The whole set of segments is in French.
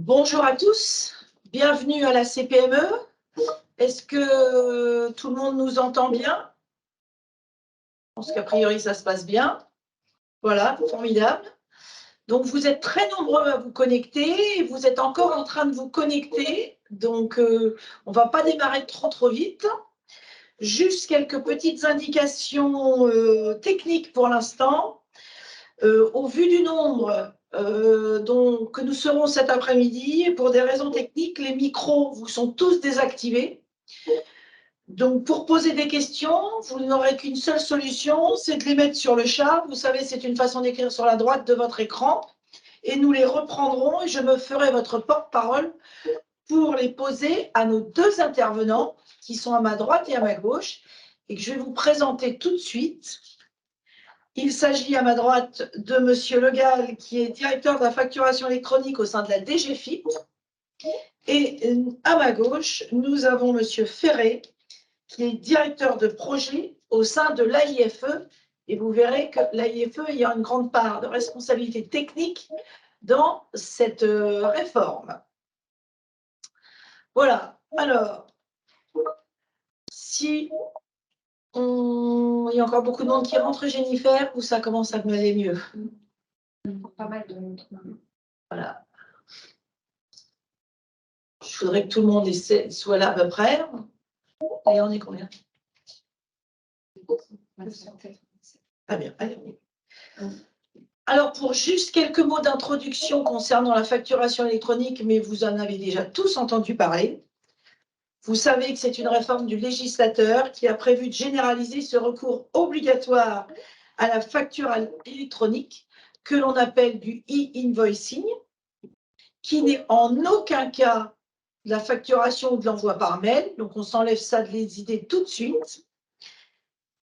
Bonjour à tous, bienvenue à la CPME. Est-ce que tout le monde nous entend bien? Je pense qu'a priori ça se passe bien. Voilà, formidable. Donc vous êtes très nombreux à vous connecter et vous êtes encore en train de vous connecter. Donc on ne va pas démarrer trop vite. Juste quelques petites indications techniques pour l'instant. Au vu du nombre que nous serons cet après-midi, pour des raisons techniques, les micros vous sont tous désactivés. Donc, pour poser des questions, vous n'aurez qu'une seule solution, c'est de les mettre sur le chat. Vous savez, c'est une façon d'écrire sur la droite de votre écran. Et nous les reprendrons et je me ferai votre porte-parole pour les poser à nos deux intervenants qui sont à ma droite et à ma gauche et que je vais vous présenter tout de suite. Il s'agit à ma droite de M. Le Gall, qui est directeur de la facturation électronique au sein de la DGFiP. Et à ma gauche, nous avons M. Ferré, qui est directeur de projet au sein de l'AIFE. Et vous verrez que l'AIFE il y a une grande part de responsabilité technique dans cette réforme. Voilà. Alors, si il y a encore beaucoup de monde qui rentre, Jennifer, ou ça commence à aller mieux? Pas mal de monde. Voilà. Je voudrais que tout le monde soit là à peu près. Et on est combien? Très bien. Allez. Alors, pour juste quelques mots d'introduction concernant la facturation électronique, mais vous en avez déjà tous entendu parler. Vous savez que c'est une réforme du législateur qui a prévu de généraliser ce recours obligatoire à la facture électronique que l'on appelle du e-invoicing, qui n'est en aucun cas de la facturation ou de l'envoi par mail. Donc, on s'enlève ça de les idées tout de suite.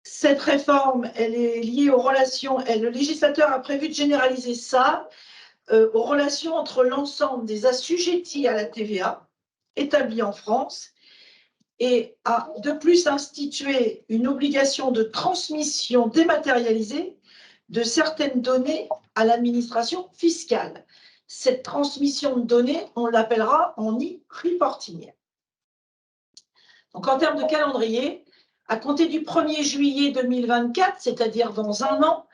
Cette réforme, elle est liée aux relations, le législateur a prévu de généraliser ça aux relations entre l'ensemble des assujettis à la TVA établis en France et a de plus institué une obligation de transmission dématérialisée de certaines données à l'administration fiscale. Cette transmission de données, on l'appellera en e-reporting. Donc, en termes de calendrier, à compter du 1er juillet 2024, c'est-à-dire dans un an,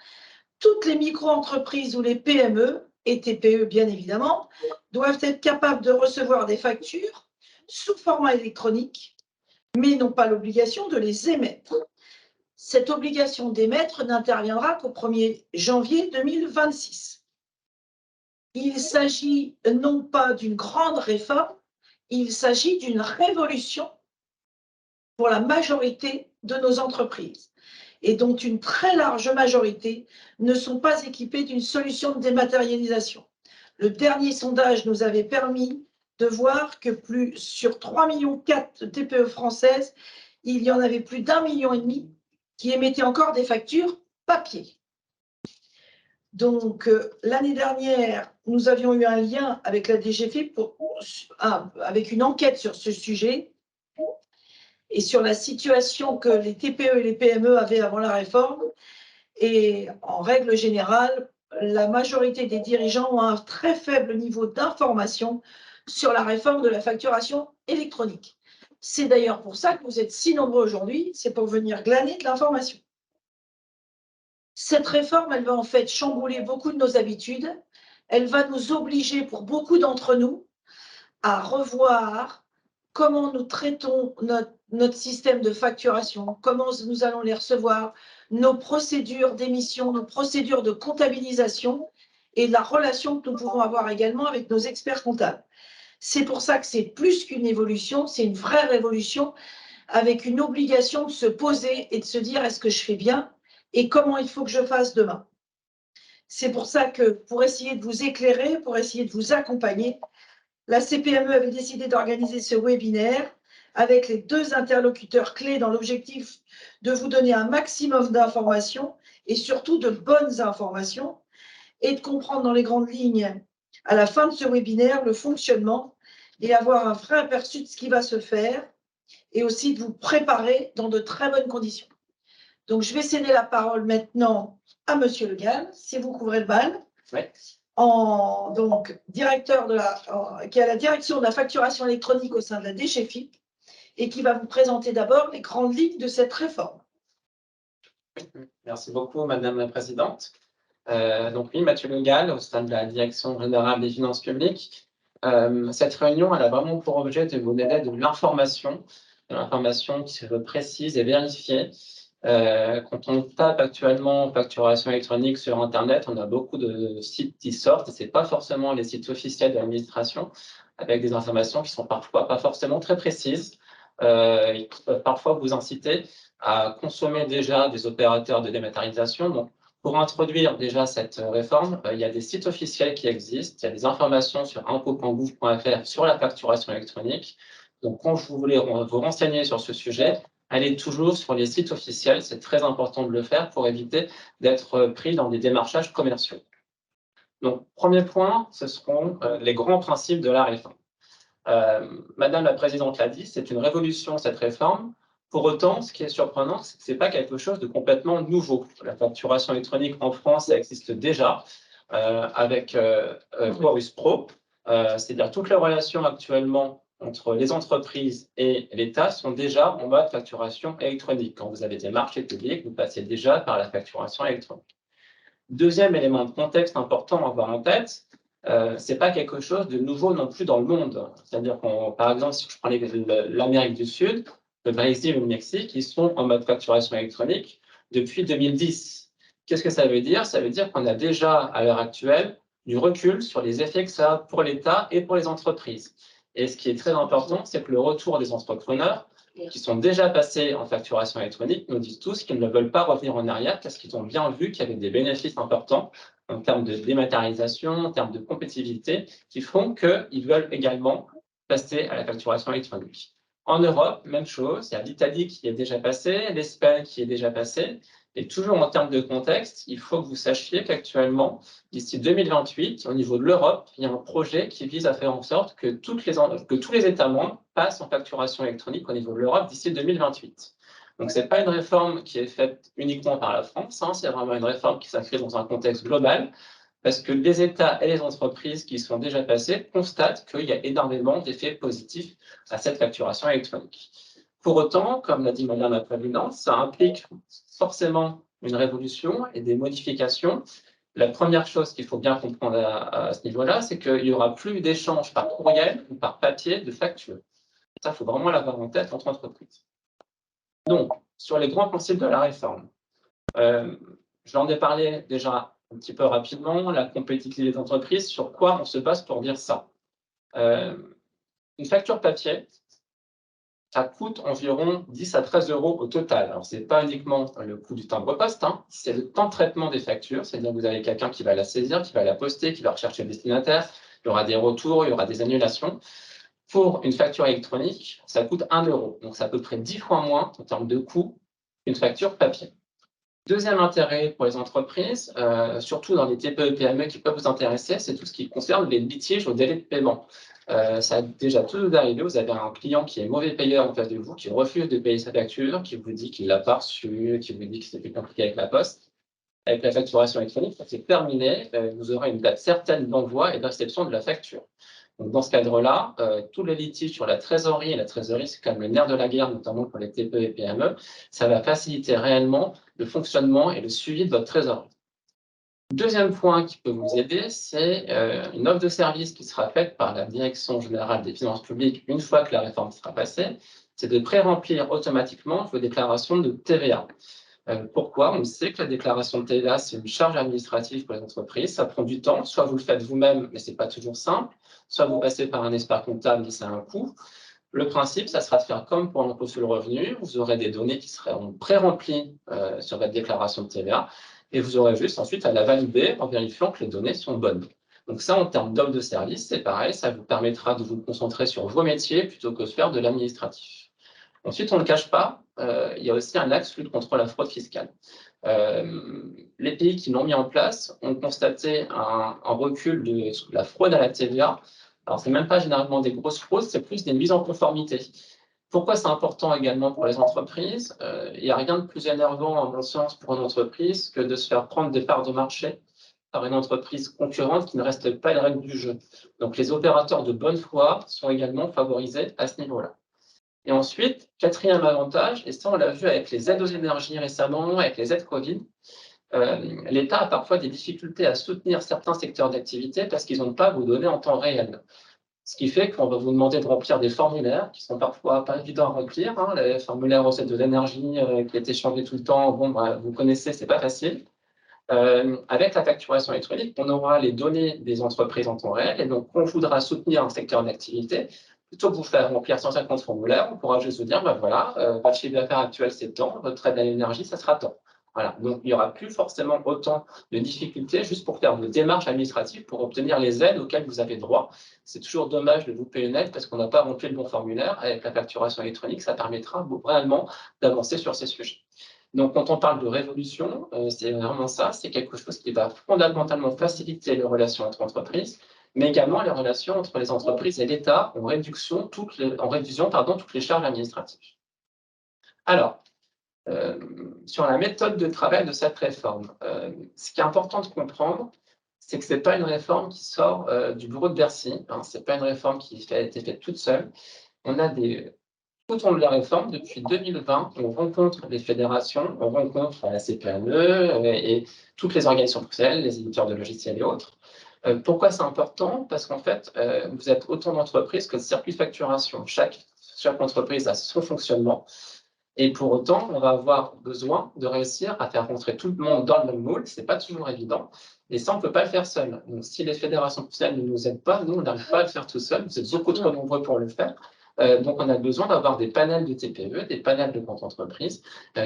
toutes les micro-entreprises ou les PME, et TPE bien évidemment, doivent être capables de recevoir des factures sous format électronique, mais n'ont pas l'obligation de les émettre. Cette obligation d'émettre n'interviendra qu'au 1er janvier 2026. Il s'agit non pas d'une grande réforme, il s'agit d'une révolution pour la majorité de nos entreprises et dont une très large majorité ne sont pas équipées d'une solution de dématérialisation. Le dernier sondage nous avait permis de voir que sur 3,4 millions de TPE françaises, il y en avait plus d'1,5 million qui émettaient encore des factures papier. Donc, l'année dernière, nous avions eu un lien avec la DGFiP avec une enquête sur ce sujet et sur la situation que les TPE et les PME avaient avant la réforme. Et en règle générale, la majorité des dirigeants ont un très faible niveau d'information sur la réforme de la facturation électronique. C'est d'ailleurs pour ça que vous êtes si nombreux aujourd'hui, c'est pour venir glaner de l'information. Cette réforme, elle va en fait chambouler beaucoup de nos habitudes. Elle va nous obliger, pour beaucoup d'entre nous, à revoir comment nous traitons notre système de facturation, comment nous allons les recevoir, nos procédures d'émission, nos procédures de comptabilisation et la relation que nous pouvons avoir également avec nos experts comptables. C'est pour ça que c'est plus qu'une évolution, c'est une vraie révolution avec une obligation de se poser et de se dire est-ce que je fais bien et comment il faut que je fasse demain. C'est pour ça que pour essayer de vous éclairer, pour essayer de vous accompagner, la CPME avait décidé d'organiser ce webinaire avec les deux interlocuteurs clés dans l'objectif de vous donner un maximum d'informations et surtout de bonnes informations et de comprendre dans les grandes lignes à la fin de ce webinaire le fonctionnement et avoir un vrai aperçu de ce qui va se faire et aussi de vous préparer dans de très bonnes conditions. Donc, je vais céder la parole maintenant à M. Le Gall, si vous couvrez le bal. Ouais. donc directeur qui a la direction de la facturation électronique au sein de la DGFiP et qui va vous présenter d'abord les grandes lignes de cette réforme. Merci beaucoup, Madame la Présidente. Donc oui, Mathieu Le Gall, au sein de la Direction générale des finances publiques. Cette réunion, elle a vraiment pour objet de vous donner de l'information qui se veut précise et vérifiée. Quand on tape actuellement facturation électronique sur Internet, on a beaucoup de sites qui sortent, et ce n'est pas forcément les sites officiels de l'administration, avec des informations qui sont parfois pas forcément très précises, et qui peuvent parfois vous inciter à consommer déjà des opérateurs de dématérialisation. Donc, pour introduire déjà cette réforme, il y a des sites officiels qui existent, il y a des informations sur impôts.gouv.fr sur la facturation électronique. Donc, quand vous voulez vous renseigner sur ce sujet, allez toujours sur les sites officiels, c'est très important de le faire pour éviter d'être pris dans des démarchages commerciaux. Donc, premier point, ce seront les grands principes de la réforme. Madame la Présidente l'a dit, c'est une révolution cette réforme. Pour autant, ce qui est surprenant, c'est que ce n'est pas quelque chose de complètement nouveau. La facturation électronique en France, ça existe déjà avec Chorus Pro. C'est-à-dire toutes les relations actuellement entre les entreprises et l'État sont déjà en mode facturation électronique. Quand vous avez des marchés publics, vous passez déjà par la facturation électronique. Deuxième élément de contexte important à avoir en tête, ce n'est pas quelque chose de nouveau non plus dans le monde. C'est-à-dire que, par exemple, si je prends l'Amérique du Sud, le Brésil ou le Mexique, ils sont en mode facturation électronique depuis 2010. Qu'est-ce que ça veut dire? Ça veut dire qu'on a déjà, à l'heure actuelle, du recul sur les effets que ça a pour l'État et pour les entreprises. Et ce qui est très important, c'est que le retour des entrepreneurs qui sont déjà passés en facturation électronique nous disent tous qu'ils ne veulent pas revenir en arrière parce qu'ils ont bien vu qu'il y avait des bénéfices importants en termes de dématérialisation, en termes de compétitivité, qui font qu'ils veulent également passer à la facturation électronique. En Europe, même chose, il y a l'Italie qui est déjà passée, l'Espagne qui est déjà passée. Et toujours en termes de contexte, il faut que vous sachiez qu'actuellement, d'ici 2028, au niveau de l'Europe, il y a un projet qui vise à faire en sorte que tous les États membres passent en facturation électronique au niveau de l'Europe d'ici 2028. Donc, ce n'est pas une réforme qui est faite uniquement par la France, hein, c'est vraiment une réforme qui s'inscrit dans un contexte global, parce que les États et les entreprises qui sont déjà passés constatent qu'il y a énormément d'effets positifs à cette facturation électronique. Pour autant, comme l'a dit Madame la Présidente, ça implique forcément une révolution et des modifications. La première chose qu'il faut bien comprendre à ce niveau-là, c'est qu'il n'y aura plus d'échange par courriel ou par papier de facture. Ça, il faut vraiment l'avoir en tête entre entreprises. Donc, sur les grands principes de la réforme, j'en ai parlé déjà un petit peu rapidement, la compétitivité des entreprises, sur quoi on se base pour dire ça. Une facture papier, ça coûte environ 10 à 13 euros au total. Alors, ce n'est pas uniquement le coût du timbre-poste, hein, c'est le temps de traitement des factures, c'est-à-dire que vous avez quelqu'un qui va la saisir, qui va la poster, qui va rechercher le destinataire, il y aura des retours, il y aura des annulations. Pour une facture électronique, ça coûte 1 euro. Donc, c'est à peu près 10 fois moins en termes de coût qu'une facture papier. Deuxième intérêt pour les entreprises, surtout dans les TPE et PME qui peuvent vous intéresser, c'est tout ce qui concerne les litiges au délai de paiement. Ça a déjà tout arrivé, vous avez un client qui est mauvais payeur en face de vous, qui refuse de payer sa facture, qui vous dit qu'il ne l'a pas reçue, qui vous dit que c'est plus compliqué avec la poste. Avec la facturation électronique, ça c'est terminé, vous aurez une date certaine d'envoi et de réception de la facture. Donc, dans ce cadre-là, tous les litiges sur la trésorerie, et la trésorerie, c'est quand même le nerf de la guerre, notamment pour les TPE et PME, ça va faciliter réellement le fonctionnement et le suivi de votre trésorerie. Deuxième point qui peut vous aider, c'est une offre de service qui sera faite par la Direction générale des finances publiques une fois que la réforme sera passée, c'est de pré-remplir automatiquement vos déclarations de TVA. Pourquoi? On sait que la déclaration de TVA, c'est une charge administrative pour les entreprises. Ça prend du temps. Soit vous le faites vous-même, mais ce n'est pas toujours simple. Soit vous passez par un expert comptable, mais ça a un coût. Le principe, ça sera de faire comme pour l'impôt sur le revenu. Vous aurez des données qui seront pré-remplies sur votre déclaration de TVA et vous aurez juste ensuite à la valider en vérifiant que les données sont bonnes. Donc ça, en termes d'offre de service, c'est pareil. Ça vous permettra de vous concentrer sur vos métiers plutôt que de faire de l'administratif. Ensuite, on ne le cache pas, il y a aussi un axe lutte contre la fraude fiscale. Les pays qui l'ont mis en place ont constaté un recul de la fraude à la TVA. Alors, ce n'est même pas généralement des grosses fraudes, c'est plus des mises en conformité. Pourquoi c'est important également pour les entreprises? Il n'y a rien de plus énervant, à mon sens, pour une entreprise que de se faire prendre des parts de marché par une entreprise concurrente qui ne respecte pas les règles du jeu. Donc, les opérateurs de bonne foi sont également favorisés à ce niveau-là. Et ensuite, quatrième avantage, et ça on l'a vu avec les aides aux énergies récemment, avec les aides Covid, l'État a parfois des difficultés à soutenir certains secteurs d'activité parce qu'ils n'ont pas vos données en temps réel. Ce qui fait qu'on va vous demander de remplir des formulaires qui sont parfois pas évidents à remplir. Hein. Les formulaires recettes de l'énergie qui a été changé tout le temps, bon, bah, vous connaissez, c'est pas facile. Avec la facturation électronique, on aura les données des entreprises en temps réel et donc on voudra soutenir un secteur d'activité. Plutôt que vous faire remplir 150 formulaires, on pourra juste vous dire, ben voilà, votre chiffre d'affaires actuel c'est tant, votre aide à l'énergie, ça sera tant. Voilà, donc il n'y aura plus forcément autant de difficultés juste pour faire vos démarches administratives pour obtenir les aides auxquelles vous avez droit. C'est toujours dommage de vous payer une aide parce qu'on n'a pas rempli le bon formulaire. Avec la facturation électronique, ça permettra vraiment d'avancer sur ces sujets. Donc, quand on parle de révolution, c'est vraiment ça, c'est quelque chose qui va fondamentalement faciliter les relations entre entreprises, mais également les relations entre les entreprises et l'État en réduisant toutes les charges administratives. Alors, sur la méthode de travail de cette réforme, ce qui est important de comprendre, c'est que ce n'est pas une réforme qui sort du bureau de Bercy, hein, ce n'est pas une réforme qui a été faite toute seule. On a tout au long de la réforme, depuis 2020, on rencontre les fédérations, on rencontre la CPME et toutes les organisations professionnelles, les éditeurs de logiciels et autres. Pourquoi c'est important? Parce qu'en fait, vous êtes autant d'entreprises que de circuits de facturation. Chaque entreprise a son fonctionnement. Et pour autant, on va avoir besoin de réussir à faire rentrer tout le monde dans le même moule. Ce n'est pas toujours évident. Et ça, on ne peut pas le faire seul. Donc, si les fédérations professionnelles ne nous aident pas, nous, on n'arrive pas à le faire tout seul. Vous êtes beaucoup trop nombreux pour le faire. Donc, on a besoin d'avoir des panels de TPE, des panels de grandes entreprises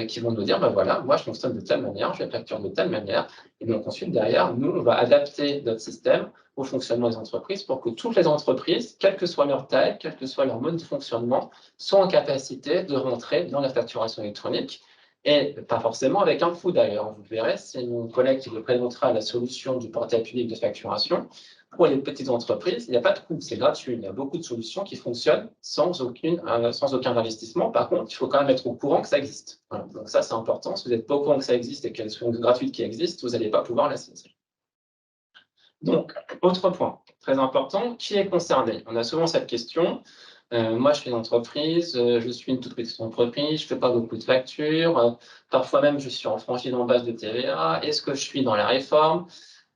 qui vont nous dire, ben voilà, moi, je fonctionne de telle manière, je facture de telle manière. Et donc, ensuite, derrière, nous, on va adapter notre système au fonctionnement des entreprises pour que toutes les entreprises, quelle que soit leur taille, quel que soit leur mode de fonctionnement, soient en capacité de rentrer dans la facturation électronique. Et pas forcément avec un coût d'ailleurs. Vous verrez, c'est mon collègue qui vous présentera la solution du portail public de facturation. Pour les petites entreprises, il n'y a pas de coût, c'est gratuit. Il y a beaucoup de solutions qui fonctionnent sans aucun investissement. Par contre, il faut quand même être au courant que ça existe. Voilà. Donc ça, c'est important. Si vous n'êtes pas au courant que ça existe et qu'elles sont gratuites qui existent, vous n'allez pas pouvoir la saisir. Donc, autre point très important, qui est concerné? On a souvent cette question. Moi, je suis une entreprise, je suis une toute petite entreprise, je ne fais pas beaucoup de factures, parfois même je suis en franchise en base de TVA. Est-ce que je suis dans la réforme?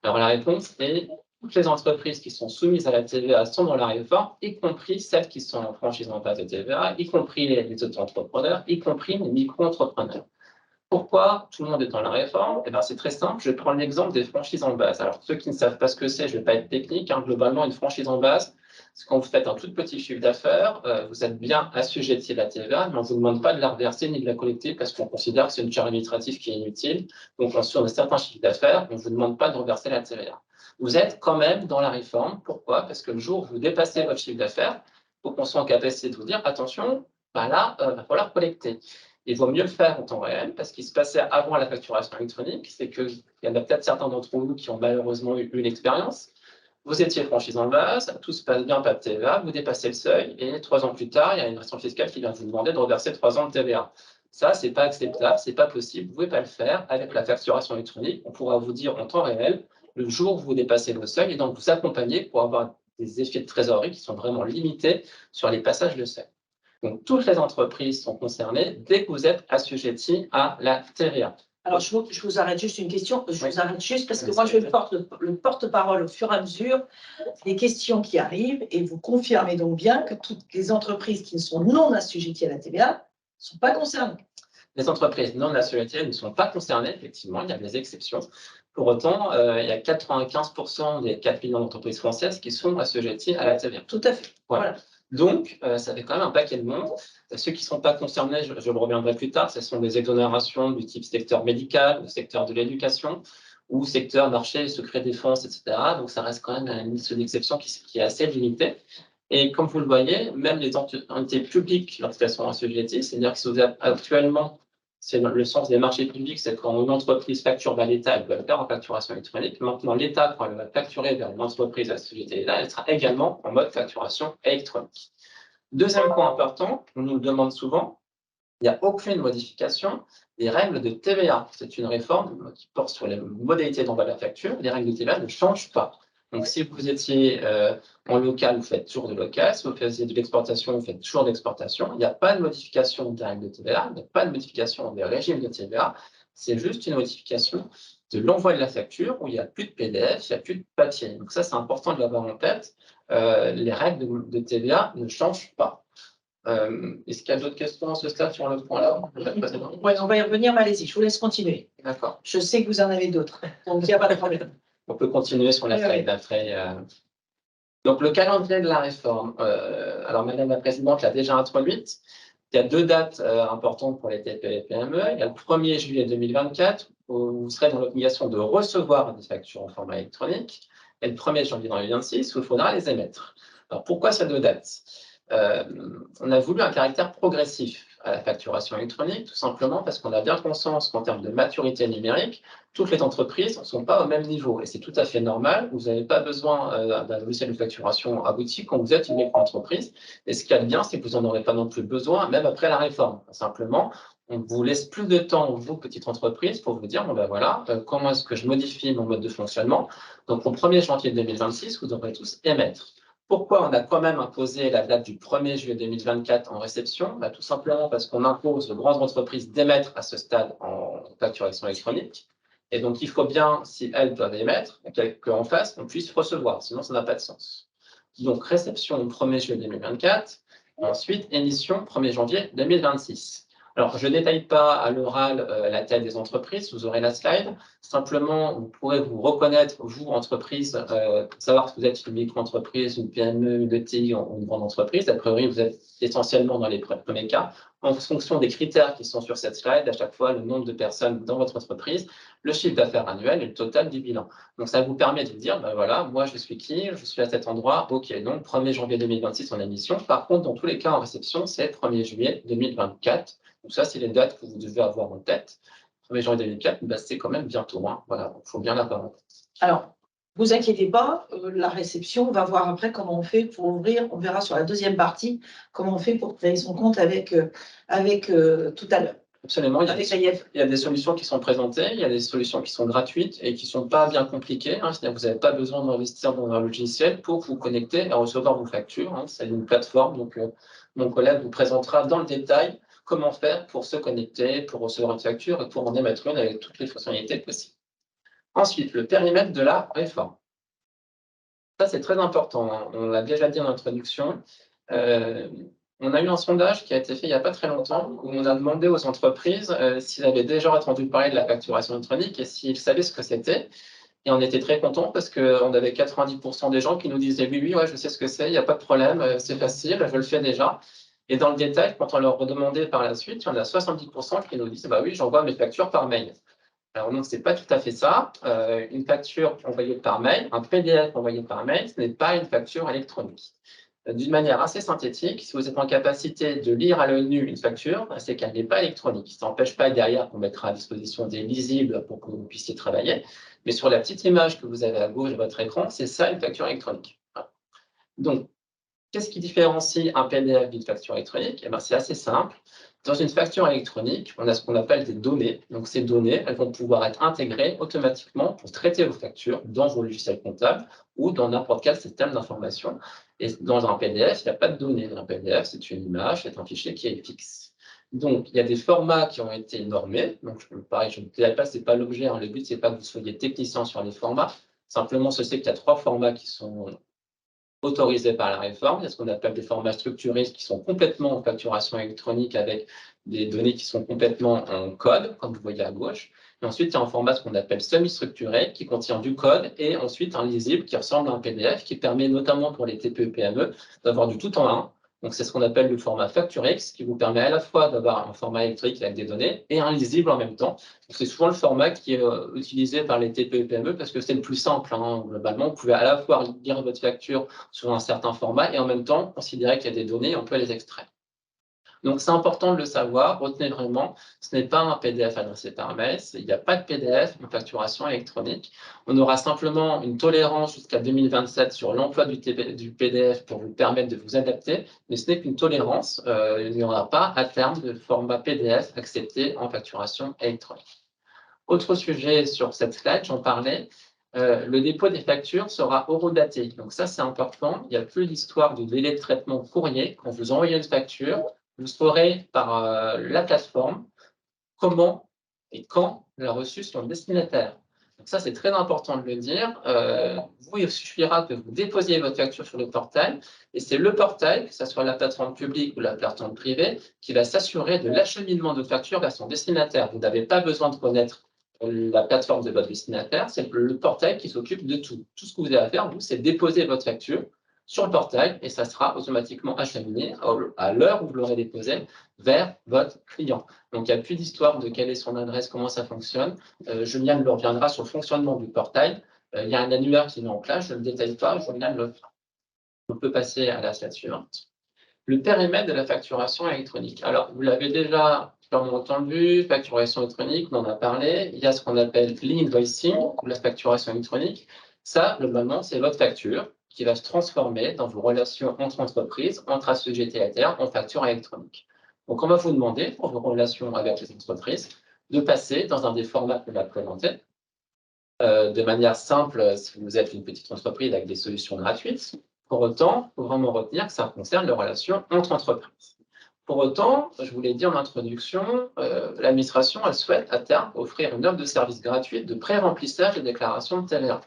Alors, la réponse est toutes les entreprises qui sont soumises à la TVA sont dans la réforme, y compris celles qui sont en franchise en base de TVA, y compris les auto-entrepreneurs, y compris les micro-entrepreneurs. Pourquoi tout le monde est dans la réforme? Eh bien, c'est très simple. Je vais prendre l'exemple des franchises en base. Alors, ceux qui ne savent pas ce que c'est, je ne vais pas être technique. Hein, globalement, une franchise en base, c'est quand vous faites un tout petit chiffre d'affaires, vous êtes bien assujetti à la TVA, mais on ne vous demande pas de la reverser ni de la collecter parce qu'on considère que c'est une charge administrative qui est inutile. Donc, sur certains chiffres d'affaires, on ne vous demande pas de reverser la TVA. Vous êtes quand même dans la réforme. Pourquoi? Parce que le jour où vous dépassez votre chiffre d'affaires, il faut qu'on soit en capacité de vous dire attention, ben là, il va falloir collecter. Il vaut mieux le faire en temps réel parce qu'il se passait avant la facturation électronique, c'est qu'il y en a peut-être certains d'entre vous qui ont malheureusement eu l'expérience. Vous étiez franchise en base, tout se passe bien, pas de TVA, vous dépassez le seuil et 3 ans plus tard, il y a une région fiscale qui vient vous demander de reverser 3 ans de TVA. Ça, c'est pas acceptable, c'est pas possible, vous ne pouvez pas le faire. Avec la facturation électronique, on pourra vous dire en temps réel le jour où vous dépassez le seuil et donc vous accompagner pour avoir des effets de trésorerie qui sont vraiment limités sur les passages de seuil. Donc, toutes les entreprises sont concernées dès que vous êtes assujetti à la TVA. Alors, je vous arrête juste une question. Vous arrête juste parce que moi, je vais le porte-parole au fur et à mesure des questions qui arrivent et vous confirmez donc bien que toutes les entreprises qui ne sont non assujetties à la TVA ne sont pas concernées. Les entreprises non assujetties ne sont pas concernées, effectivement, il y a des exceptions. Pour autant, il y a 95% des 4 millions d'entreprises françaises qui sont assujetties à la TVA. Tout à fait. Voilà. Donc, ça fait quand même un paquet de monde. Ceux qui ne sont pas concernés, je le reviendrai plus tard, ce sont des exonérations du type secteur médical, le secteur de l'éducation ou secteur marché, secret défense, etc. Donc, ça reste quand même une liste d'exceptions qui est assez limitée. Et comme vous le voyez, même les entités publiques, lorsqu'elles sont assujetties, c'est-à-dire que si vous êtes actuellement, c'est le sens des marchés publics, c'est quand une entreprise facture à l'État, elle doit le faire en facturation électronique. Maintenant, l'État, quand elle va facturer vers une entreprise assujettie, là, elle sera également en mode facturation électronique. Deuxième point important, on nous le demande souvent, il n'y a aucune modification les règles de TVA. C'est une réforme qui porte sur les modalités d'envoi de la facture. Les règles de TVA ne changent pas. Donc, si vous étiez en local, vous faites toujours de local. Si vous faisiez de l'exportation, vous faites toujours de l'exportation. Il n'y a pas de modification des règles de TVA, il n'y a pas de modification des régimes de TVA. C'est juste une modification de l'envoi de la facture où il n'y a plus de PDF, il n'y a plus de papier. Donc ça, c'est important de l'avoir en tête. Les règles de TVA ne changent pas. Est-ce qu'il y a d'autres questions à ce stade sur le point-là? Ouais, on va y revenir, mais allez-y, je vous laisse continuer. D'accord. Je sais que vous en avez d'autres, donc il n'y a pas de problème. On peut continuer sur la Oui, slide oui. d'après. Donc, le calendrier de la réforme. Alors, Madame la Présidente l'a déjà introduite. Il y a deux dates importantes pour les TPE et PME. Il y a le 1er juillet 2024, où vous serez dans l'obligation de recevoir des factures en format électronique, et le 1er janvier 2026, où il faudra les émettre. Alors, pourquoi ces deux dates? On a voulu un caractère progressif à la facturation électronique, tout simplement parce qu'on a bien conscience qu'en termes de maturité numérique, toutes les entreprises ne sont pas au même niveau. Et c'est tout à fait normal. Vous n'avez pas besoin d'un logiciel de facturation abouti quand vous êtes une micro-entreprise. Et ce qu'il y a de bien, c'est que vous n'en aurez pas non plus besoin, même après la réforme. Simplement, on vous laisse plus de temps, vous, petite entreprise, pour vous dire, bon ben voilà, comment est-ce que je modifie mon mode de fonctionnement. Donc, au 1er janvier 2026, vous devrez tous émettre. Pourquoi on a quand même imposé la date du 1er juillet 2024 en réception? Bah, tout simplement parce qu'on impose aux grandes entreprises d'émettre à ce stade en facturation électronique. Et donc, il faut bien, si elles doivent émettre, qu'en face, on puisse recevoir. Sinon, ça n'a pas de sens. Donc, réception 1er juillet 2024. Ensuite, émission 1er janvier 2026. Alors, je ne détaille pas à l'oral la taille des entreprises, vous aurez la slide. Simplement, vous pourrez vous reconnaître, vous, entreprise, pour savoir si vous êtes une micro-entreprise, une PME, une ETI ou une grande entreprise. A priori, vous êtes essentiellement dans les premiers cas. En fonction des critères qui sont sur cette slide, à chaque fois, le nombre de personnes dans votre entreprise, le chiffre d'affaires annuel et le total du bilan. Donc, ça vous permet de dire, ben voilà, moi, je suis qui? Je suis à cet endroit. OK, donc 1er janvier 2026 en émission. Par contre, dans tous les cas en réception, c'est 1er juillet 2024. Donc ça, c'est les dates que vous devez avoir en tête. 1er janvier 2004, bah, c'est quand même bientôt. Hein. Voilà, il faut bien l'avoir en tête. Alors, vous inquiétez pas, la réception, on va voir après comment on fait pour ouvrir. On verra sur la deuxième partie comment on fait pour créer son compte avec tout à l'heure. Absolument, il Avec l'AIF. y a des solutions qui sont présentées, il y a des solutions qui sont gratuites et qui ne sont pas bien compliquées. Hein. C'est-à-dire que vous n'avez pas besoin d'investir dans un logiciel pour vous connecter et recevoir vos factures. Hein. C'est une plateforme, donc mon collègue vous présentera dans le détail comment faire pour se connecter, pour recevoir une facture et pour en émettre une avec toutes les fonctionnalités possibles. Ensuite, le périmètre de la réforme. Ça, c'est très important. Hein. On l'a déjà dit en introduction. On a eu un sondage qui a été fait il n'y a pas très longtemps où on a demandé aux entreprises s'ils avaient déjà entendu parler de la facturation électronique et s'ils savaient ce que c'était. Et on était très contents parce qu'on avait 90% des gens qui nous disaient oui, oui, ouais, je sais ce que c'est, il n'y a pas de problème, c'est facile, je le fais déjà. Et dans le détail, quand on leur redemandait par la suite, il y en a 70% qui nous disent bah oui, j'envoie mes factures par mail. Alors non, ce n'est pas tout à fait ça. Une facture envoyée par mail, un PDF envoyé par mail, ce n'est pas une facture électronique. D'une manière assez synthétique, si vous êtes en capacité de lire à l'œil nu une facture, c'est qu'elle n'est pas électronique. Ça n'empêche pas derrière qu'on mettra à disposition des lisibles pour que vous puissiez travailler. Mais sur la petite image que vous avez à gauche de votre écran, c'est ça une facture électronique. Voilà. Donc, qu'est-ce qui différencie un PDF d'une facture électronique? Eh bien, c'est assez simple. Dans une facture électronique, on a ce qu'on appelle des données. Donc, ces données, elles vont pouvoir être intégrées automatiquement pour traiter vos factures dans vos logiciels comptables ou dans n'importe quel système d'information. Et dans un PDF, il n'y a pas de données. Un PDF, c'est une image, c'est un fichier qui est fixe. Donc, il y a des formats qui ont été normés. Donc, pareil, je ne détaille pas, ce n'est pas l'objet. Hein. Le but, ce n'est pas que vous soyez technicien sur les formats. Simplement, je sais qu'il y a 3 formats qui sont autorisés par la réforme. Il y a ce qu'on appelle des formats structurés qui sont complètement en facturation électronique avec des données qui sont complètement en code, comme vous voyez à gauche. Et ensuite, il y a un format ce qu'on appelle semi-structuré qui contient du code et ensuite un lisible qui ressemble à un PDF qui permet notamment pour les TPE-PME d'avoir du tout en un. Donc, c'est ce qu'on appelle le format Facturex qui vous permet à la fois d'avoir un format électrique avec des données et un lisible en même temps. C'est souvent le format qui est utilisé par les TPE-PME parce que c'est le plus simple. Hein. Globalement, vous pouvez à la fois lire votre facture sur un certain format et en même temps considérer qu'il y a des données, on peut les extraire. Donc, c'est important de le savoir. Retenez vraiment, ce n'est pas un PDF adressé par mail. Il n'y a pas de PDF en facturation électronique. On aura simplement une tolérance jusqu'à 2027 sur l'emploi du PDF pour vous permettre de vous adapter, mais ce n'est qu'une tolérance. Il n'y aura pas à terme de format PDF accepté en facturation électronique. Autre sujet sur cette slide, j'en parlais, le dépôt des factures sera horodaté. Donc ça, c'est important. Il n'y a plus l'histoire du délai de traitement courrier. Quand vous envoyez une facture, vous saurez par la plateforme comment et quand elle a reçu son destinataire. Donc ça, c'est très important de le dire. Vous, il suffira que vous déposiez votre facture sur le portail et c'est le portail, que ce soit la plateforme publique ou la plateforme privée, qui va s'assurer de l'acheminement de votre facture vers son destinataire. Vous n'avez pas besoin de connaître la plateforme de votre destinataire, c'est le portail qui s'occupe de tout. Tout ce que vous avez à faire, vous, c'est déposer votre facture sur le portail et ça sera automatiquement acheminé à l'heure où vous l'aurez déposé vers votre client. Donc, il n'y a plus d'histoire de quelle est son adresse, comment ça fonctionne. Juliane le reviendra sur le fonctionnement du portail. Il y a un annuaire qui est en place, je ne le détaille pas, Juliane le fera. On peut passer à la slide suivante. Le périmètre de la facturation électronique. Alors, vous l'avez déjà sûrement entendu, facturation électronique, on en a parlé. Il y a ce qu'on appelle l'e-invoicing, ou la facturation électronique. Ça, globalement, c'est votre facture qui va se transformer dans vos relations entre entreprises, entre assujettés à terre, en facture électronique. Donc, on va vous demander, pour vos relations avec les entreprises, de passer dans un des formats qu'on va présenter. De manière simple, si vous êtes une petite entreprise avec des solutions gratuites. Pour autant, il faut vraiment retenir que ça concerne les relations entre entreprises. Pour autant, je vous l'ai dit en introduction, l'administration, elle souhaite à terme offrir une offre de service gratuite de pré-remplissage des déclarations de TVA.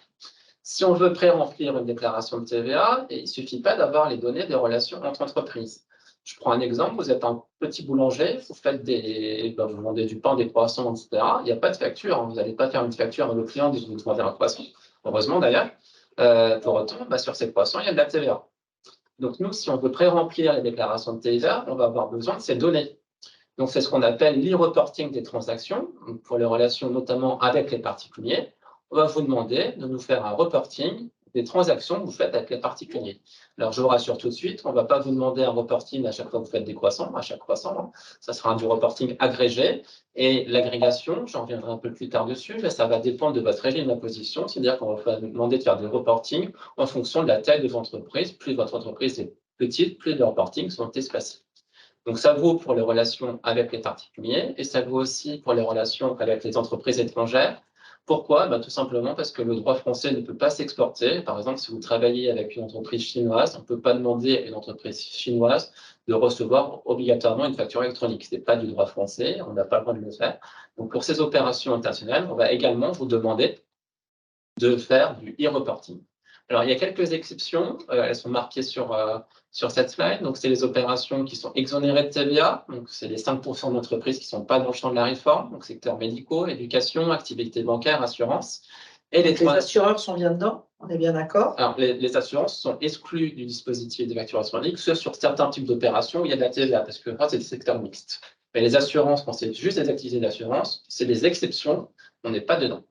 Si on veut pré-remplir une déclaration de TVA, il ne suffit pas d'avoir les données des relations entre entreprises. Je prends un exemple, vous êtes un petit boulanger, vous vendez du pain, des croissants, etc. Il n'y a pas de facture, hein. Vous n'allez pas faire une facture à vos clients si vous vendez un croissant. Heureusement d'ailleurs. Pour autant, sur ces croissants, il y a de la TVA. Donc nous, si on veut pré-remplir les déclarations de TVA, on va avoir besoin de ces données. Donc c'est ce qu'on appelle l'e-reporting des transactions, pour les relations notamment avec les particuliers. On va vous demander de nous faire un reporting des transactions que vous faites avec les particuliers. Alors, je vous rassure tout de suite, on ne va pas vous demander un reporting à chaque fois que vous faites des croissants, à chaque croissant. Hein. Ça sera du reporting agrégé. Et l'agrégation, j'en reviendrai un peu plus tard dessus, mais ça va dépendre de votre régime d'imposition. C'est-à-dire qu'on va vous demander de faire des reportings en fonction de la taille de votre entreprise. Plus votre entreprise est petite, plus les reportings sont espacés. Donc, ça vaut pour les relations avec les particuliers et ça vaut aussi pour les relations avec les entreprises étrangères. Pourquoi? Tout simplement parce que le droit français ne peut pas s'exporter. Par exemple, si vous travaillez avec une entreprise chinoise, on ne peut pas demander à une entreprise chinoise de recevoir obligatoirement une facture électronique. Ce n'est pas du droit français, on n'a pas le droit de le faire. Donc, pour ces opérations internationales, on va également vous demander de faire du e-reporting. Alors, il y a quelques exceptions, elles sont marquées sur cette slide. Donc, c'est les opérations qui sont exonérées de TVA. Donc, c'est les 5% d'entreprises qui ne sont pas dans le champ de la réforme, donc secteur médicaux, éducation, activités bancaires, assurances. Et les assureurs sont bien dedans, on est bien d'accord. Alors, les assurances sont exclues du dispositif de facturation unique, sauf sur certains types d'opérations où il y a de la TVA, parce que c'est des secteurs mixtes. Mais les assurances, quand c'est juste des activités d'assurance, c'est des exceptions, on n'est pas dedans.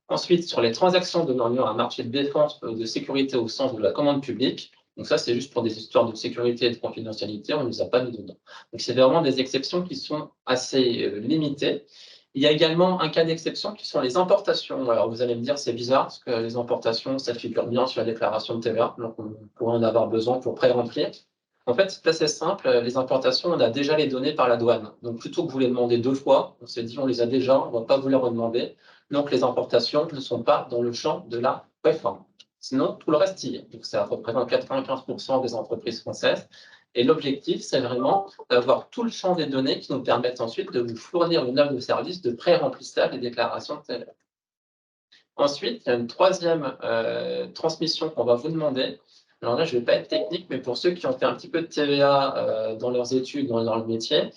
Ensuite, sur les transactions donnant lieu à un marché de défense ou de sécurité au sens de la commande publique, donc ça, c'est juste pour des histoires de sécurité et de confidentialité, on ne les a pas mis dedans. Donc, c'est vraiment des exceptions qui sont assez limitées. Il y a également un cas d'exception qui sont les importations. Alors, vous allez me dire, c'est bizarre, parce que les importations, ça figure bien sur la déclaration de TVA, donc on pourrait en avoir besoin pour pré-remplir. En fait, c'est assez simple. Les importations, on a déjà les données par la douane. Donc, plutôt que vous les demander 2 fois, on s'est dit, on les a déjà, on ne va pas vous les redemander. Donc, les importations ne sont pas dans le champ de la réforme. Sinon, tout le reste y est. Donc, ça représente 95% des entreprises françaises. Et l'objectif, c'est vraiment d'avoir tout le champ des données qui nous permettent ensuite de vous fournir une offre de service de pré-remplissage des déclarations de TVA. Ensuite, il y a une troisième transmission qu'on va vous demander. Alors là, je ne vais pas être technique, mais pour ceux qui ont fait un petit peu de TVA dans leurs études, dans leur métier,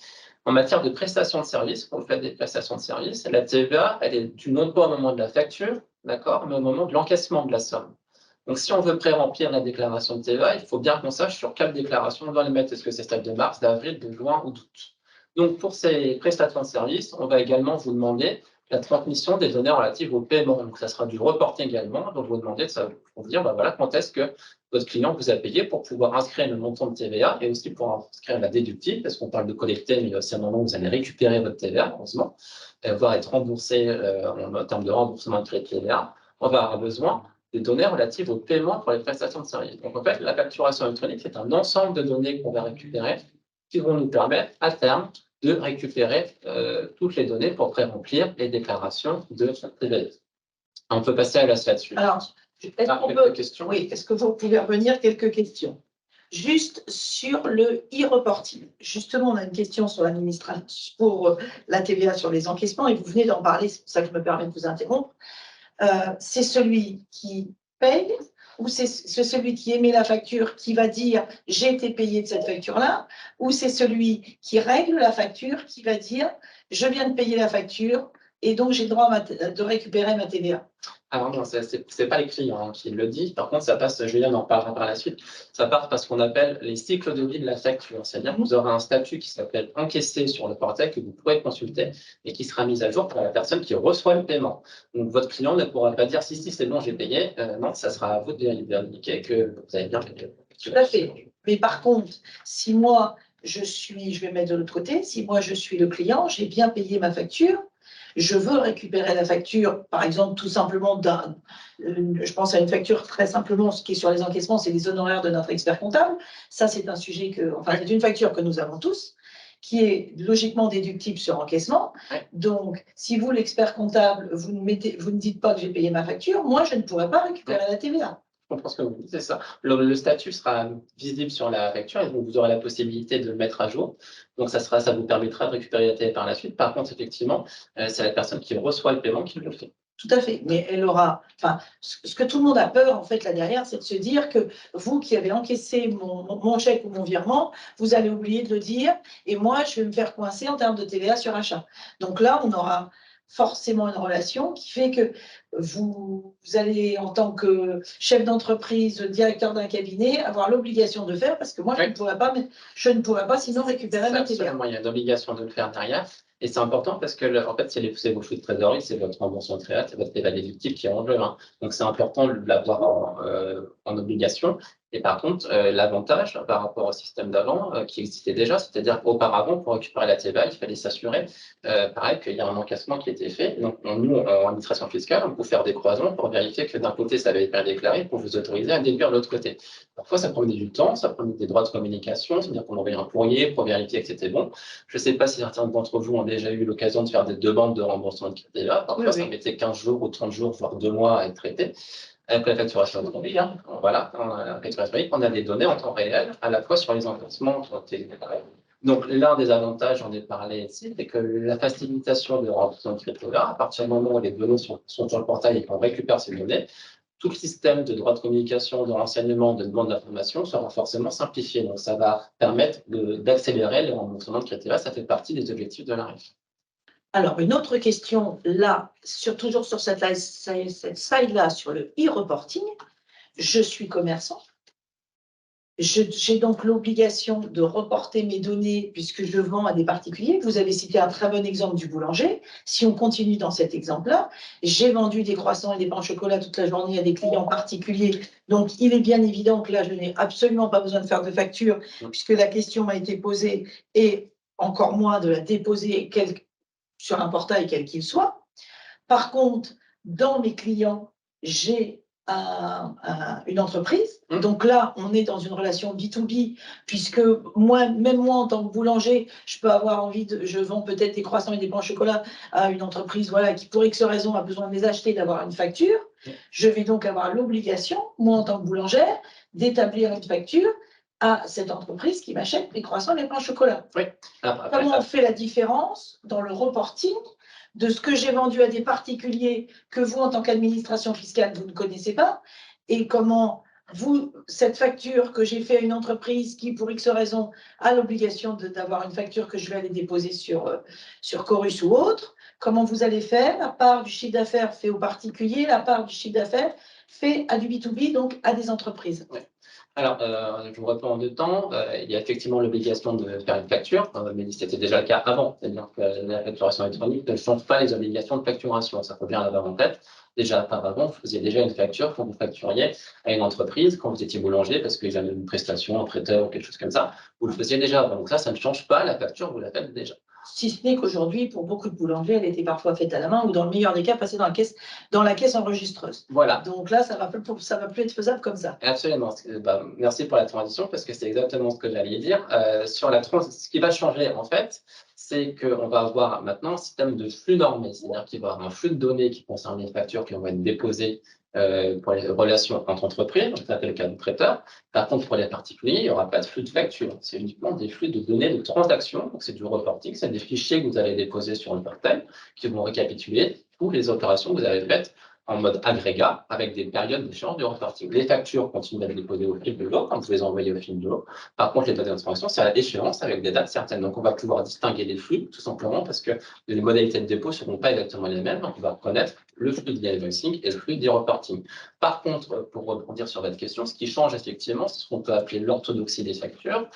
en matière de prestation de services, quand vous faites des prestations de services, la TVA, elle est due non pas au moment de la facture, d'accord, mais au moment de l'encaissement de la somme. Donc, si on veut pré-remplir la déclaration de TVA, il faut bien qu'on sache sur quelle déclaration on doit les mettre. Est-ce que c'est celle de mars, d'avril, de juin ou d'août? Donc, pour ces prestations de services, on va également vous demander la transmission des données relatives au paiement. Donc, ça sera du reporting également. Donc, vous demandez pour dire, voilà, quand est-ce que votre client vous a payé pour pouvoir inscrire le montant de TVA et aussi pour inscrire la déductible, parce qu'on parle de collecter, mais il y a aussi un moment où vous allez récupérer votre TVA, heureusement, voire être remboursé en termes de remboursement de crédit TVA. On va avoir besoin des données relatives au paiement pour les prestations de services. Donc, en fait, la facturation électronique, c'est un ensemble de données qu'on va récupérer qui vont nous permettre, à terme, de récupérer toutes les données pour pré-remplir les déclarations de TVA. On peut passer à la slide suivante. Alors, quelques questions. Oui, est-ce que vous pouvez revenir quelques questions? Juste sur le e-reporting. Justement, on a une question sur l'administration pour la TVA sur les encaissements et vous venez d'en parler, c'est pour ça que je me permets de vous interrompre. C'est celui qui paye ou c'est celui qui émet la facture qui va dire j'ai été payé de cette facture-là, ou c'est celui qui règle la facture qui va dire je viens de payer la facture et donc j'ai le droit de récupérer ma TVA. Alors non, c'est pas les clients qui le disent. Par contre, ça passe, Julien en parlera par la suite, ça passe par ce qu'on appelle les cycles de vie de la facture. C'est-à-dire que vous aurez un statut qui s'appelle encaissé sur le portail que vous pourrez consulter et qui sera mis à jour pour la personne qui reçoit le paiement. Donc votre client ne pourra pas dire si c'est bon, j'ai payé. Non, ça sera à vous de indiquer que vous avez bien payé. Tout à fait. Mais par contre, si moi je vais mettre de l'autre côté, si moi je suis le client, j'ai bien payé ma facture. Je veux récupérer la facture, par exemple, tout simplement je pense à une facture très simplement, ce qui est sur les encaissements, c'est les honoraires de notre expert comptable. Ça, c'est un sujet c'est une facture que nous avons tous, qui est logiquement déductible sur encaissement. Donc, si vous, l'expert comptable, vous ne dites pas que j'ai payé ma facture, moi, je ne pourrais pas récupérer la TVA. Je comprends ce que vous dites, c'est ça. Le statut sera visible sur la facture et donc vous aurez la possibilité de le mettre à jour. Donc, ça vous permettra de récupérer la TVA par la suite. Par contre, effectivement, c'est la personne qui reçoit le paiement qui le fait. Tout à fait, mais elle aura. Ce que tout le monde a peur, en fait, là derrière, c'est de se dire que vous qui avez encaissé mon chèque ou mon virement, vous allez oublier de le dire et moi, je vais me faire coincer en termes de TVA sur achat. Donc là, on aura forcément une relation qui fait que vous allez, en tant que chef d'entreprise, directeur d'un cabinet, avoir l'obligation de faire parce que moi, je ne pourrais pas sinon récupérer ma TVA. Il y a une obligation de le faire derrière. Et c'est important parce que, en fait, c'est vos flux de trésorerie, c'est votre remboursement de TVA, c'est votre TVA déductible qui est en jeu. Donc, c'est important de l'avoir en obligation. Et par contre, l'avantage par rapport au système d'avant qui existait déjà, c'est-à-dire qu'auparavant, pour récupérer la TVA, il fallait s'assurer, pareil, qu'il y a un encaissement qui était fait. Donc, nous, en administration fiscale, on peut faire des croisements pour vérifier que d'un côté, ça avait été déclaré pour vous autoriser à déduire de l'autre côté. Parfois, ça prenait du temps, ça prenait des droits de communication, c'est-à-dire qu'on envoyait un courrier pour vérifier que c'était bon. Je ne sais pas si certains d'entre vous ont déjà eu l'occasion de faire des demandes de remboursement de TVA. Parfois, ça mettait 15 jours ou 30 jours, voire 2 mois à être traité. Avec la facturation électronique, voilà, on a des données en temps réel, à la fois sur les encaissements qui ont été déclarés. Donc, l'un des avantages, j'en ai parlé ici, c'est que la facilitation de remboursement de TVA, à partir du moment où les données sont sur le portail et qu'on récupère ces données, tout le système de droit de communication, de renseignement, de demande d'information sera forcément simplifié. Donc, ça va permettre d'accélérer le remboursement de TVA. Ça fait partie des objectifs de l'AREF. Alors, une autre question, là, toujours sur cette slide-là, sur le e-reporting, je suis commerçant. J'ai donc l'obligation de reporter mes données puisque je vends à des particuliers. Vous avez cité un très bon exemple du boulanger. Si on continue dans cet exemple-là, j'ai vendu des croissants et des pains au chocolat toute la journée à des clients particuliers. Donc, il est bien évident que là, je n'ai absolument pas besoin de faire de facture puisque la question m'a été posée et encore moins de la déposer sur un portail quel qu'il soit. Par contre, dans mes clients, j'ai une entreprise. Donc là, on est dans une relation B2B, puisque même moi, en tant que boulanger, je peux avoir envie je vends peut-être des croissants et des pains au chocolat à une entreprise qui, pour X raison, a besoin de les acheter, d'avoir une facture. Je vais donc avoir l'obligation, moi, en tant que boulangère, d'établir une facture à cette entreprise qui m'achète mes croissants et les pains au chocolat. Oui. Comment on fait la différence dans le reporting de ce que j'ai vendu à des particuliers que vous, en tant qu'administration fiscale, vous ne connaissez pas, et comment cette facture que j'ai fait à une entreprise qui, pour X raison, a l'obligation d'avoir une facture que je vais aller déposer sur Chorus ou autre, comment vous allez faire la part du chiffre d'affaires fait aux particuliers, la part du chiffre d'affaires fait à du B2B, donc à des entreprises. Oui. Alors, je vous réponds en 2 temps. Il y a effectivement l'obligation de faire une facture, mais c'était déjà le cas avant. C'est-à-dire que la facturation électronique ne change pas les obligations de facturation. Ça faut bien l'avoir en tête. Déjà, par avant, vous faisiez déjà une facture quand vous facturiez à une entreprise, quand vous étiez boulanger, parce qu'il y avait une prestation, un prêteur ou quelque chose comme ça. Vous le faisiez déjà avant. Donc ça ne change pas. La facture, vous la faites déjà. Si ce n'est qu'aujourd'hui, pour beaucoup de boulangers, elle était parfois faite à la main ou dans le meilleur des cas, passée dans la caisse enregistreuse. Voilà. Donc là, ça va plus être faisable comme ça. Absolument. Merci pour la transition parce que c'est exactement ce que j'allais dire. Ce qui va changer en fait, c'est qu'on va avoir maintenant un système de flux normé, c'est-à-dire qu'il va y avoir un flux de données qui concerne les factures qui vont être déposées pour les relations entre entreprises, donc ça s'appelle le cas du prêteur. Par contre, pour les particuliers, il n'y aura pas de flux de factures. C'est uniquement des flux de données de transactions. Donc c'est du reporting, c'est des fichiers que vous allez déposer sur le portail qui vont récapituler toutes les opérations que vous avez faites en mode agrégat avec des périodes d'échéance de reporting. Les factures continuent d'être déposées au fil de l'eau quand vous les envoyez au fil de l'eau. Par contre, les dates d'information, c'est à échéance avec des dates certaines. Donc, on va pouvoir distinguer les flux tout simplement parce que les modalités de dépôt ne seront pas exactement les mêmes. Donc, on va reconnaître le flux de l'invoicing et le flux des reporting. Par contre, pour rebondir sur votre question, ce qui change effectivement, c'est ce qu'on peut appeler l'orthodoxie des factures.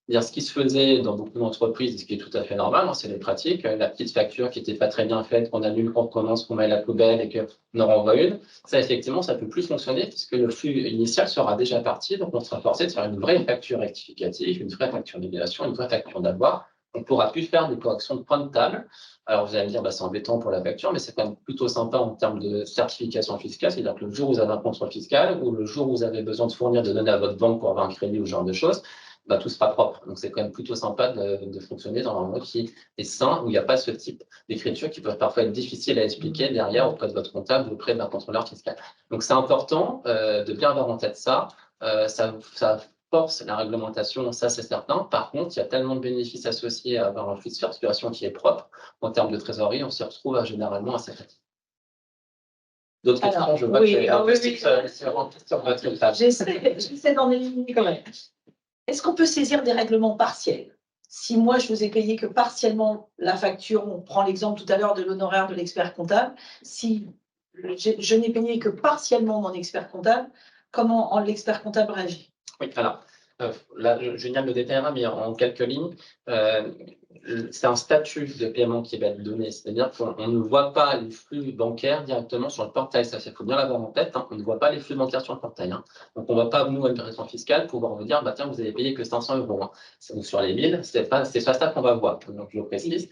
Dire ce qui se faisait dans beaucoup d'entreprises, ce qui est tout à fait normal, c'est les pratiques. La petite facture qui n'était pas très bien faite, qu'on annule, qu'on recommence, qu'on met à la poubelle et qu'on en renvoie une. Ça, effectivement, ça ne peut plus fonctionner puisque le flux initial sera déjà parti. Donc, on sera forcé de faire une vraie facture rectificative, une vraie facture d'annulation, une vraie facture d'avoir. On ne pourra plus faire des corrections de point de table. Alors, vous allez me dire, c'est embêtant pour la facture, mais c'est quand même plutôt sympa en termes de certification fiscale. C'est-à-dire que le jour où vous avez un contrôle fiscal ou le jour où vous avez besoin de fournir des données à votre banque pour avoir un crédit ou ce genre de choses, tout sera propre. Donc, c'est quand même plutôt sympa de fonctionner dans un mode qui est sain, où il n'y a pas ce type d'écriture qui peuvent parfois être difficiles à expliquer derrière auprès de votre comptable ou auprès d'un contrôleur fiscal. Donc, c'est important de bien avoir en tête ça. Ça force la réglementation, ça c'est certain. Par contre, il y a tellement de bénéfices associés à avoir un flux de facturation qui est propre. En termes de trésorerie, on s'y retrouve généralement assez facilement. D'autres questions? Je vois que c'est rempli sur votre table. J'essaie d'en éliminer quand même. Est-ce qu'on peut saisir des règlements partiels? Si moi, je vous ai payé que partiellement la facture, on prend l'exemple tout à l'heure de l'honoraire de l'expert comptable, si je n'ai payé que partiellement mon expert comptable, comment l'expert comptable réagit? Oui, alors, là, je viens de le détailler, mais en quelques lignes, c'est un statut de paiement qui va être donné, c'est-à-dire qu'on ne voit pas les flux bancaires directement sur le portail. Ça, il faut bien l'avoir en tête, on ne voit pas les flux bancaires sur le portail. Donc, on ne va pas, nous, administration fiscale, pouvoir vous dire, tiens, vous avez payé que 500 €. Donc, sur les 1000, c'est pas ça qu'on va voir. Donc, je le précise.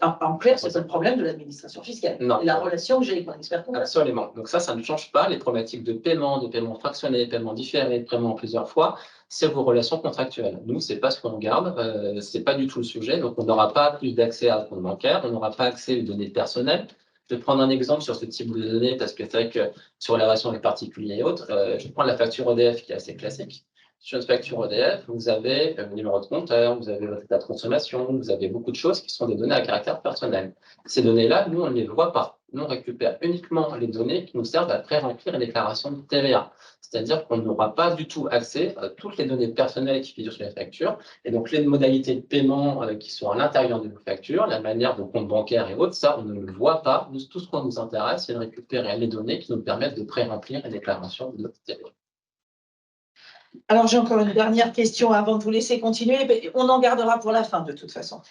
En clair, c'est pas le problème de l'administration fiscale. Non. La relation que j'ai avec mon expert comptable. Absolument. Donc, ça ne change pas. Les problématiques de paiement fractionnés, de paiement différé, de paiement en plusieurs fois, c'est vos relations contractuelles. Nous, c'est pas ce qu'on regarde, c'est pas du tout le sujet. Donc, on n'aura pas plus d'accès à un compte bancaire, on n'aura pas accès aux données personnelles. Je vais prendre un exemple sur ce type de données parce que c'est vrai que sur la relation avec particuliers et autres, je vais prendre la facture EDF qui est assez classique. Sur une facture EDF, vous avez le numéro de compteur, vous avez votre état de consommation, vous avez beaucoup de choses qui sont des données à caractère personnel. Ces données-là, nous, on ne les voit pas. Nous, on récupère uniquement les données qui nous servent à pré-remplir les déclarations de TVA. C'est-à-dire qu'on n'aura pas du tout accès à toutes les données personnelles qui figurent sur les factures. Et donc, les modalités de paiement qui sont à l'intérieur de vos factures, la manière de compte bancaire et autres, ça, on ne le voit pas. Nous, tout ce qu'on nous intéresse, c'est de récupérer les données qui nous permettent de pré-remplir les déclarations de notre TVA. Alors, j'ai encore une dernière question avant de vous laisser continuer. On en gardera pour la fin, de toute façon.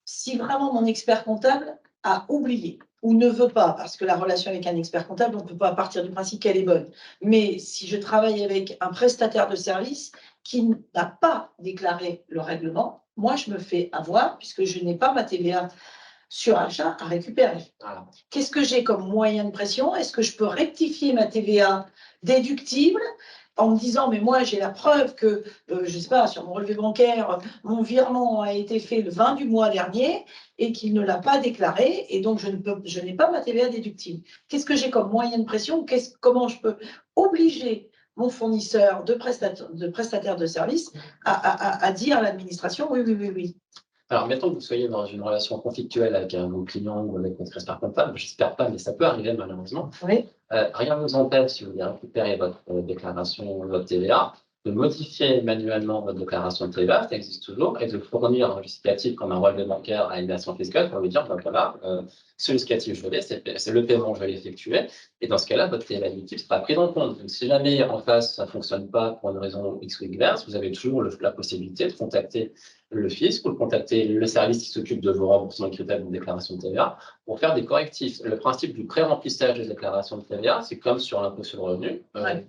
Si vraiment mon expert comptable a oublié ou ne veut pas, parce que la relation avec un expert comptable, on ne peut pas partir du principe qu'elle est bonne. Mais si je travaille avec un prestataire de service qui n'a pas déclaré le règlement, moi, je me fais avoir puisque je n'ai pas ma TVA sur achat à récupérer. Voilà. Qu'est-ce que j'ai comme moyen de pression? Est-ce que je peux rectifier ma TVA déductible en me disant, mais moi, j'ai la preuve que, je ne sais pas, sur mon relevé bancaire, mon virement a été fait le 20 du mois dernier et qu'il ne l'a pas déclaré, et donc je n'ai pas ma TVA déductible. Qu'est-ce que j'ai comme moyen de pression? Comment je peux obliger mon fournisseur de prestataire de service à dire à l'administration, oui, oui, oui, oui. Alors, mettons que vous soyez dans une relation conflictuelle avec un de vos clients ou avec votre expert comptable, j'espère pas, mais ça peut arriver malheureusement. Oui. Rien ne vous empêche, si vous voulez récupérer votre déclaration, votre TVA, de modifier manuellement votre déclaration de TVA, ça existe toujours, et de fournir un justificatif comme un relevé bancaire à une nation fiscale pour lui dire, ben voilà, ce justificatif, je l'ai, c'est le paiement, je vais l'effectuer, et dans ce cas-là, votre TVA déductible sera prise en compte. Donc, si jamais en face, ça ne fonctionne pas pour une raison X ou Y, vous avez toujours la possibilité de contacter le fisc ou de contacter le service qui s'occupe de vos remboursements équitables de déclaration de TVA pour faire des correctifs. Le principe du pré-remplissage des déclarations de TVA, c'est comme sur l'impôt sur le revenu,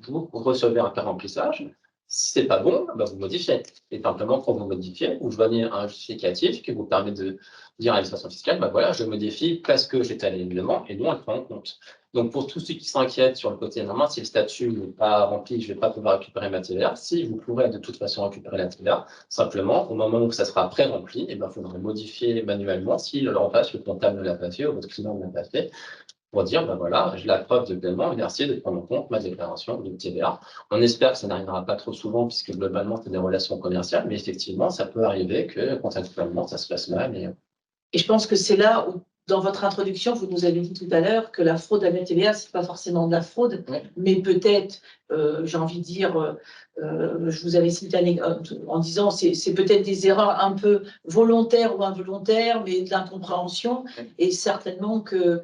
vous recevez un pré-remplissage. Si c'est pas bon, ben vous modifiez. Et simplement, quand vous modifiez, vous joignez un justificatif qui vous permet de dire à l'administration fiscale, ben voilà, je modifie parce que j'étais à l'élément et non, elle prend en compte. Donc, pour tous ceux qui s'inquiètent sur le côté normalement, si le statut n'est pas rempli, je ne vais pas pouvoir récupérer ma TVA. Si vous pourrez de toute façon récupérer la TVA, simplement, au moment où ça sera pré-rempli, il faudra modifier manuellement si en face, le comptable ne l'a pas fait ou votre client ne l'a pas fait, pour dire, ben voilà, j'ai la preuve de paiement, merci de prendre en compte ma déclaration de TVA. On espère que ça n'arrivera pas trop souvent, puisque globalement, c'est des relations commerciales, mais effectivement, ça peut arriver que contractuellement, ça se passe mal. Et je pense que c'est là où, dans votre introduction, vous nous avez dit tout à l'heure que la fraude à la TVA, ce n'est pas forcément de la fraude, mais peut-être, j'ai envie de dire, je vous avais cité en disant c'est peut-être des erreurs un peu volontaires ou involontaires, mais de l'incompréhension. Et certainement que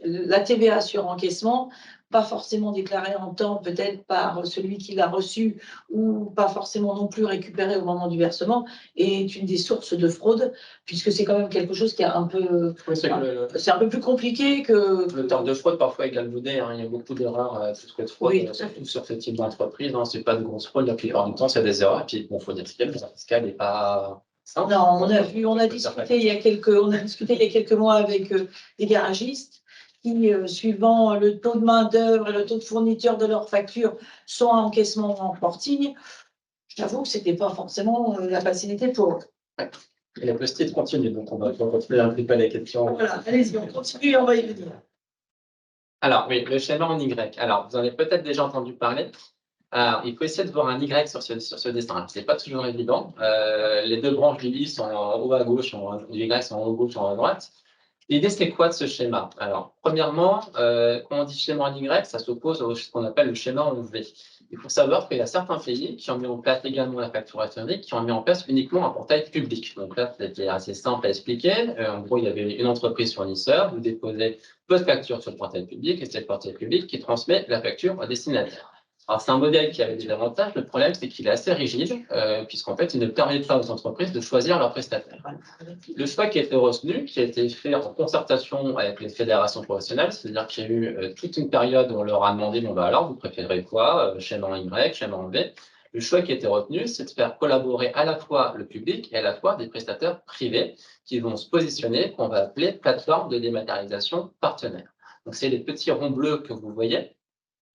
la TVA sur encaissement, pas forcément déclarée en temps, peut-être par celui qui l'a reçue, ou pas forcément non plus récupérée au moment du versement, est une des sources de fraude, puisque c'est quand même quelque chose qui est un peu, c'est un peu plus compliqué que. Le terme de fraude parfois est galvaudé, il y a beaucoup d'erreurs, de fraude, surtout sur ce type d'entreprise. C'est pas de grosse fraude, la plupart du temps, c'est des erreurs. Et puis, bon, faut dire que le fiscal n'est pas simple. Non, on a discuté il y a quelques mois avec des garagistes qui, suivant le taux de main-d'œuvre et le taux de fourniture de leurs factures, sont à encaissement ou en porting. J'avoue que ce n'était pas forcément la facilité pour eux. Ouais. Et la post-it continue, donc on va continuer un petit peu les questions. Voilà, allez-y, on continue et on va y venir. Alors, oui, le schéma en Y. Alors, vous en avez peut-être déjà entendu parler. Alors, il faut essayer de voir un Y sur ce dessin. Ce n'est pas toujours évident. Les deux branches du Y sont en haut à gauche, les Y sont en haut à gauche, en haut à droite. L'idée, c'est quoi de ce schéma? Alors, premièrement, quand on dit schéma en Y, ça s'oppose à ce qu'on appelle le schéma en V. Il faut savoir qu'il y a certains pays qui ont mis en place également la facturation unique, qui ont mis en place uniquement un portail public. Donc là, c'était assez simple à expliquer. En gros, il y avait une entreprise fournisseur, vous déposez votre facture sur le portail public, et c'est le portail public qui transmet la facture au destinataire. Alors, c'est un modèle qui avait des avantages. Le problème, c'est qu'il est assez rigide, puisqu'en fait, il ne permet pas aux entreprises de choisir leurs prestataires. Le choix qui a été retenu, qui a été fait en concertation avec les fédérations professionnelles, c'est-à-dire qu'il y a eu toute une période où on leur a demandé, bon, bah, alors, vous préférez quoi, schéma en Y, schéma en V. Le choix qui a été retenu, c'est de faire collaborer à la fois le public et à la fois des prestataires privés qui vont se positionner, qu'on va appeler plateforme de dématérialisation partenaire. Donc, c'est les petits ronds bleus que vous voyez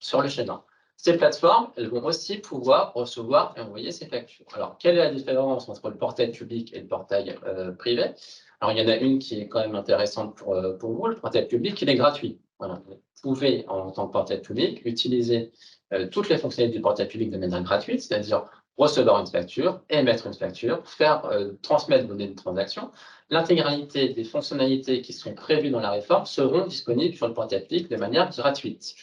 sur le schéma. Ces plateformes, elles vont aussi pouvoir recevoir et envoyer ces factures. Alors, quelle est la différence entre le portail public et le portail privé? Alors, il y en a une qui est quand même intéressante pour vous. Le portail public, il est gratuit. Voilà. Vous pouvez, en tant que portail public, utiliser toutes les fonctionnalités du portail public de manière gratuite, c'est-à-dire recevoir une facture, émettre une facture, transmettre vos données de transaction. L'intégralité des fonctionnalités qui sont prévues dans la réforme seront disponibles sur le portail public de manière gratuite.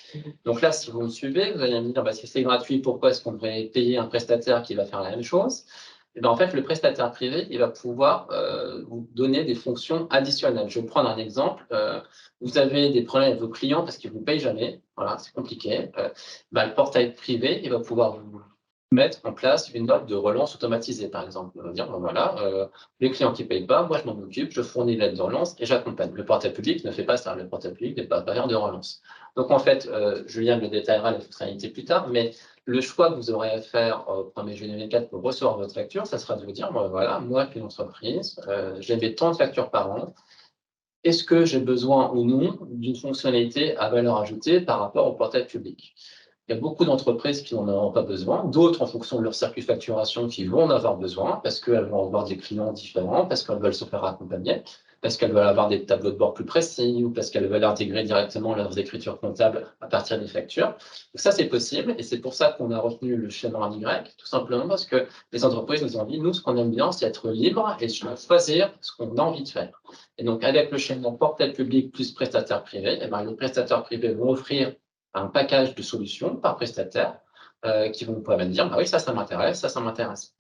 Donc là, si vous me suivez, vous allez me dire, si c'est gratuit, pourquoi est-ce qu'on devrait payer un prestataire qui va faire la même chose? Et en fait, le prestataire privé, il va pouvoir vous donner des fonctions additionnelles. Je vais prendre un exemple. Vous avez des problèmes avec vos clients parce qu'ils ne vous payent jamais. Voilà, c'est compliqué. Le portail privé, il va pouvoir vous mettre en place une note de relance automatisée, par exemple. On va dire, voilà, les clients qui ne payent pas, moi je m'en occupe, je fournis l'aide de relance et j'accompagne. Le portail public ne fait pas ça. Le portail public n'est pas faire de relance. Donc en fait, Julien me détaillera les fonctionnalités plus tard, mais le choix que vous aurez à faire au 1er juillet 2024 pour recevoir votre facture, ça sera de vous dire, voilà, moi, je suis une entreprise, j'ai tant de factures par an. Est-ce que j'ai besoin ou non d'une fonctionnalité à valeur ajoutée par rapport au portail public? Il y a beaucoup d'entreprises qui n'en auront pas besoin, d'autres en fonction de leur circuit de facturation qui vont en avoir besoin parce qu'elles vont avoir des clients différents, parce qu'elles veulent se faire accompagner, parce qu'elles veulent avoir des tableaux de bord plus précis ou parce qu'elles veulent intégrer directement leurs écritures comptables à partir des factures. Donc ça, c'est possible et c'est pour ça qu'on a retenu le schéma en Y, tout simplement parce que les entreprises nous ont dit, nous, ce qu'on aime bien, c'est être libre et choisir ce qu'on a envie de faire. Et donc, avec le schéma portail public plus prestataire privé, les prestataires privés vont offrir un package de solutions par prestataire. qui vont pouvoir me dire, bah oui, ça m'intéresse, ça m'intéresse.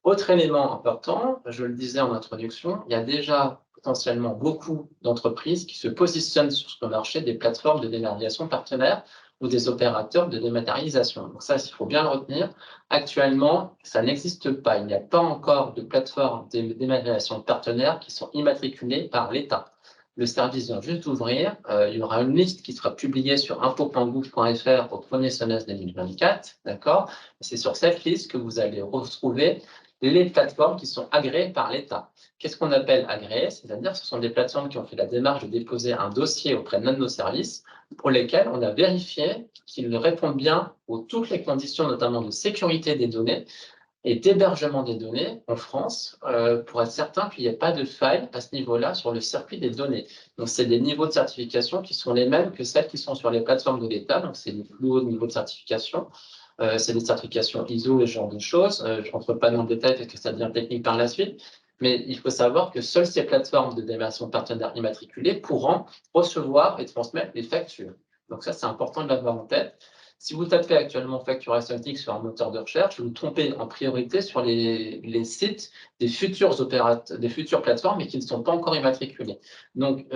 Autre élément important, je le disais en introduction, il y a déjà potentiellement beaucoup d'entreprises qui se positionnent sur ce marché des plateformes de dématérialisation partenaires ou des opérateurs de dématérialisation. Donc ça, il faut bien le retenir. Actuellement, ça n'existe pas. Il n'y a pas encore de plateformes de dématérialisation partenaires qui sont immatriculées par l'État. Le service vient juste d'ouvrir. Il y aura une liste qui sera publiée sur impôts.gouv.fr au premier semestre 2024. D'accord ? C'est sur cette liste que vous allez retrouver les plateformes qui sont agréées par l'État. Qu'est-ce qu'on appelle agréées? C'est-à-dire que ce sont des plateformes qui ont fait la démarche de déposer un dossier auprès de nos services pour lesquels on a vérifié qu'ils répondent bien à toutes les conditions, notamment de sécurité des données et d'hébergement des données en France, pour être certain qu'il n'y ait pas de faille à ce niveau-là sur le circuit des données. Donc, c'est des niveaux de certification qui sont les mêmes que celles qui sont sur les plateformes de l'État. Donc, c'est les plus hauts niveaux de certification. C'est des certifications ISO et ce genre de choses. Je ne rentre pas dans le détail parce que ça devient technique par la suite. Mais il faut savoir que seules ces plateformes de démarcation partenaires immatriculées pourront recevoir et transmettre les factures. Donc ça, c'est important de l'avoir en tête. Si vous tapez actuellement facturation électronique sur un moteur de recherche, vous vous trompez en priorité sur les sites des futurs opérateurs, des futures plateformes et qui ne sont pas encore immatriculés. Donc,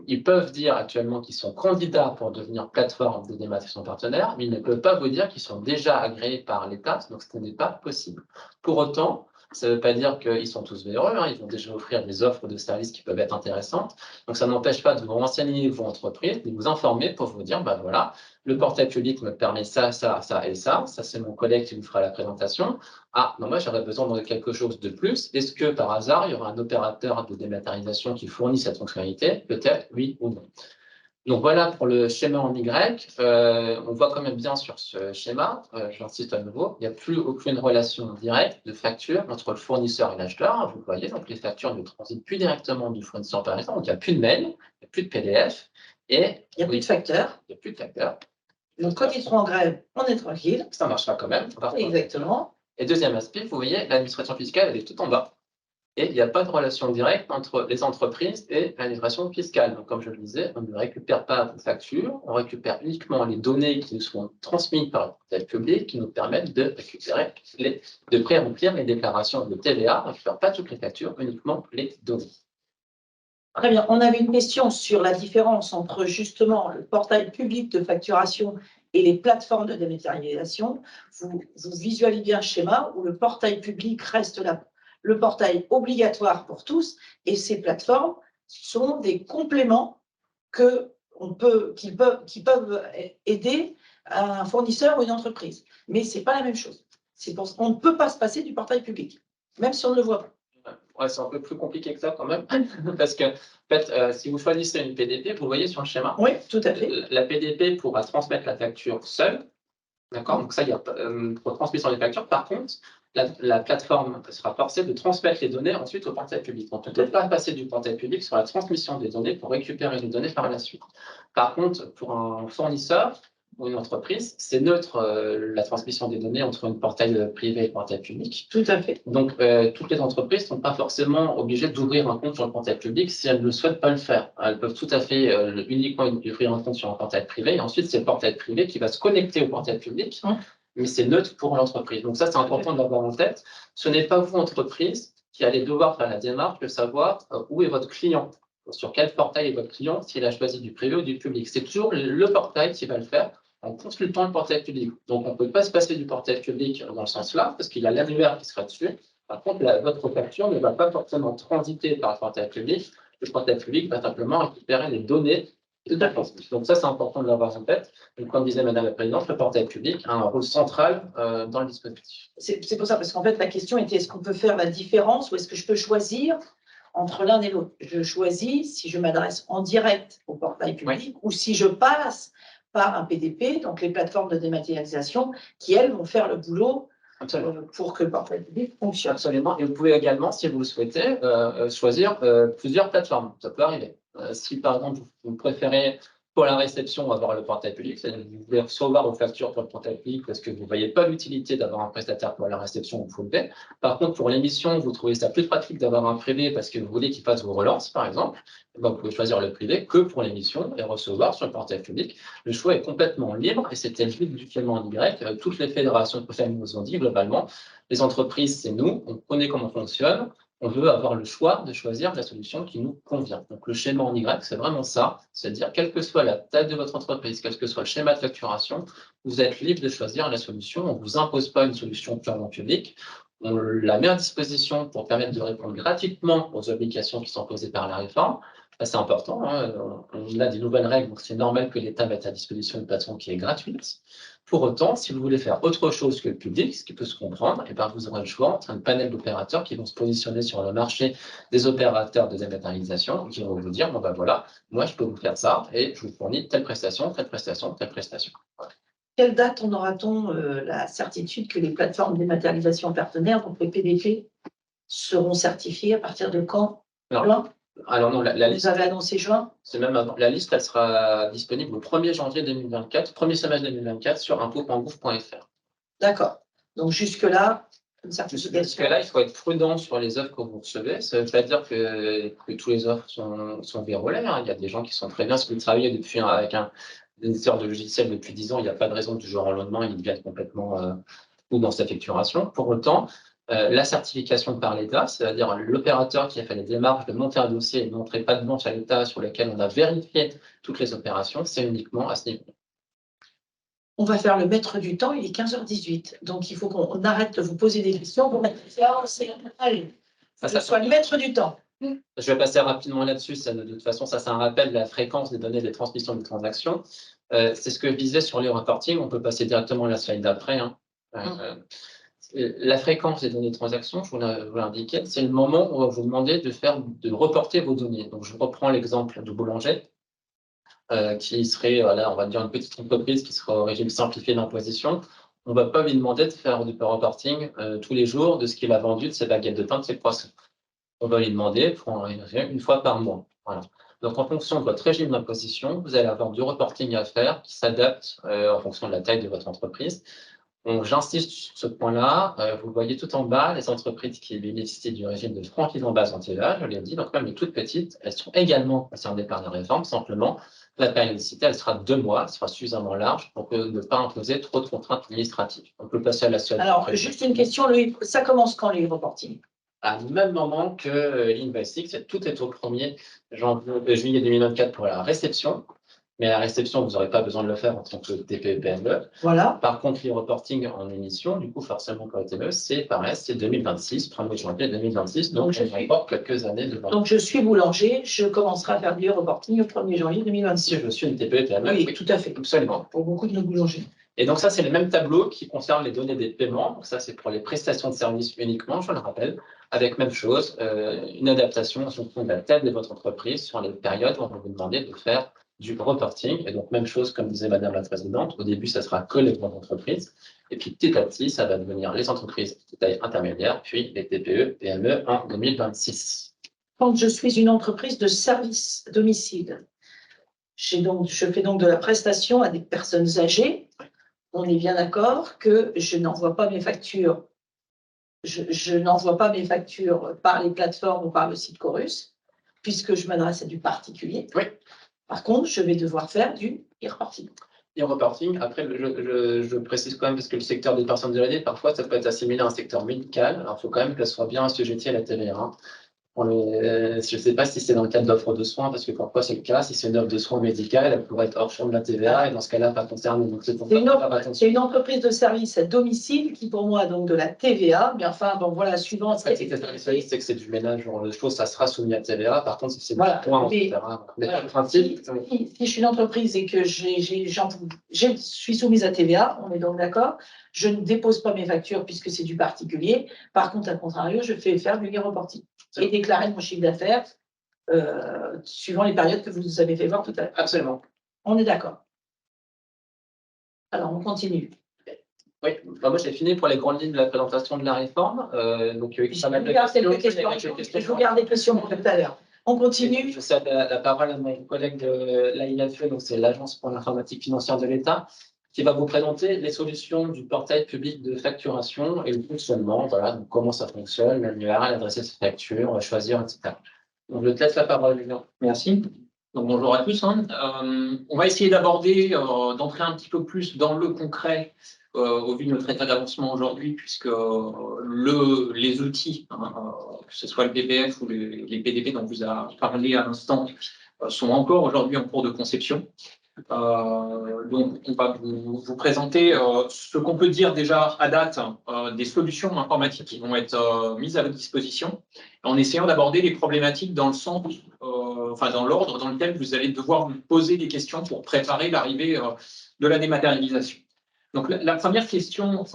ils peuvent dire actuellement qu'ils sont candidats pour devenir plateforme de dématérialisation partenaire, mais ils ne peuvent pas vous dire qu'ils sont déjà agréés par l'État, donc ce n'est pas possible. Pour autant, ça ne veut pas dire qu'ils sont tous véreux, hein, ils vont déjà offrir des offres de services qui peuvent être intéressantes. Donc, ça n'empêche pas de vous renseigner vos entreprises, de vous informer pour vous dire, ben voilà, le portail public me permet ça, ça, ça et ça. Ça, c'est mon collègue qui vous fera la présentation. Ah, non, moi, j'aurais besoin de quelque chose de plus. Est-ce que, par hasard, il y aura un opérateur de dématérialisation qui fournit cette fonctionnalité? Peut-être, oui ou non. Donc, voilà pour le schéma en Y. On voit quand même bien sur ce schéma, j'insiste à nouveau, il n'y a plus aucune relation directe de facture entre le fournisseur et l'acheteur. Vous voyez, donc les factures ne transitent plus directement du fournisseur par exemple. Donc, il n'y a plus de mail, il n'y a plus de PDF. Et Il n'y a plus de facteur. Il n'y a plus de facteur. Donc, quand ils seront en grève, on est tranquille. Ça marchera quand même. Exactement. Et deuxième aspect, vous voyez, l'administration fiscale, elle est tout en bas. Et il n'y a pas de relation directe entre les entreprises et l'administration fiscale. Donc, comme je le disais, on ne récupère pas de factures, on récupère uniquement les données qui nous sont transmises par le portail public qui nous permettent de récupérer, de pré-remplir les déclarations de TVA. On ne récupère pas toutes les factures, uniquement les données. Très bien. On avait une question sur la différence entre justement le portail public de facturation et les plateformes de dématérialisation. Vous visualisez bien le schéma où le portail public reste le portail obligatoire pour tous et ces plateformes sont des compléments qui peuvent aider un fournisseur ou une entreprise. Mais ce n'est pas la même chose. On ne peut pas se passer du portail public, même si on ne le voit pas. Ouais, c'est un peu plus compliqué que ça quand même, parce que en fait, si vous choisissez une PDP, vous voyez sur le schéma, oui, tout à fait. La PDP pourra transmettre la facture seule, d'accord? Donc ça, il y a pour transmission des factures. Par contre, la plateforme sera forcée de transmettre les données ensuite au portail public. On ne peut pas passer du portail public sur la transmission des données pour récupérer les données par la suite. Par contre, pour un fournisseur ou une entreprise, c'est neutre la transmission des données entre un portail privé et un portail public. Tout à fait. Donc, toutes les entreprises ne sont pas forcément obligées d'ouvrir un compte sur le portail public si elles ne souhaitent pas le faire. Elles peuvent tout à fait uniquement ouvrir un compte sur un portail privé et ensuite, c'est le portail privé qui va se connecter au portail public, mais c'est neutre pour l'entreprise. Donc, ça, c'est important de l'avoir en tête. Ce n'est pas vous, entreprise, qui allez devoir faire la démarche de savoir où est votre client, sur quel portail est votre client, s'il a choisi du privé ou du public. C'est toujours le portail qui va le faire en consultant le portail public. Donc, on ne peut pas se passer du portail public dans ce sens-là, parce qu'il y a l'annuaire qui sera dessus. Par contre, votre facture ne va pas forcément transiter par le portail public. Le portail public va simplement récupérer les données de la transmission. Donc, ça, c'est important de l'avoir en tête. Donc, comme disait Madame la Présidente, le portail public a un rôle central dans le dispositif. C'est pour ça, parce qu'en fait, la question était est-ce qu'on peut faire la différence ou est-ce que je peux choisir entre l'un et l'autre? Je choisis si je m'adresse en direct au portail public ou si je passe par un PDP, donc les plateformes de dématérialisation, qui, elles, vont faire le boulot pour que le portail public fonctionne. Absolument. Et vous pouvez également, si vous le souhaitez, choisir plusieurs plateformes. Ça peut arriver. Si, par exemple, vous préférez Pour la réception, on va avoir le portail public, c'est-à-dire que vous voulez recevoir vos factures pour le portail public parce que vous ne voyez pas l'utilité d'avoir un prestataire pour la réception, vous le faites. Par contre, pour l'émission, vous trouvez ça plus pratique d'avoir un privé parce que vous voulez qu'il fasse vos relances, par exemple. Donc, vous pouvez choisir le privé que pour l'émission et recevoir sur le portail public. Le choix est complètement libre et c'était le but du paiement en direct. Toutes les fédérations professionnelles nous ont dit globalement, les entreprises, c'est nous, on connaît comment on fonctionne. On veut avoir le choix de choisir la solution qui nous convient. Donc, le schéma en Y, c'est vraiment ça. C'est-à-dire, quelle que soit la taille de votre entreprise, quel que soit le schéma de facturation, vous êtes libre de choisir la solution. On ne vous impose pas une solution purement publique. On la met à disposition pour permettre de répondre gratuitement aux obligations qui sont posées par la réforme. C'est important, hein. On a des nouvelles règles, donc c'est normal que l'État mette à disposition une plateforme qui est gratuite. Pour autant, si vous voulez faire autre chose que le public, ce qui peut se comprendre, et vous aurez le choix entre un panel d'opérateurs qui vont se positionner sur le marché des opérateurs de dématérialisation, qui vont vous dire, bon ben voilà, moi je peux vous faire ça, et je vous fournis telle prestation, telle prestation, telle prestation. Voilà. Quelle date en aura-t-on la certitude que les plateformes de dématérialisation partenaires, donc les PDP, seront certifiées à partir de quand? Alors non, la liste, vous avez annoncé juin? C'est même avant. La liste, elle sera disponible le 1er janvier 2024, premier semestre 2024 sur impôts.gouv.fr. D'accord. Donc jusque-là, une certification. Jusque-là, il faut être prudent sur les offres que vous recevez. Ça ne veut pas dire que tous les offres sont verrouillées, hein. Il y a des gens qui sont très bien. Si vous travaillez avec un éditeur de logiciels depuis 10 ans, il n'y a pas de raison que du jour au lendemain, il devienne complètement ou dans sa facturation. Pour autant, la certification par l'État, c'est-à-dire l'opérateur qui a fait les démarches de monter un dossier et de montrer pas de blanche à l'État sur lequel on a vérifié toutes les opérations, c'est uniquement à ce niveau. On va faire le maître du temps, il est 15h18. Donc, il faut qu'on arrête de vous poser des questions pour mettre allez, je sois le maître du temps. Je vais passer rapidement là-dessus. De toute façon, ça, c'est un rappel de la fréquence des données des transmissions de transactions. C'est ce que je disais sur les reporting. On peut passer directement à la slide d'après, hein. La fréquence des données de transactions, je vous l'indiquais, c'est le moment où on va vous demander de reporter vos données. Donc, je reprends l'exemple de Boulanger, qui serait, là, on va dire, une petite entreprise qui serait au régime simplifié d'imposition. On ne va pas lui demander de faire du reporting tous les jours de ce qu'il a vendu, de ses baguettes de pain, de ses poissons. On va lui demander une fois par mois. Voilà. Donc, en fonction de votre régime d'imposition, vous allez avoir du reporting à faire qui s'adapte en fonction de la taille de votre entreprise. J'insiste sur ce point-là. Vous voyez tout en bas les entreprises qui bénéficient du régime de franchise en base en TVA, je l'ai dit, donc même les toutes petites, elles sont également concernées par la réforme. Simplement, la périodicité, elle sera 2 mois, elle sera suffisamment large pour ne pas imposer trop de contraintes administratives. On peut passer à la seule. Alors, juste une question, ça commence quand les reporting? À même moment que l'Investix, tout est au 1er juillet 2024 pour la réception. Mais la réception, vous n'aurez pas besoin de le faire en tant que TPE-PME. Voilà. Par contre, les reporting en émission, du coup, forcément, pour les TPE, c'est pareil, c'est 2026, 1er janvier 2026. Donc, je encore quelques années devant. Donc, je suis boulanger, je commencerai à faire du reporting au 1er janvier 2026. Si je suis une TPE-PME, oui, tout à fait. Absolument. Pour beaucoup de nos boulangers. Et donc, ça, c'est le même tableau qui concerne les données des paiements. Donc, ça, c'est pour les prestations de services uniquement, je le rappelle, avec même chose, une adaptation en fonction de la taille de votre entreprise sur les périodes où on va vous demander de faire du reporting. Et donc, même chose, comme disait Madame la Présidente, au début, ça sera que les grandes entreprises. Et puis, petit à petit, ça va devenir les entreprises de taille intermédiaire, puis les TPE, PME en 2026. Quand je suis une entreprise de service domicile, je fais donc de la prestation à des personnes âgées. On est bien d'accord que je n'envoie pas mes factures. Je n'envoie pas mes factures par les plateformes ou par le site Chorus, puisque je m'adresse à du particulier. Oui. Par contre, je vais devoir faire du e-reporting. E-reporting, après, je précise quand même, parce que le secteur des personnes âgées, parfois, ça peut être assimilé à un secteur médical. Alors, il faut quand même qu'elle soit bien assujettie à la TVA. Hein. Je ne sais pas si c'est dans le cadre d'offre de soins, parce que parfois c'est le cas. Si c'est une offre de soins médicale, elle pourrait être hors champ de la TVA, et dans ce cas-là, pas concernée. C'est une entreprise de service à domicile qui, pour moi, a donc de la TVA. Mais enfin, bon, voilà, suivant. C'est que c'est du ménage, genre de choses, ça sera soumis à TVA. Par contre, si c'est du point, etc. Mais le principe. Si je suis une entreprise et que je suis soumise à TVA, on est donc d'accord, je ne dépose pas mes factures puisque c'est du particulier. Par contre, à contrario, je fais faire du e-reporting et déclarer mon chiffre d'affaires suivant les périodes que vous avez fait voir tout à l'heure. Absolument. On est d'accord. Alors, on continue. Oui, moi j'ai fini pour les grandes lignes de la présentation de la réforme. Donc, je vous garde des questions pour tout à l'heure. On continue. Je cède la parole à mon collègue de l'AIFE, donc c'est l'Agence pour l'informatique financière de l'État, qui va vous présenter les solutions du portail public de facturation et le fonctionnement, voilà, donc comment ça fonctionne, l'annuaire, adresser ses factures, choisir, etc. Donc je te laisse la parole, Julien. Merci. Donc, bonjour à tous. On va essayer d'aborder, d'entrer un petit peu plus dans le concret au vu de notre état d'avancement aujourd'hui, puisque les outils, que ce soit le PPF ou les PDP dont vous avez parlé à l'instant, sont encore aujourd'hui en cours de conception. Donc, on va vous présenter ce qu'on peut dire déjà à date des solutions informatiques qui vont être mises à votre disposition, en essayant d'aborder les problématiques dans le sens, dans l'ordre dans lequel vous allez devoir vous poser des questions pour préparer l'arrivée de la dématérialisation. Donc, la première question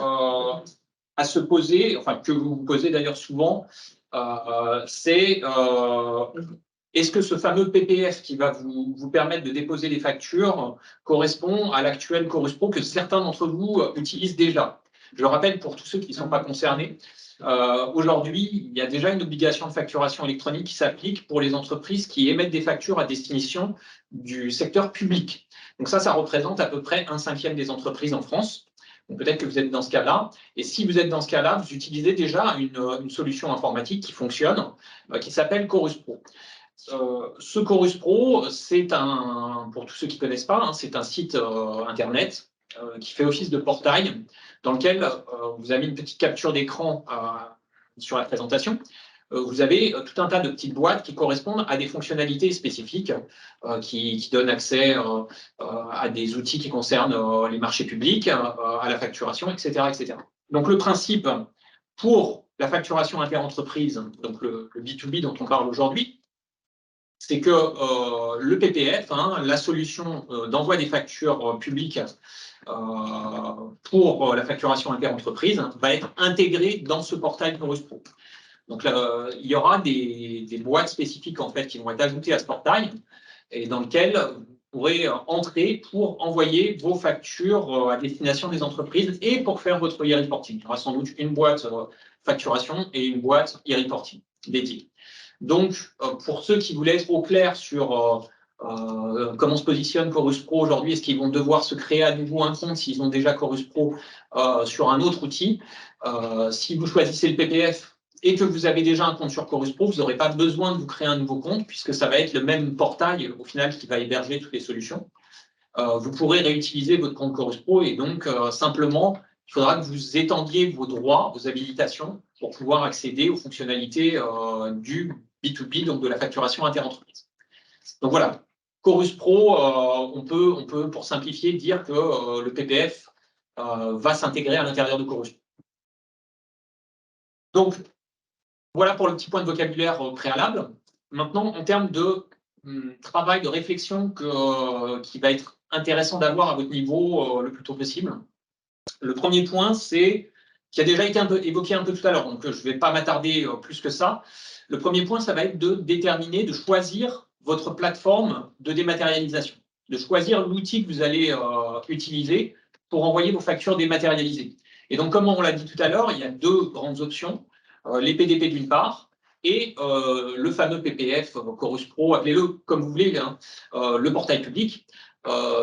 à se poser, que vous vous posez d'ailleurs souvent, c'est est-ce que ce fameux PPF qui va vous permettre de déposer des factures correspond à l'actuel Chorus Pro que certains d'entre vous utilisent déjà? Je le rappelle pour tous ceux qui ne sont pas concernés, aujourd'hui, il y a déjà une obligation de facturation électronique qui s'applique pour les entreprises qui émettent des factures à destination du secteur public. Donc ça représente à peu près 1/5 des entreprises en France. Peut-être que vous êtes dans ce cas-là. Et si vous êtes dans ce cas-là, vous utilisez déjà une solution informatique qui fonctionne, qui s'appelle Chorus Pro. Ce Chorus Pro, c'est pour tous ceux qui ne connaissent pas, c'est un site internet qui fait office de portail dans lequel vous avez une petite capture d'écran sur la présentation. Vous avez tout un tas de petites boîtes qui correspondent à des fonctionnalités spécifiques qui donnent accès à des outils qui concernent les marchés publics, à la facturation, etc., etc. Donc le principe pour la facturation interentreprise, donc le B2B dont on parle aujourd'hui, c'est que le PPF, la solution d'envoi des factures publiques pour la facturation interentreprise, va être intégré dans ce portail Chorus Pro. Donc là, il y aura des boîtes spécifiques en fait qui vont être ajoutées à ce portail et dans lequel vous pourrez entrer pour envoyer vos factures à destination des entreprises et pour faire votre e-reporting. Il y aura sans doute une boîte facturation et une boîte e-reporting dédiée. Donc, pour ceux qui voulaient être au clair sur comment se positionne Chorus Pro aujourd'hui, est-ce qu'ils vont devoir se créer à nouveau un compte s'ils ont déjà Chorus Pro sur un autre outil? Si vous choisissez le PPF et que vous avez déjà un compte sur Chorus Pro, vous n'aurez pas besoin de vous créer un nouveau compte puisque ça va être le même portail au final qui va héberger toutes les solutions. Vous pourrez réutiliser votre compte Chorus Pro et donc simplement, il faudra que vous étendiez vos droits, vos habilitations pour pouvoir accéder aux fonctionnalités du B2B, donc de la facturation interentreprise. Donc voilà, Chorus Pro, on peut, pour simplifier, dire que le PPF va s'intégrer à l'intérieur de Chorus Pro. Donc, voilà pour le petit point de vocabulaire préalable. Maintenant, en termes de travail, de réflexion qui va être intéressant d'avoir à votre niveau le plus tôt possible. Le premier point, c'est qui a déjà été évoqué un peu tout à l'heure, donc je ne vais pas m'attarder plus que ça. Le premier point, ça va être de déterminer, de choisir votre plateforme de dématérialisation, de choisir l'outil que vous allez utiliser pour envoyer vos factures dématérialisées. Et donc, comme on l'a dit tout à l'heure, il y a deux grandes options, les PDP d'une part, et le fameux PPF Chorus Pro, appelez-le comme vous voulez, le portail public,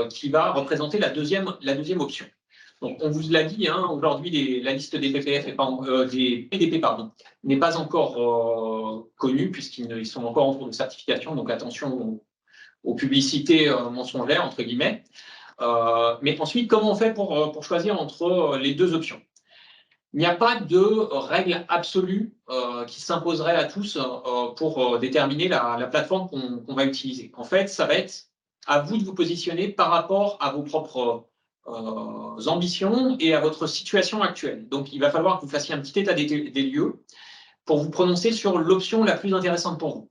qui va représenter la deuxième option. Donc, on vous l'a dit, aujourd'hui, la liste des PPF des PDP n'est pas encore connue puisqu'ils sont encore en cours de certification. Donc, attention aux publicités mensongères, entre guillemets. Mais ensuite, comment on fait pour choisir entre les deux options? Il n'y a pas de règle absolue qui s'imposerait à tous pour déterminer la plateforme qu'on va utiliser. En fait, ça va être à vous de vous positionner par rapport à vos propres ambitions et à votre situation actuelle. Donc, il va falloir que vous fassiez un petit état des lieux pour vous prononcer sur l'option la plus intéressante pour vous.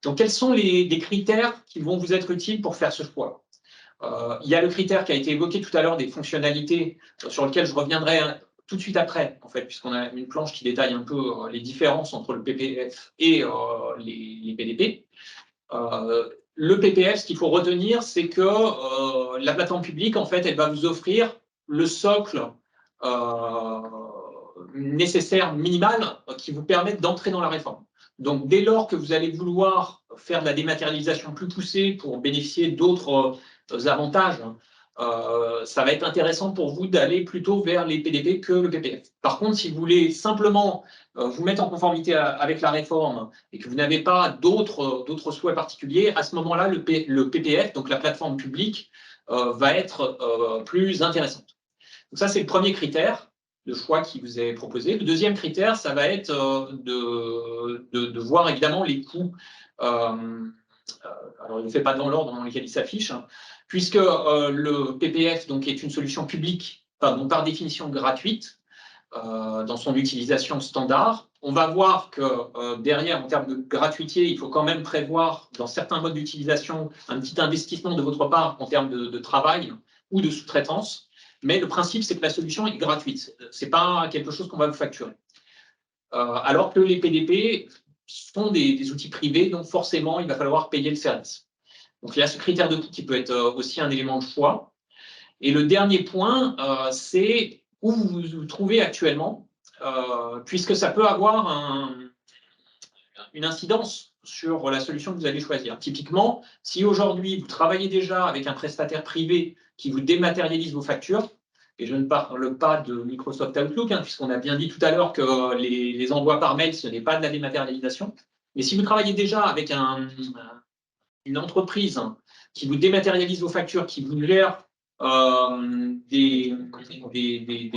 Donc, quels sont les critères qui vont vous être utiles pour faire ce choix? Il y a le critère qui a été évoqué tout à l'heure des fonctionnalités sur lequel je reviendrai tout de suite après, en fait, puisqu'on a une planche qui détaille un peu les différences entre le PPF et les PDP. Le PPF, ce qu'il faut retenir, c'est que la plateforme publique, en fait, elle va vous offrir le socle nécessaire, minimal, qui vous permet d'entrer dans la réforme. Donc, dès lors que vous allez vouloir faire de la dématérialisation plus poussée pour bénéficier d'autres avantages, ça va être intéressant pour vous d'aller plutôt vers les PDP que le PPF. Par contre, si vous voulez simplement vous mettre en conformité avec la réforme et que vous n'avez pas d'autres souhaits particuliers, à ce moment-là, le PPF, donc la plateforme publique, va être plus intéressante. Donc ça, c'est le premier critère de choix qui vous est proposé. Le deuxième critère, ça va être de voir évidemment les coûts. Alors, il ne fait pas dans l'ordre dans lequel il s'affiche, hein, puisque le PPF donc, est une solution publique, donc par définition gratuite, dans son utilisation standard. On va voir que derrière, en termes de gratuité, il faut quand même prévoir, dans certains modes d'utilisation, un petit investissement de votre part en termes de travail ou de sous-traitance. Mais le principe, c'est que la solution est gratuite. Ce n'est pas quelque chose qu'on va vous facturer. Alors que les PDP sont des outils privés, donc forcément, il va falloir payer le service. Donc il y a ce critère de coût qui peut être aussi un élément de choix. Et le dernier point, c'est où vous vous trouvez actuellement, puisque ça peut avoir une incidence sur la solution que vous allez choisir. Typiquement, si aujourd'hui vous travaillez déjà avec un prestataire privé qui vous dématérialise vos factures, et je ne parle pas de Microsoft Outlook, hein, puisqu'on a bien dit tout à l'heure que les envois par mail, ce n'est pas de la dématérialisation, mais si vous travaillez déjà avec une entreprise qui vous dématérialise vos factures, qui vous gère des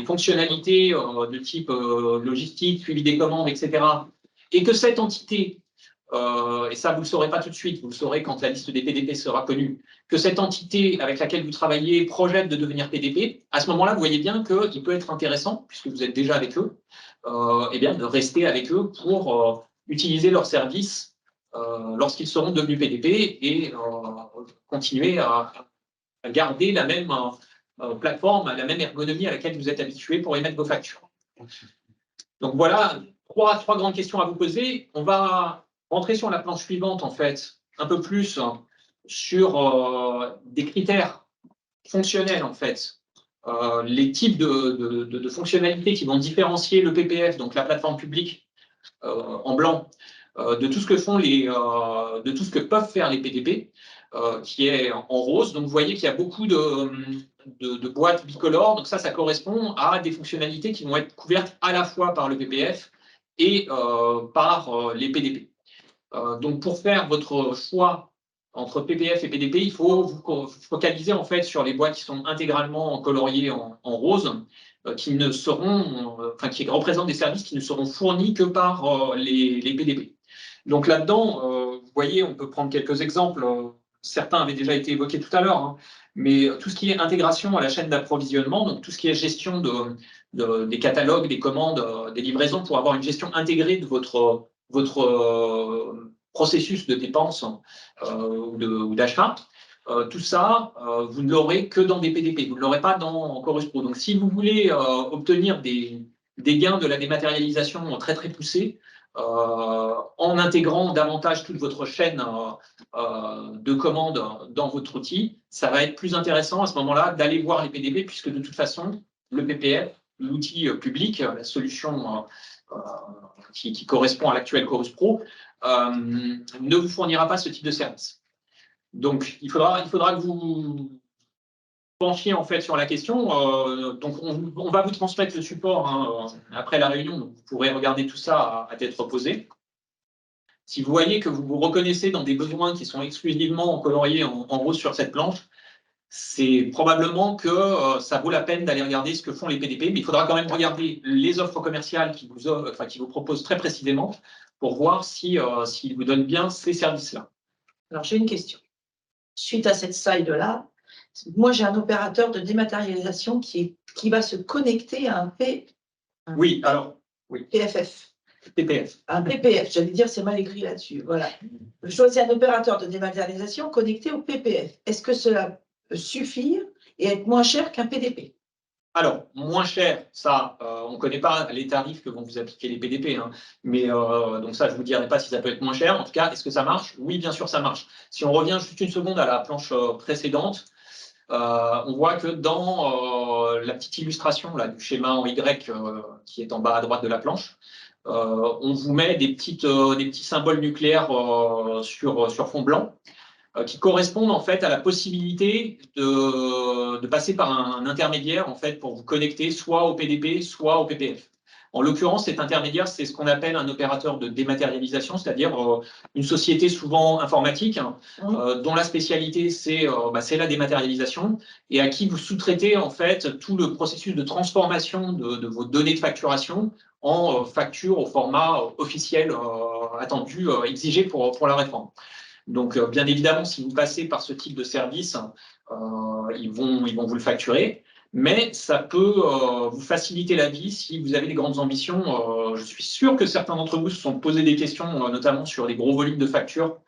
fonctionnalités de type logistique, suivi des commandes, etc., et que cette entité, et ça vous ne le saurez pas tout de suite, vous le saurez quand la liste des PDP sera connue, que cette entité avec laquelle vous travaillez projette de devenir PDP, à ce moment-là, vous voyez bien qu'il peut être intéressant, puisque vous êtes déjà avec eux, eh bien, de rester avec eux pour utiliser leurs services lorsqu'ils seront devenus PDP et continuer à garder la même plateforme, la même ergonomie à laquelle vous êtes habitué pour émettre vos factures. Donc voilà, trois grandes questions à vous poser. On va rentrer sur la planche suivante, en fait, un peu plus sur des critères fonctionnels, en fait. Les types de fonctionnalités qui vont différencier le PPF, donc la plateforme publique en blanc, de tout ce que font de tout ce que peuvent faire les PDP, qui est en rose. Donc vous voyez qu'il y a beaucoup de boîtes bicolores. Donc ça correspond à des fonctionnalités qui vont être couvertes à la fois par le PPF et par les PDP. Donc pour faire votre choix entre PPF et PDP, il faut vous focaliser en fait sur les boîtes qui sont intégralement coloriées en rose, qui représentent des services qui ne seront fournis que par les PDP. Donc là-dedans, vous voyez, on peut prendre quelques exemples. Certains avaient déjà été évoqués tout à l'heure, hein, mais tout ce qui est intégration à la chaîne d'approvisionnement, donc tout ce qui est gestion des catalogues, des commandes, des livraisons, pour avoir une gestion intégrée de votre processus de dépenses ou d'achat. Tout ça, vous ne l'aurez que dans des PDP, vous ne l'aurez pas dans Chorus Pro. Donc, si vous voulez obtenir des gains de la dématérialisation très très poussés, en intégrant davantage toute votre chaîne de commandes dans votre outil, ça va être plus intéressant à ce moment-là d'aller voir les PDP, puisque de toute façon, le PPF, l'outil public, la solution qui correspond à l'actuel Chorus Pro, ne vous fournira pas ce type de service. Donc, il faudra que vous penchiez en fait sur la question. Donc, on va vous transmettre le support après la réunion. Donc vous pourrez regarder tout ça à tête reposée. Si vous voyez que vous vous reconnaissez dans des besoins qui sont exclusivement coloriés en rose sur cette planche, c'est probablement que ça vaut la peine d'aller regarder ce que font les PDP, mais il faudra quand même regarder les offres commerciales qui vous proposent très précisément pour voir s'ils vous donnent bien ces services-là. Alors, j'ai une question. Suite à cette slide-là, moi, j'ai un opérateur de dématérialisation qui va se connecter à un PFF. PPF. Un PPF, j'allais dire, c'est mal écrit là-dessus. Voilà. Je choisis un opérateur de dématérialisation connecté au PPF. Est-ce que cela peut suffire et être moins cher qu'un PDP? Alors, moins cher, ça, on ne connaît pas les tarifs que vont vous appliquer les PDP, hein, mais donc ça, je ne vous dirai pas si ça peut être moins cher. En tout cas, est-ce que ça marche? Oui, bien sûr, ça marche. Si on revient juste une seconde à la planche précédente, on voit que dans la petite illustration là, du schéma en Y qui est en bas à droite de la planche, on vous met des petits symboles nucléaires sur fond blanc qui correspondent en fait à la possibilité de passer par un intermédiaire en fait pour vous connecter soit au PDP, soit au PPF. En l'occurrence, cet intermédiaire, c'est ce qu'on appelle un opérateur de dématérialisation, c'est-à-dire une société souvent informatique dont la spécialité, c'est la dématérialisation et à qui vous sous-traitez en fait tout le processus de transformation de vos données de facturation en facture au format officiel attendu, exigé pour la réforme. Donc, bien évidemment, si vous passez par ce type de service, ils vont vous le facturer. Mais ça peut vous faciliter la vie si vous avez des grandes ambitions. Je suis sûr que certains d'entre vous se sont posé des questions, notamment sur les gros volumes de factures.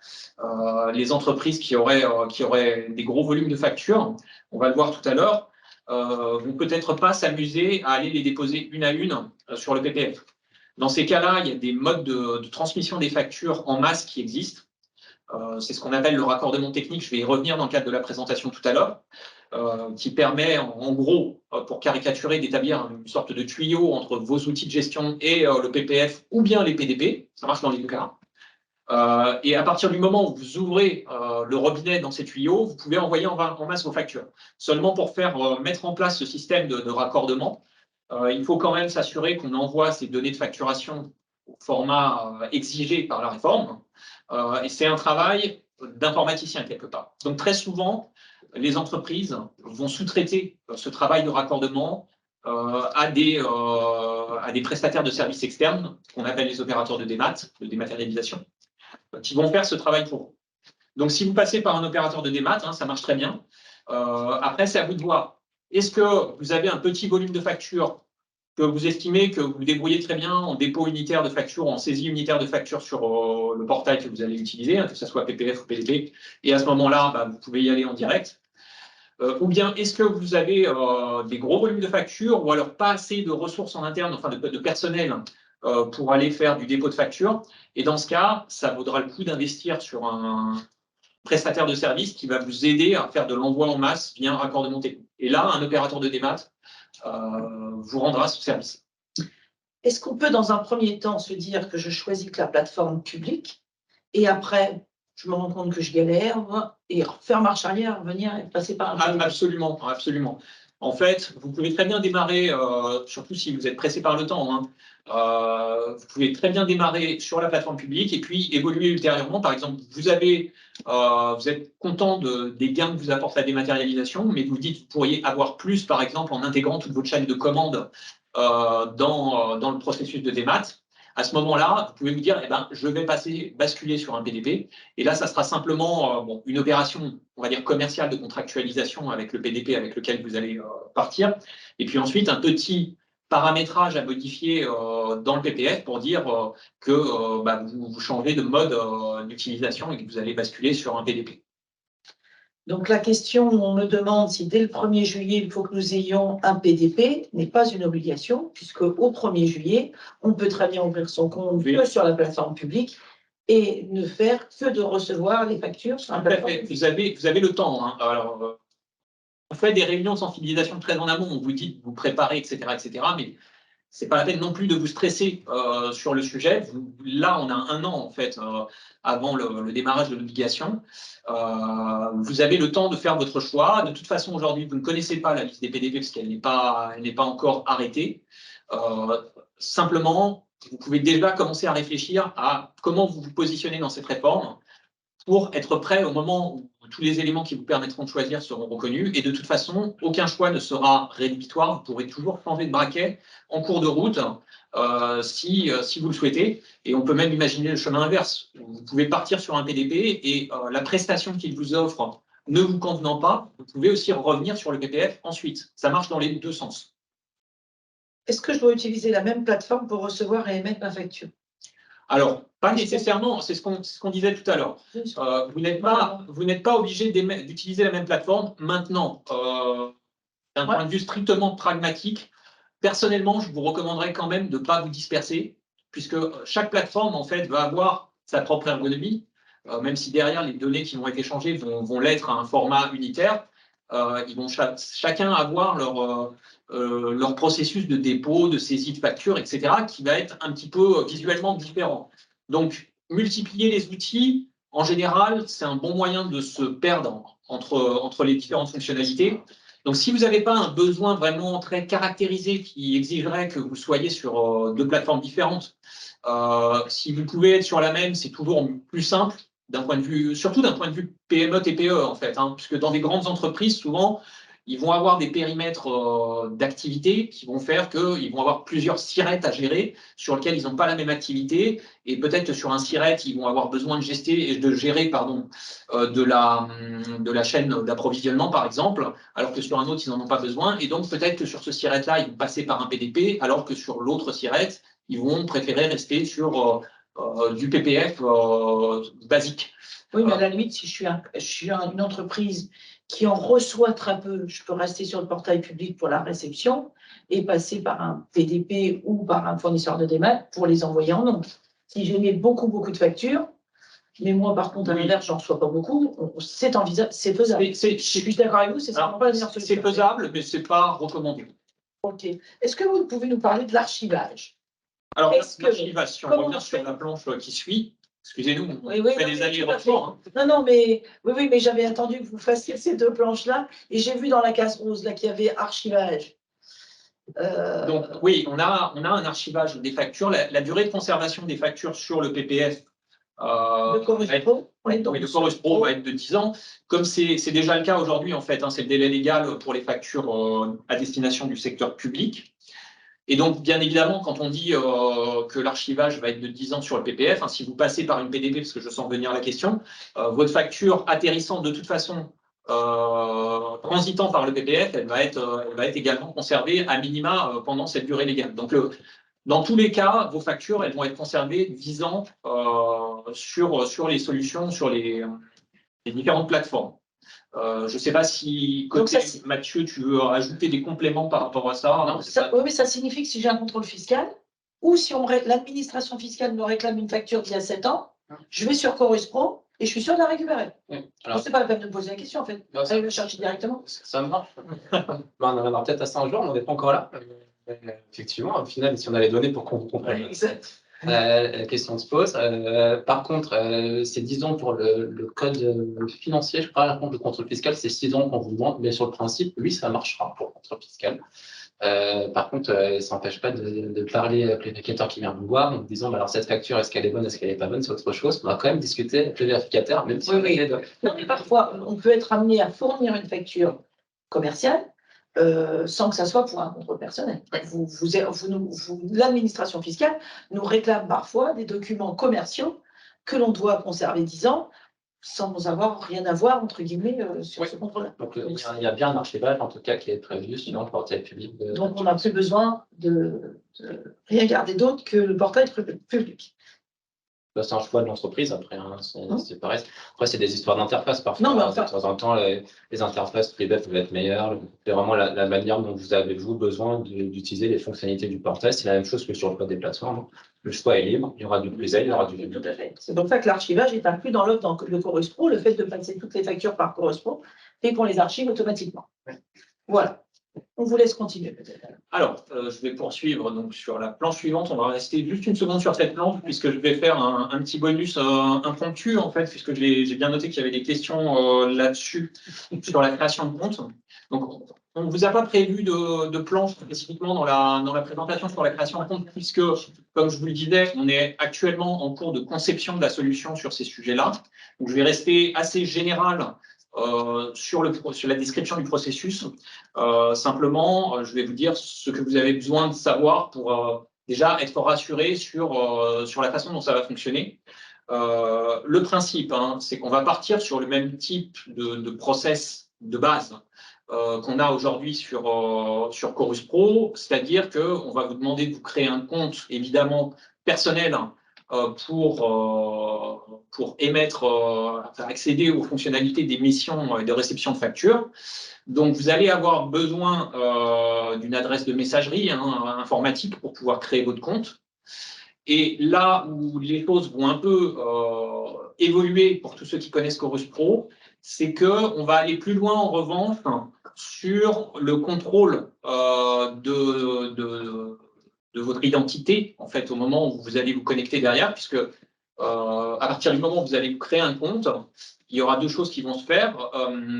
Les entreprises qui auraient des gros volumes de factures, on va le voir tout à l'heure, vont peut-être pas s'amuser à aller les déposer une à une sur le PPF. Dans ces cas-là, il y a des modes de transmission des factures en masse qui existent. C'est ce qu'on appelle le raccordement technique. Je vais y revenir dans le cadre de la présentation tout à l'heure. Qui permet en gros, pour caricaturer, d'établir une sorte de tuyau entre vos outils de gestion et le PPF ou bien les PDP. Ça marche dans les deux cas. Et à partir du moment où vous ouvrez le robinet dans ces tuyaux, vous pouvez envoyer en masse vos factures. Seulement pour mettre en place ce système de raccordement, il faut quand même s'assurer qu'on envoie ces données de facturation au format exigé par la réforme. Et c'est un travail d'informaticien quelque part. Donc très souvent, les entreprises vont sous-traiter ce travail de raccordement à des prestataires de services externes, qu'on appelle les opérateurs de dématérialisation, qui vont faire ce travail pour vous. Donc, si vous passez par un opérateur de démat, ça marche très bien. Après, c'est à vous de voir. Est-ce que vous avez un petit volume de factures que vous estimez que vous vous débrouillez très bien en dépôt unitaire de facture ou en saisie unitaire de facture sur le portail que vous allez utiliser, que ce soit PPF ou PDP, et à ce moment-là, vous pouvez y aller en direct. Ou bien est-ce que vous avez des gros volumes de factures ou alors pas assez de ressources en interne, enfin de personnel pour aller faire du dépôt de facture. Et dans ce cas, ça vaudra le coup d'investir sur un prestataire de service qui va vous aider à faire de l'envoi en masse via un raccordement technique. Et là, un opérateur de démat vous rendra ce service. Est-ce qu'on peut, dans un premier temps, se dire que je choisis que la plateforme publique et après, je me rends compte que je galère et faire marche arrière, venir et passer par un PDP? Absolument, absolument. En fait, vous pouvez très bien démarrer, surtout si vous êtes pressé par le temps, vous pouvez très bien démarrer sur la plateforme publique et puis évoluer ultérieurement. Par exemple, vous êtes content des gains que vous apporte la dématérialisation, mais vous dites que vous pourriez avoir plus, par exemple, en intégrant toute votre chaîne de commandes dans le processus de démat. À ce moment-là, vous pouvez vous dire, je vais basculer sur un PDP. Et là, ça sera simplement une opération, on va dire, commerciale de contractualisation avec le PDP avec lequel vous allez partir. Et puis ensuite, un petit paramétrage à modifier dans le PPF pour dire que vous changez de mode d'utilisation et que vous allez basculer sur un PDP. Donc la question, on me demande si dès le 1er juillet, il faut que nous ayons un PDP, n'est pas une obligation, puisque au 1er juillet, on peut très bien ouvrir son compte que sur la plateforme publique et ne faire que de recevoir les factures sur la plateforme publique. Vous avez le temps. Alors, on fait des réunions de sensibilisation très en amont, on vous dit de vous préparer, etc., mais c'est pas la peine non plus de vous stresser sur le sujet. Là, on a un an, en fait, avant le démarrage de l'obligation. Vous avez le temps de faire votre choix. De toute façon, aujourd'hui, vous ne connaissez pas la liste des PDP parce qu'elle n'est pas encore arrêtée. Simplement, vous pouvez déjà commencer à réfléchir à comment vous vous positionnez dans cette réforme pour être prêt au moment où tous les éléments qui vous permettront de choisir seront reconnus. Et de toute façon, aucun choix ne sera rédhibitoire. Vous pourrez toujours changer de braquet en cours de route si vous le souhaitez. Et on peut même imaginer le chemin inverse. Vous pouvez partir sur un PDP et la prestation qu'il vous offre ne vous convenant pas, vous pouvez aussi revenir sur le PPF ensuite. Ça marche dans les deux sens. Est-ce que je dois utiliser la même plateforme pour recevoir et émettre ma facture? Alors, pas nécessairement, c'est ce qu'on disait tout à l'heure. Vous n'êtes pas obligé d'utiliser la même plateforme. Maintenant, d'un point de vue strictement pragmatique, personnellement, je vous recommanderais quand même de ne pas vous disperser, puisque chaque plateforme, en fait, va avoir sa propre ergonomie, même si derrière, les données qui vont être échangées vont l'être à un format unitaire. ils vont chacun avoir leur processus de dépôt, de saisie de facture, etc., qui va être un petit peu visuellement différent. Donc, multiplier les outils, en général, c'est un bon moyen de se perdre entre les différentes fonctionnalités. Donc, si vous n'avez pas un besoin vraiment très caractérisé qui exigerait que vous soyez sur 2 plateformes différentes, si vous pouvez être sur la même, c'est toujours plus simple, surtout d'un point de vue PME, TPE, en fait, hein, puisque dans des grandes entreprises, souvent, ils vont avoir des périmètres d'activité qui vont faire qu'ils vont avoir plusieurs sirettes à gérer sur lesquelles ils n'ont pas la même activité. Et peut-être que sur un sirette, ils vont avoir besoin de gérer de la chaîne d'approvisionnement, par exemple, alors que sur un autre, ils n'en ont pas besoin. Et donc, peut-être que sur ce sirette-là, ils vont passer par un PDP, alors que sur l'autre sirette, ils vont préférer rester sur du PPF basique. Oui, mais à la limite, si je suis une entreprise qui en reçoit très peu, je peux rester sur le portail public pour la réception et passer par un PDP ou par un fournisseur de démat pour les envoyer en nombre. Si j'émets beaucoup de factures, mais moi, par contre, à l'inverse, j'en reçois pas beaucoup, c'est envisageable, c'est faisable. Je suis d'accord avec vous, c'est certainement pas la meilleure solution. C'est faisable, mais c'est pas recommandé. Ok. Est-ce que vous pouvez nous parler de l'archivage? Alors, l'archivage, si on revient sur la planche qui suit, excusez-nous, on fait des allers-retours. Hein. Non, mais oui, mais j'avais attendu que vous fassiez ces 2 planches-là, et j'ai vu dans la case rose là qu'il y avait archivage. Donc oui, on a un archivage des factures. La durée de conservation des factures sur le PPF. Le Chorus Pro. Le Chorus Pro va être de 10 ans. Comme c'est déjà le cas aujourd'hui, en fait, hein, c'est le délai légal pour les factures à destination du secteur public. Et donc, bien évidemment, quand on dit que l'archivage va être de 10 ans sur le PPF, hein, si vous passez par une PDP, parce que je sens venir la question, votre facture atterrissant de toute façon, transitant par le PPF, elle va être également conservée à minima pendant cette durée légale. Donc, dans tous les cas, vos factures, elles vont être conservées 10 ans sur les solutions, sur les différentes plateformes. Je ne sais pas si, côté Mathieu, tu veux ajouter des compléments par rapport à ça. Non, oui, mais ça signifie que si j'ai un contrôle fiscal, ou si l'administration fiscale me réclame une facture d'il y a 7 ans, je vais sur Chorus Pro et je suis sûr de la récupérer. Ce n'est pas la peine de me poser la question, en fait. Allez le chercher directement. Ça marche. On en reviendra peut-être à ça un jour, on n'est pas encore là. Effectivement, au final, si on a les données pour qu'on comprenne. Exact. La question se pose. Par contre, c'est 10 ans pour le code financier, je crois. Par contre, le contrôle fiscal, c'est 6 ans qu'on vous demande, mais sur le principe, oui, ça marchera pour le contrôle fiscal. Par contre, ça n'empêche pas de parler avec le vérificateur qui vient vous voir en vous disant, bah, alors cette facture, est-ce qu'elle est bonne, est-ce qu'elle n'est pas bonne, c'est autre chose. On va quand même discuter avec le vérificateur, même si on est deux. Non, mais parfois, on peut être amené à fournir une facture commerciale sans que ça soit pour un contrôle personnel. L'administration fiscale nous réclame parfois des documents commerciaux que l'on doit conserver 10 ans sans avoir rien à voir, entre guillemets, sur ce contrôle-là. Donc, il y a bien un archivage, en tout cas, qui est prévu sur le portail public. Donc, on n'a plus besoin de rien garder d'autre que le portail public. C'est un choix de l'entreprise, après, hein, c'est pareil. Après, c'est des histoires d'interface parfois. Non, mais enfin... De temps en temps, les interfaces privées peuvent être meilleures. C'est vraiment la manière dont vous avez, besoin d'utiliser les fonctionnalités du portail. C'est la même chose que sur le code des plateformes. Le choix est libre, il y aura du plaisir, il y aura du... Tout à fait. C'est pour ça que l'archivage est inclus dans l'offre, dans le Chorus Pro, le fait de passer toutes les factures par Chorus Pro et qu'on les archive automatiquement. Voilà. On vous laisse continuer peut-être. Alors, je vais poursuivre donc, sur la planche suivante. On va rester juste une seconde sur cette planche, puisque je vais faire un petit bonus impromptu, en fait, puisque j'ai bien noté qu'il y avait des questions là-dessus, sur la création de compte. Donc, on ne vous a pas prévu de planche spécifiquement dans la présentation sur la création de compte, puisque, comme je vous le disais, on est actuellement en cours de conception de la solution sur ces sujets-là. Donc, je vais rester assez général sur la description du processus. Simplement, je vais vous dire ce que vous avez besoin de savoir pour déjà être rassuré sur la façon dont ça va fonctionner. Le principe, hein, c'est qu'on va partir sur le même type de process de base qu'on a aujourd'hui sur Chorus Pro, c'est-à-dire qu'on va vous demander de vous créer un compte, évidemment, personnel pour émettre, accéder aux fonctionnalités d'émission et de réception de factures. Donc, vous allez avoir besoin d'une adresse de messagerie informatique pour pouvoir créer votre compte. Et là où les choses vont un peu évoluer pour tous ceux qui connaissent Chorus Pro, c'est qu'on va aller plus loin en revanche sur le contrôle de votre identité, en fait, au moment où vous allez vous connecter derrière, puisque à partir du moment où vous allez créer un compte, il y aura deux choses qui vont se faire.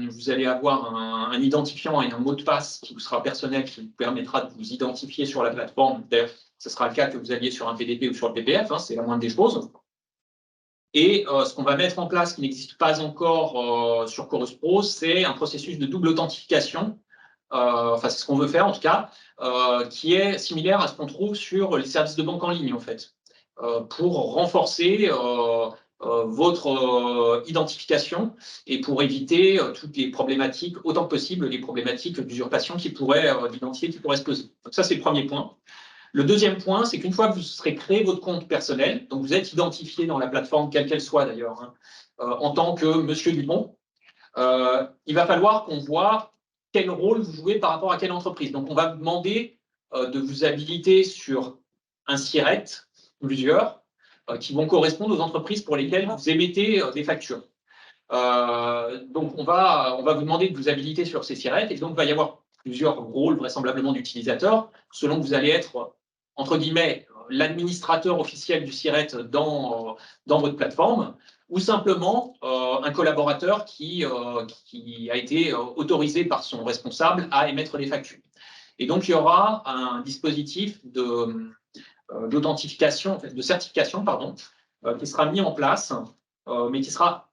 Vous allez avoir un identifiant et un mot de passe qui vous sera personnel, qui vous permettra de vous identifier sur la plateforme. D'ailleurs, ce sera le cas que vous alliez sur un PDP ou sur le PPF, hein, c'est la moindre des choses. Et ce qu'on va mettre en place, qui n'existe pas encore sur Chorus Pro, c'est un processus de double authentification. Enfin, c'est ce qu'on veut faire en tout cas, qui est similaire à ce qu'on trouve sur les services de banque en ligne, en fait, pour renforcer votre identification et pour éviter toutes les problématiques, autant que possible, les problématiques d'usurpation d'identité qui pourraient se poser. Donc ça, c'est le premier point. Le deuxième point, c'est qu'une fois que vous serez créé votre compte personnel, donc vous êtes identifié dans la plateforme, quelle qu'elle soit d'ailleurs, hein, en tant que Monsieur Dupont, il va falloir qu'on voit quel rôle vous jouez par rapport à quelle entreprise. Donc, on va vous demander de vous habiliter sur un SIRET, plusieurs, qui vont correspondre aux entreprises pour lesquelles vous émettez des factures. Donc, on va vous demander de vous habiliter sur ces SIRET, et donc, il va y avoir plusieurs rôles vraisemblablement d'utilisateurs, selon que vous allez être, entre guillemets, l'administrateur officiel du SIRET dans votre plateforme, ou simplement un collaborateur qui a été autorisé par son responsable à émettre les factures. Et donc, il y aura un dispositif d'authentification, en fait, de certification, pardon, qui sera mis en place, mais qui sera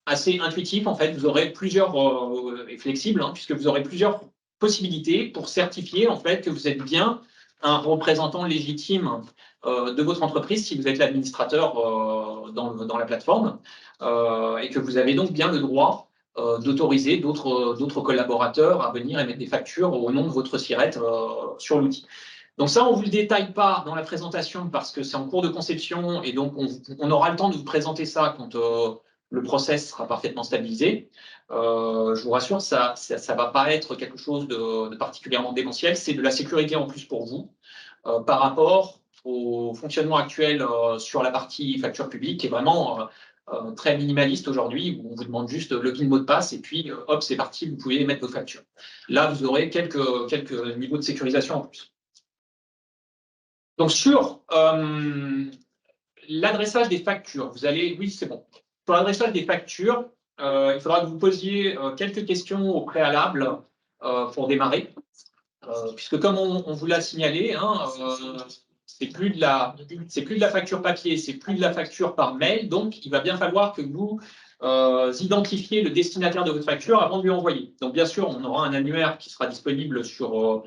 assez intuitif. En fait, vous aurez plusieurs, et flexible, hein, puisque vous aurez plusieurs possibilités pour certifier en fait, que vous êtes bien un représentant légitime de votre entreprise si vous êtes l'administrateur dans la plateforme et que vous avez donc bien le droit d'autoriser d'autres collaborateurs à venir émettre des factures au nom de votre SIRET sur l'outil. Donc ça, on ne vous le détaille pas dans la présentation parce que c'est en cours de conception et donc on aura le temps de vous présenter ça quand le process sera parfaitement stabilisé. Je vous rassure, ça ne va pas être quelque chose de particulièrement démentiel, c'est de la sécurité en plus pour vous par rapport au fonctionnement actuel sur la partie facture publique qui est vraiment très minimaliste aujourd'hui, où on vous demande juste login, mot de passe et puis hop, c'est parti, vous pouvez émettre vos factures. Là, vous aurez quelques niveaux de sécurisation en plus. Donc sur l'adressage des factures, vous allez, oui, c'est bon. Pour l'adressage des factures, il faudra que vous posiez quelques questions au préalable pour démarrer, puisque comme on vous l'a signalé, hein, c'est plus de la facture papier, c'est plus de la facture par mail, donc il va bien falloir que vous identifiez le destinataire de votre facture avant de lui envoyer. Donc bien sûr, on aura un annuaire qui sera disponible sur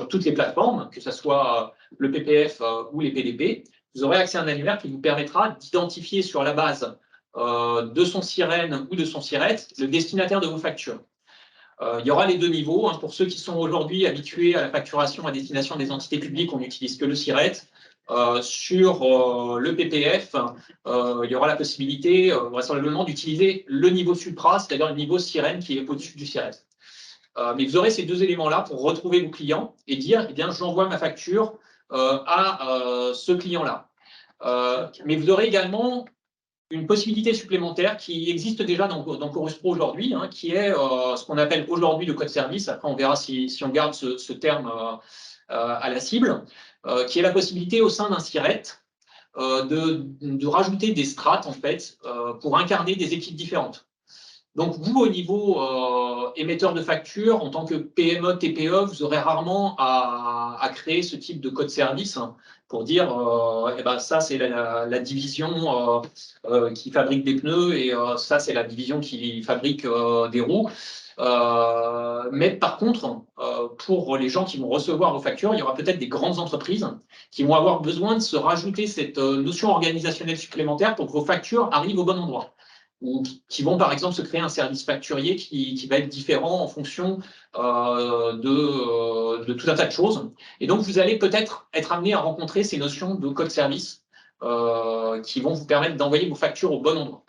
toutes les plateformes, que ce soit le PPF ou les PDP. Vous aurez accès à un annuaire qui vous permettra d'identifier sur la base de son SIREN ou de son SIRET le destinataire de vos factures. Il y aura les deux niveaux. Hein. Pour ceux qui sont aujourd'hui habitués à la facturation à destination des entités publiques, on n'utilise que le SIRET. Sur le PPF, il y aura la possibilité vraisemblablement d'utiliser le niveau supra, c'est-à-dire le niveau SIREN qui est au-dessus du SIRET. Mais vous aurez ces deux éléments-là pour retrouver vos clients et dire, eh bien, j'envoie ma facture à ce client-là. Mais vous aurez également une possibilité supplémentaire qui existe déjà dans Chorus Pro aujourd'hui, hein, qui est ce qu'on appelle aujourd'hui le code service. Après, on verra si on garde ce terme à la cible, qui est la possibilité au sein d'un SIRET de rajouter des strates en fait pour incarner des équipes différentes. Donc, vous, au niveau émetteur de facture, en tant que PME, TPE, vous aurez rarement à créer ce type de code service hein, pour dire eh ben, ça, c'est la division qui fabrique des pneus et ça, c'est la division qui fabrique des roues. Mais par contre, pour les gens qui vont recevoir vos factures, il y aura peut-être des grandes entreprises qui vont avoir besoin de se rajouter cette notion organisationnelle supplémentaire pour que vos factures arrivent au bon endroit. Ou qui vont par exemple se créer un service facturier qui va être différent en fonction de tout un tas de choses. Et donc, vous allez peut-être être amené à rencontrer ces notions de code service qui vont vous permettre d'envoyer vos factures au bon endroit.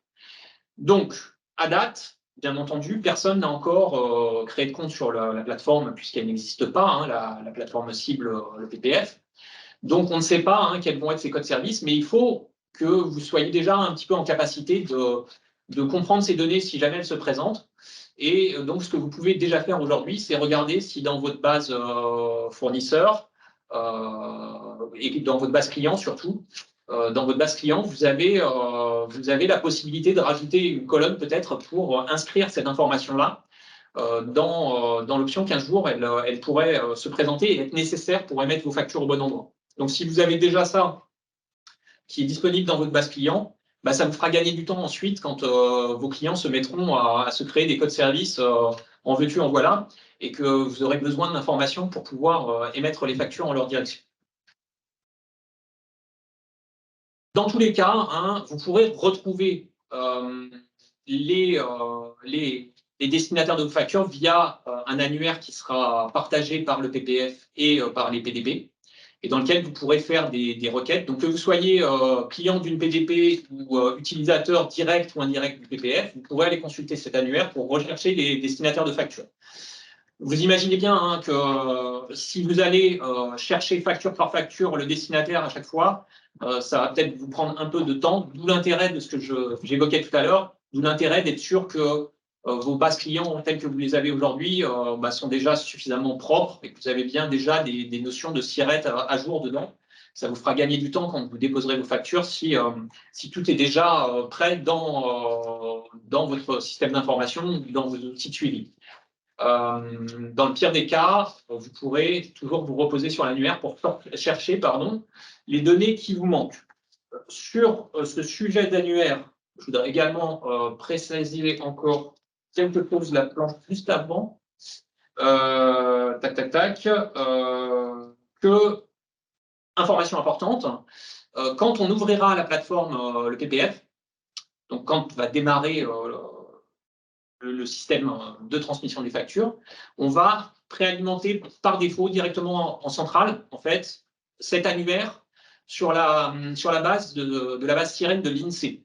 Donc, à date, bien entendu, personne n'a encore créé de compte sur la plateforme puisqu'elle n'existe pas, hein, la plateforme cible, le PPF. Donc, on ne sait pas hein, quels vont être ces codes services, mais il faut que vous soyez déjà un petit peu en capacité de comprendre ces données si jamais elles se présentent. Et donc, ce que vous pouvez déjà faire aujourd'hui, c'est regarder si dans votre base fournisseur et dans votre base client surtout, dans votre base client, vous avez la possibilité de rajouter une colonne peut-être pour inscrire cette information-là dans l'option qu'un jour, elle pourrait se présenter et être nécessaire pour émettre vos factures au bon endroit. Donc, si vous avez déjà ça qui est disponible dans votre base client, bah, ça vous fera gagner du temps ensuite quand vos clients se mettront à se créer des codes services en veux-tu, en voilà, et que vous aurez besoin d'informations pour pouvoir émettre les factures en leur direction. Dans tous les cas, hein, vous pourrez retrouver les destinataires de vos factures via un annuaire qui sera partagé par le PPF et par les PDP, et dans lequel vous pourrez faire des requêtes. Donc, que vous soyez client d'une PDP ou utilisateur direct ou indirect du PPF, vous pourrez aller consulter cet annuaire pour rechercher les destinataires de factures. Vous imaginez bien hein, que si vous allez chercher facture par facture le destinataire à chaque fois, ça va peut-être vous prendre un peu de temps, d'où l'intérêt de ce que j'évoquais tout à l'heure, d'où l'intérêt d'être sûr que vos bases clients telles que vous les avez aujourd'hui sont déjà suffisamment propres et que vous avez bien déjà des notions de SIRET à jour dedans. Ça vous fera gagner du temps quand vous déposerez vos factures si tout est déjà prêt dans votre système d'information ou dans vos outils de suivi. Dans le pire des cas, vous pourrez toujours vous reposer sur l'annuaire pour chercher les données qui vous manquent. Sur ce sujet d'annuaire, je voudrais également préciser encore quelque chose, la planche juste avant. Que, information importante, quand on ouvrira la plateforme, le PPF, donc quand va démarrer le système de transmission des factures, on va préalimenter par défaut directement en centrale, en fait, cet annuaire sur la base de la base sirène de l'INSEE.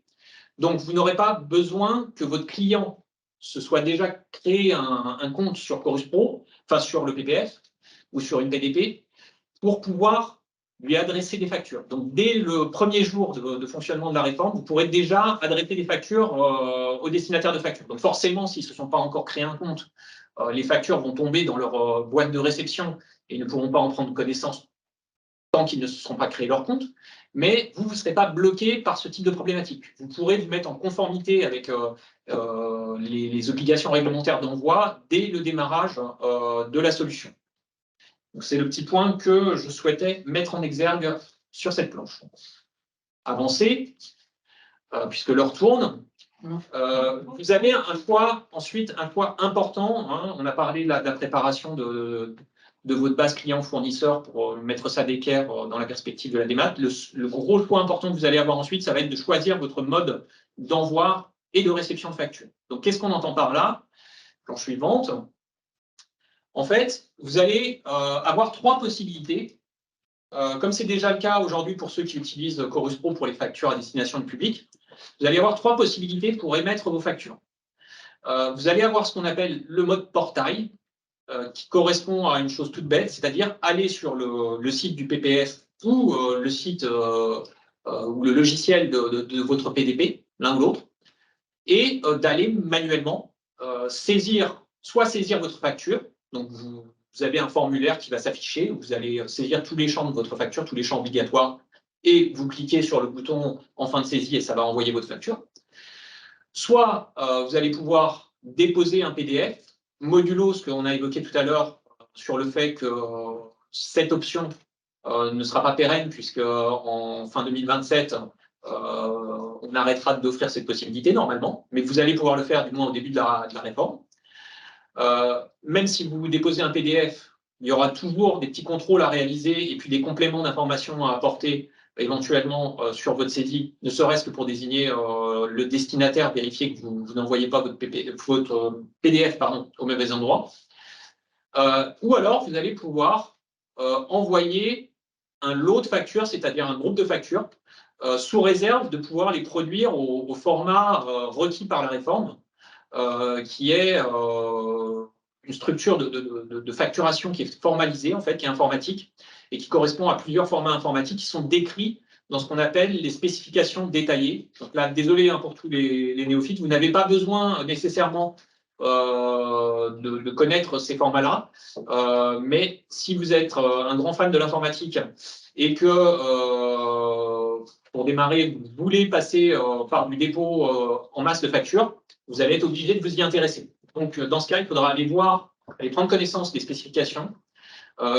Donc, vous n'aurez pas besoin que votre client se soit déjà créé un compte sur Chorus Pro, enfin sur le PPF ou sur une PDP, pour pouvoir lui adresser des factures. Donc, dès le premier jour de fonctionnement de la réforme, vous pourrez déjà adresser des factures aux destinataires de factures. Donc, forcément, s'ils ne se sont pas encore créé un compte, les factures vont tomber dans leur boîte de réception et ne pourront pas en prendre connaissance tant qu'ils ne se seront pas créés leur compte. Mais vous ne serez pas bloqué par ce type de problématique. Vous pourrez vous mettre en conformité avec les obligations réglementaires d'envoi dès le démarrage de la solution. C'est le petit point que je souhaitais mettre en exergue sur cette planche. Avancer, puisque l'heure tourne. Vous avez ensuite un choix important. Hein, on a parlé de la préparation de votre base client-fournisseur pour mettre ça d'équerre dans la perspective de la démat. Le gros choix important que vous allez avoir ensuite, ça va être de choisir votre mode d'envoi et de réception de facture. Donc, qu'est-ce qu'on entend par là? Planche suivante. En fait, vous allez avoir trois possibilités. Comme c'est déjà le cas aujourd'hui pour ceux qui utilisent Chorus Pro pour les factures à destination du public, vous allez avoir trois possibilités pour émettre vos factures. Vous allez avoir ce qu'on appelle le mode portail, qui correspond à une chose toute bête, c'est-à-dire aller sur le site du PPF ou le site ou le logiciel de votre PDP, l'un ou l'autre, et d'aller manuellement saisir votre facture. Donc, vous avez un formulaire qui va s'afficher, vous allez saisir tous les champs de votre facture, tous les champs obligatoires, et vous cliquez sur le bouton en fin de saisie et ça va envoyer votre facture. Soit vous allez pouvoir déposer un PDF, modulo ce qu'on a évoqué tout à l'heure sur le fait que cette option ne sera pas pérenne, puisque en fin 2027, on arrêtera d'offrir cette possibilité normalement, mais vous allez pouvoir le faire du moins au début de la réforme. Même si vous déposez un PDF, il y aura toujours des petits contrôles à réaliser et puis des compléments d'informations à apporter éventuellement sur votre saisie, ne serait-ce que pour désigner le destinataire, vérifier que vous n'envoyez pas votre PDF au mauvais endroit. Ou alors, vous allez pouvoir envoyer un lot de factures, c'est-à-dire un groupe de factures, sous réserve de pouvoir les produire au format requis par la réforme, qui est une structure de facturation qui est formalisée, en fait, qui est informatique, et qui correspond à plusieurs formats informatiques qui sont décrits dans ce qu'on appelle les spécifications détaillées. Donc là, désolé hein, pour tous les néophytes, vous n'avez pas besoin nécessairement de connaître ces formats-là, mais si vous êtes un grand fan de l'informatique et que pour démarrer, vous voulez passer par du dépôt en masse de factures, vous allez être obligé de vous y intéresser. Donc, dans ce cas, il faudra aller prendre connaissance des spécifications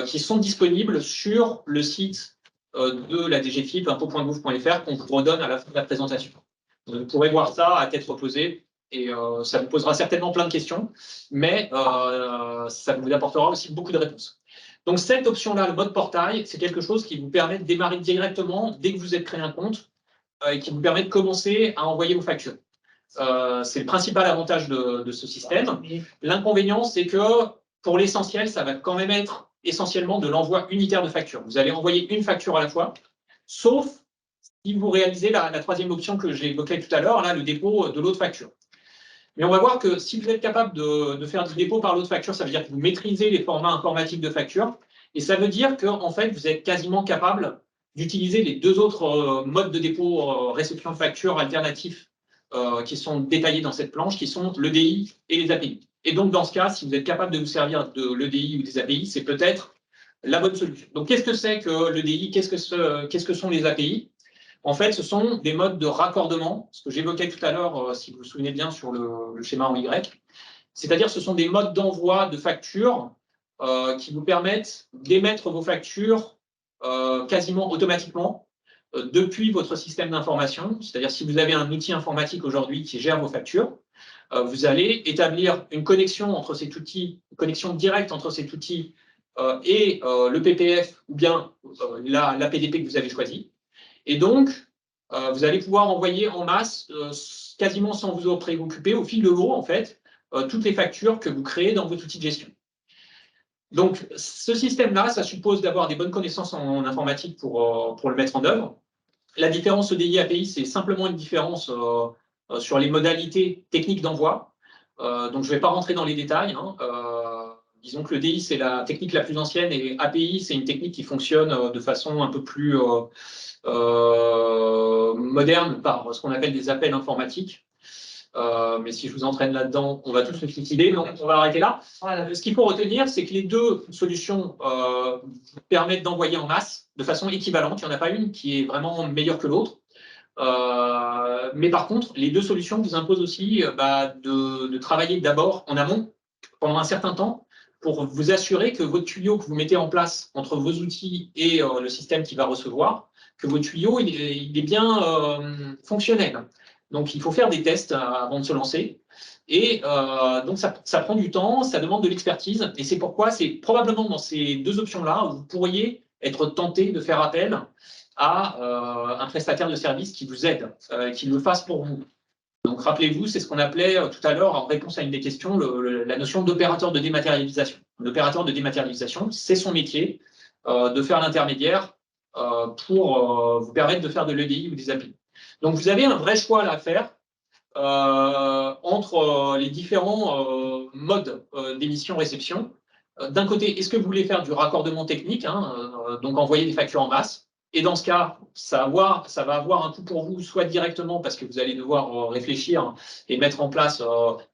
qui sont disponibles sur le site de la DGFiP, impôts.gouv.fr, qu'on vous redonne à la fin de la présentation. Vous pourrez voir ça à tête reposée et ça vous posera certainement plein de questions, mais ça vous apportera aussi beaucoup de réponses. Donc, cette option-là, le mode portail, c'est quelque chose qui vous permet de démarrer directement dès que vous êtes créé un compte et qui vous permet de commencer à envoyer vos factures. C'est le principal avantage de ce système. L'inconvénient, c'est que pour l'essentiel, ça va quand même être essentiellement de l'envoi unitaire de factures. Vous allez envoyer une facture à la fois, sauf si vous réalisez la troisième option que j'ai évoquée tout à l'heure, là, le dépôt de l'autre facture. Mais on va voir que si vous êtes capable de faire du dépôt par l'autre facture, ça veut dire que vous maîtrisez les formats informatiques de facture, et ça veut dire qu'en fait, vous êtes quasiment capable d'utiliser les deux autres modes de dépôt réception de facture alternatifs qui sont détaillés dans cette planche, qui sont l'EDI et les API. Et donc, dans ce cas, si vous êtes capable de vous servir de l'EDI ou des API, c'est peut-être la bonne solution. Donc, qu'est-ce que c'est que l'EDI? Qu'est-ce que sont les API? En fait, ce sont des modes de raccordement, ce que j'évoquais tout à l'heure, si vous vous souvenez bien, sur le schéma en Y. C'est-à-dire ce sont des modes d'envoi de factures qui vous permettent d'émettre vos factures quasiment automatiquement depuis votre système d'information. C'est-à-dire si vous avez un outil informatique aujourd'hui qui gère vos factures, vous allez établir une connexion entre cet outil, une connexion directe entre cet outil et le PPF ou bien l'APDP que vous avez choisi. Et donc, vous allez pouvoir envoyer en masse, quasiment sans vous préoccuper, au fil de l'eau, en fait, toutes les factures que vous créez dans votre outil de gestion. Donc, ce système-là, ça suppose d'avoir des bonnes connaissances en informatique pour le mettre en œuvre. La différence EDI-API, c'est simplement une différence sur les modalités techniques d'envoi. Donc, je ne vais pas rentrer dans les détails. Hein. Disons que l'EDI, c'est la technique la plus ancienne et API, c'est une technique qui fonctionne de façon un peu plus moderne par ce qu'on appelle des appels informatiques. Mais si je vous entraîne là-dedans, on va tous se suicider, donc on va arrêter là. Voilà. Ce qu'il faut retenir, c'est que les deux solutions permettent d'envoyer en masse de façon équivalente. Il n'y en a pas une qui est vraiment meilleure que l'autre. Mais par contre, les deux solutions vous imposent aussi de travailler d'abord en amont pendant un certain temps pour vous assurer que votre tuyau que vous mettez en place entre vos outils et le système qui va recevoir, que votre tuyau il est bien fonctionnel. Donc, il faut faire des tests avant de se lancer. Et donc, ça prend du temps, ça demande de l'expertise. Et c'est pourquoi c'est probablement dans ces deux options-là où vous pourriez être tenté de faire appel à un prestataire de service qui vous aide, qui le fasse pour vous. Donc, rappelez-vous, c'est ce qu'on appelait tout à l'heure, en réponse à une des questions, la notion d'opérateur de dématérialisation. L'opérateur de dématérialisation, c'est son métier de faire l'intermédiaire pour vous permettre de faire de l'EDI ou des API. Donc, vous avez un vrai choix à faire entre les différents modes d'émission-réception. D'un côté, est-ce que vous voulez faire du raccordement technique, donc envoyer des factures en masse? Et dans ce cas, ça va avoir un coût pour vous, soit directement parce que vous allez devoir réfléchir et mettre en place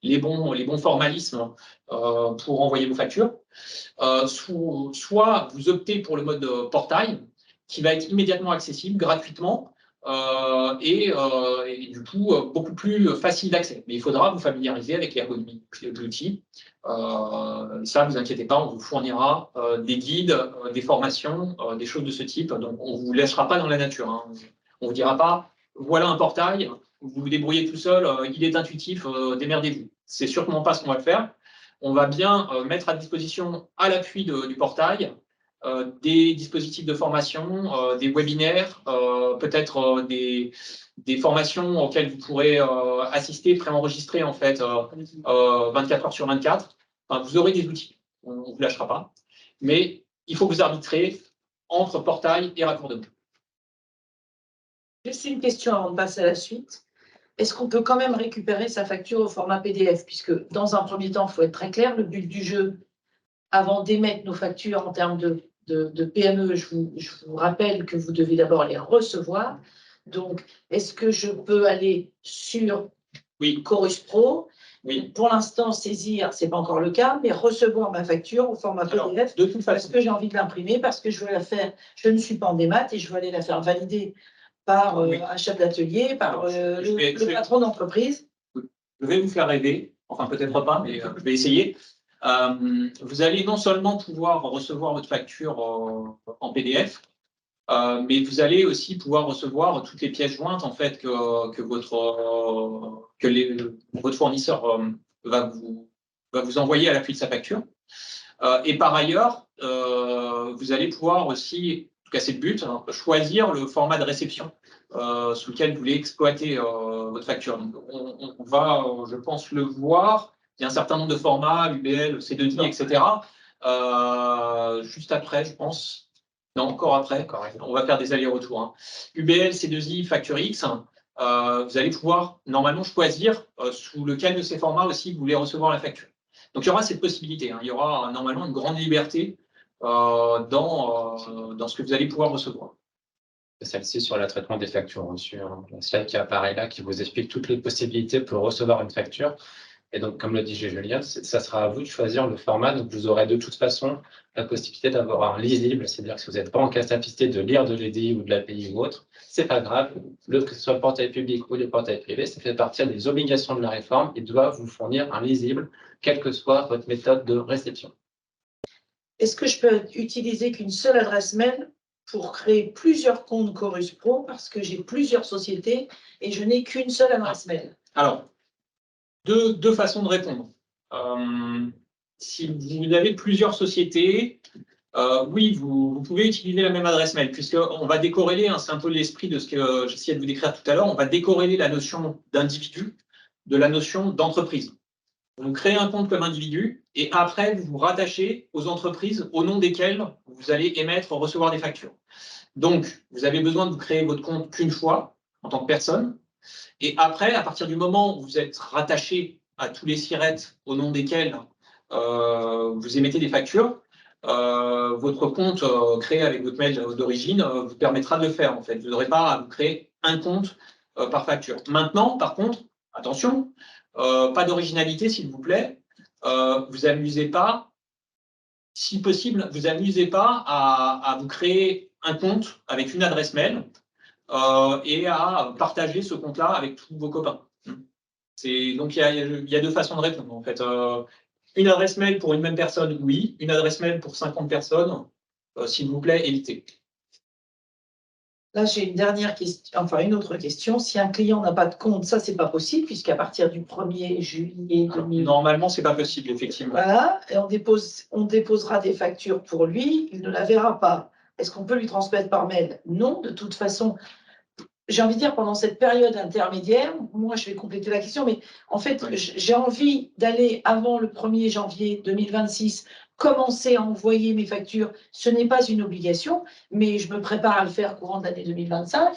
les bons formalismes pour envoyer vos factures. Soit vous optez pour le mode portail, qui va être immédiatement accessible, gratuitement, et du coup beaucoup plus facile d'accès. Mais il faudra vous familiariser avec l'ergonomie de l'outil. Ça, ne vous inquiétez pas, on vous fournira des guides, des formations, des choses de ce type. Donc, on ne vous laissera pas dans la nature. Hein. On ne vous dira pas, voilà un portail, vous vous débrouillez tout seul, il est intuitif, démerdez-vous. C'est sûrement pas ce qu'on va faire. On va bien mettre à disposition, à l'appui du portail, des dispositifs de formation, des webinaires, peut-être des formations auxquelles vous pourrez assister, préenregistrer en fait 24 heures sur 24. Enfin, vous aurez des outils, on ne vous lâchera pas. Mais il faut vous arbitrer entre portail et raccordement. Juste une question avant de passer à la suite. Est-ce qu'on peut quand même récupérer sa facture au format PDF? Puisque dans un premier temps, il faut être très clair, le but du jeu, avant d'émettre nos factures en termes de de PME, je vous rappelle que vous devez d'abord les recevoir. Donc, est-ce que je peux aller sur Chorus Pro? Oui. Pour l'instant, saisir, ce n'est pas encore le cas, mais recevoir ma facture au format PDF, de toute parce façon, que j'ai envie de l'imprimer, parce que je veux la faire, je ne suis pas en démat et je veux aller la faire valider par un chef d'atelier, par le patron d'entreprise. je vais vous faire rêver, enfin peut-être pas, mais je vais essayer. Vous allez non seulement pouvoir recevoir votre facture en PDF, mais vous allez aussi pouvoir recevoir toutes les pièces jointes en fait que votre fournisseur va vous envoyer à l'appui de sa facture. Et par ailleurs, vous allez pouvoir aussi, en tout cas c'est le but, hein, choisir le format de réception sous lequel vous voulez exploiter votre facture. Donc, on va, je pense, le voir. Il y a un certain nombre de formats, UBL, C2I, etc. Juste après, je pense. Non, encore après. On va faire des allers-retours. Hein. UBL, C2I, Facture X. Vous allez pouvoir normalement choisir sous lequel de ces formats aussi vous voulez recevoir la facture. Donc il y aura cette possibilité. Hein. Il y aura normalement une grande liberté dans ce que vous allez pouvoir recevoir. Celle-ci sur le traitement des factures reçues. Hein. La slide qui apparaît là, qui vous explique toutes les possibilités pour recevoir une facture. Et donc, comme le dit Julien, ça sera à vous de choisir le format. Donc, vous aurez de toute façon la possibilité d'avoir un lisible, c'est-à-dire que si vous n'êtes pas en capacité de lire de l'EDI ou de l'API ou autre, c'est pas grave. Que ce soit le portail public ou le portail privé, ça fait partie des obligations de la réforme. Ils doivent vous fournir un lisible, quelle que soit votre méthode de réception. Est-ce que je peux utiliser qu'une seule adresse mail pour créer plusieurs comptes Chorus Pro parce que j'ai plusieurs sociétés et je n'ai qu'une seule adresse mail? Alors, deux façons de répondre. Si vous avez plusieurs sociétés, oui, vous pouvez utiliser la même adresse mail, puisqu'on va décorréler, hein, c'est un peu l'esprit de ce que j'essayais de vous décrire tout à l'heure, on va décorréler la notion d'individu de la notion d'entreprise. Vous créez un compte comme individu et après, vous vous rattachez aux entreprises au nom desquelles vous allez émettre, recevoir des factures. Donc, vous avez besoin de vous créer votre compte qu'une fois en tant que personne. Et après, à partir du moment où vous êtes rattaché à tous les SIRET au nom desquels vous émettez des factures, votre compte créé avec votre mail d'origine vous permettra de le faire. En fait, vous n'aurez pas à vous créer un compte par facture. Maintenant, par contre, attention, pas d'originalité, s'il vous plaît. Vous amusez pas, si possible, vous amusez pas à vous créer un compte avec une adresse mail et à partager ce compte-là avec tous vos copains. Donc, il y a deux façons de répondre, en fait. Une adresse mail pour une même personne, oui. Une adresse mail pour 50 personnes, s'il vous plaît, évitez. Là, j'ai une dernière question, enfin une autre question. Si un client n'a pas de compte, ça, c'est pas possible, puisqu'à partir du 1er juillet 2000. Normalement, c'est pas possible, effectivement. Voilà, et on déposera des factures pour lui, il ne la verra pas. Est-ce qu'on peut lui transmettre par mail? Non, de toute façon. J'ai envie de dire, pendant cette période intermédiaire, moi, je vais compléter la question, mais en fait, j'ai envie d'aller avant le 1er janvier 2026, commencer à envoyer mes factures. Ce n'est pas une obligation, mais je me prépare à le faire courant de l'année 2025.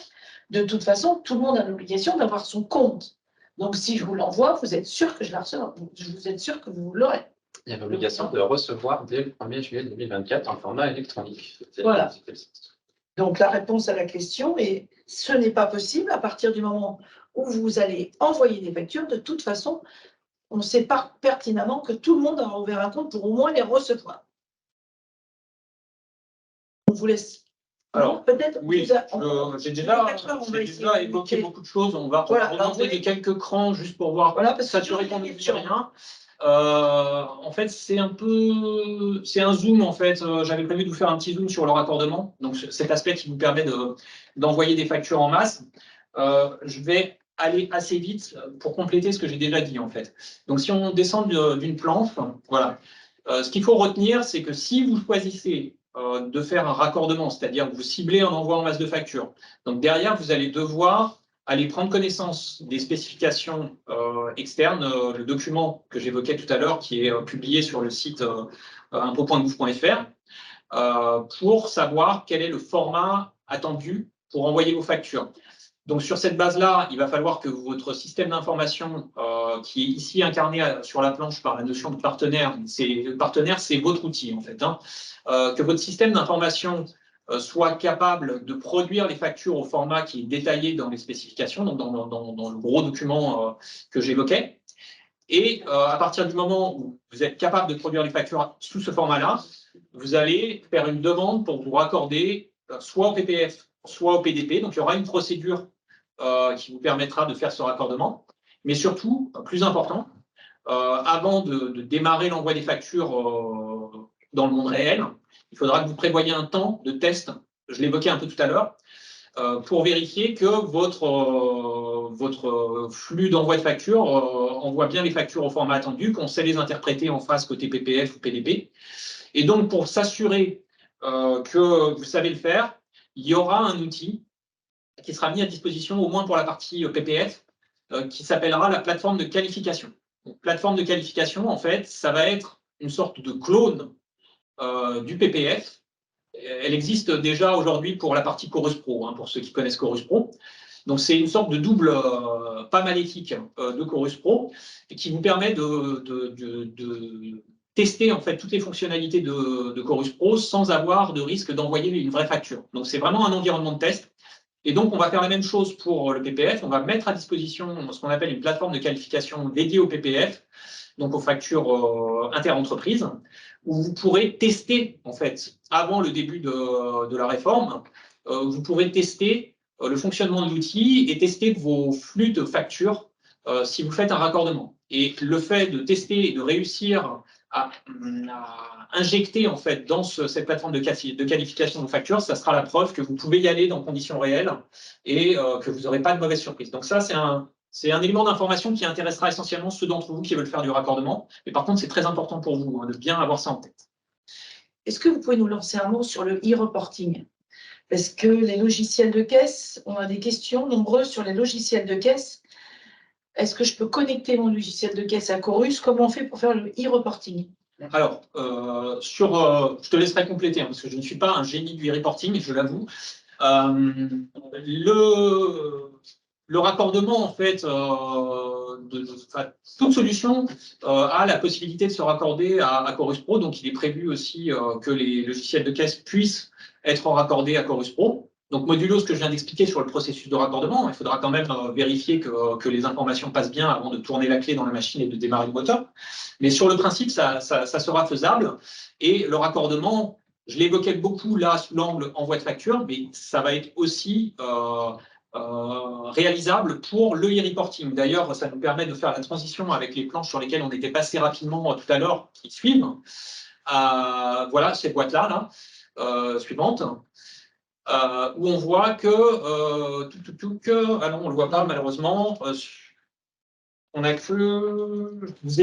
De toute façon, tout le monde a l'obligation d'avoir son compte. Donc, si je vous l'envoie, vous êtes sûr que je la recevrai. Vous êtes sûr que vous l'aurez. Il y a l'obligation de recevoir dès le 1er juillet 2024 en format électronique. Voilà. Donc, la réponse à la question est ce n'est pas possible à partir du moment où vous allez envoyer des factures. De toute façon, on sait pas pertinemment que tout le monde aura ouvert un compte pour au moins les recevoir. On vous laisse. Alors, peut-être. oui, j'ai déjà évoqué beaucoup de choses. On va remonter les quelques crans juste pour voir, s'assurer qu'on n'oublie rien. En fait, c'est un zoom en fait. J'avais prévu de vous faire un petit zoom sur le raccordement, donc cet aspect qui vous permet d'envoyer des factures en masse. Je vais aller assez vite pour compléter ce que j'ai déjà dit en fait. Donc, si on descend d'une planche, voilà. Ce qu'il faut retenir, c'est que si vous choisissez de faire un raccordement, c'est-à-dire que vous ciblez un envoi en masse de factures, donc derrière, vous allez devoir aller prendre connaissance des spécifications externes, le document que j'évoquais tout à l'heure, qui est publié sur le site impôt.gouv.fr, pour savoir quel est le format attendu pour envoyer vos factures. Donc, sur cette base-là, il va falloir que votre système d'information, qui est ici incarné sur la planche par la notion de partenaire, c'est votre outil, en fait, hein, que votre système d'information soit capable de produire les factures au format qui est détaillé dans les spécifications, donc dans le gros document que j'évoquais. Et à partir du moment où vous êtes capable de produire les factures sous ce format-là, vous allez faire une demande pour vous raccorder soit au PPF, soit au PDP. Donc, il y aura une procédure qui vous permettra de faire ce raccordement. Mais surtout, plus important, avant de démarrer l'envoi des factures dans le monde réel, il faudra que vous prévoyiez un temps de test, je l'évoquais un peu tout à l'heure, pour vérifier que votre flux d'envoi de factures envoie bien les factures au format attendu, qu'on sait les interpréter en face côté PPF ou PDP. Et donc, pour s'assurer que vous savez le faire, il y aura un outil qui sera mis à disposition, au moins pour la partie PPF, qui s'appellera la plateforme de qualification. Donc, plateforme de qualification, en fait, ça va être une sorte de clone du PPF. Elle existe déjà aujourd'hui pour la partie Chorus Pro, hein, pour ceux qui connaissent Chorus Pro. Donc, c'est une sorte de double pas maléfique de Chorus Pro et qui vous permet de tester en fait toutes les fonctionnalités de Chorus Pro sans avoir de risque d'envoyer une vraie facture. Donc, c'est vraiment un environnement de test. Et donc, on va faire la même chose pour le PPF. On va mettre à disposition ce qu'on appelle une plateforme de qualification dédiée au PPF, donc aux factures interentreprises, où vous pourrez tester, en fait, avant le début de la réforme, vous pourrez tester le fonctionnement de l'outil et tester vos flux de factures si vous faites un raccordement. Et le fait de tester et de réussir à injecter en fait dans cette plateforme de qualification de factures, ça sera la preuve que vous pouvez y aller dans conditions réelles et que vous n'aurez pas de mauvaise surprise. Donc ça, c'est un élément d'information qui intéressera essentiellement ceux d'entre vous qui veulent faire du raccordement. Mais par contre, c'est très important pour vous hein, de bien avoir ça en tête. Est-ce que vous pouvez nous lancer un mot sur le e-reporting? Parce que les logiciels de caisse, on a des questions nombreuses sur les logiciels de caisse. Est-ce que je peux connecter mon logiciel de caisse à Chorus? Comment on fait pour faire le e-reporting? Alors, je te laisserai compléter, hein, parce que je ne suis pas un génie du e-reporting, je l'avoue. Le raccordement, en fait, toute solution a la possibilité de se raccorder à Chorus Pro. Donc, il est prévu aussi que les logiciels de caisse puissent être raccordés à Chorus Pro. Donc, modulo ce que je viens d'expliquer sur le processus de raccordement, il faudra quand même vérifier que les informations passent bien avant de tourner la clé dans la machine et de démarrer le moteur. Mais sur le principe, ça sera faisable. Et le raccordement, je l'évoquais beaucoup là sous l'angle envoi de facture, mais ça va être aussi réalisable pour le e-reporting. D'ailleurs, ça nous permet de faire la transition avec les planches sur lesquelles on était passé rapidement tout à l'heure, qui suivent. Voilà, ces boîtes-là, suivantes. Où on voit que ah non, on ne le voit pas malheureusement. On a que je vous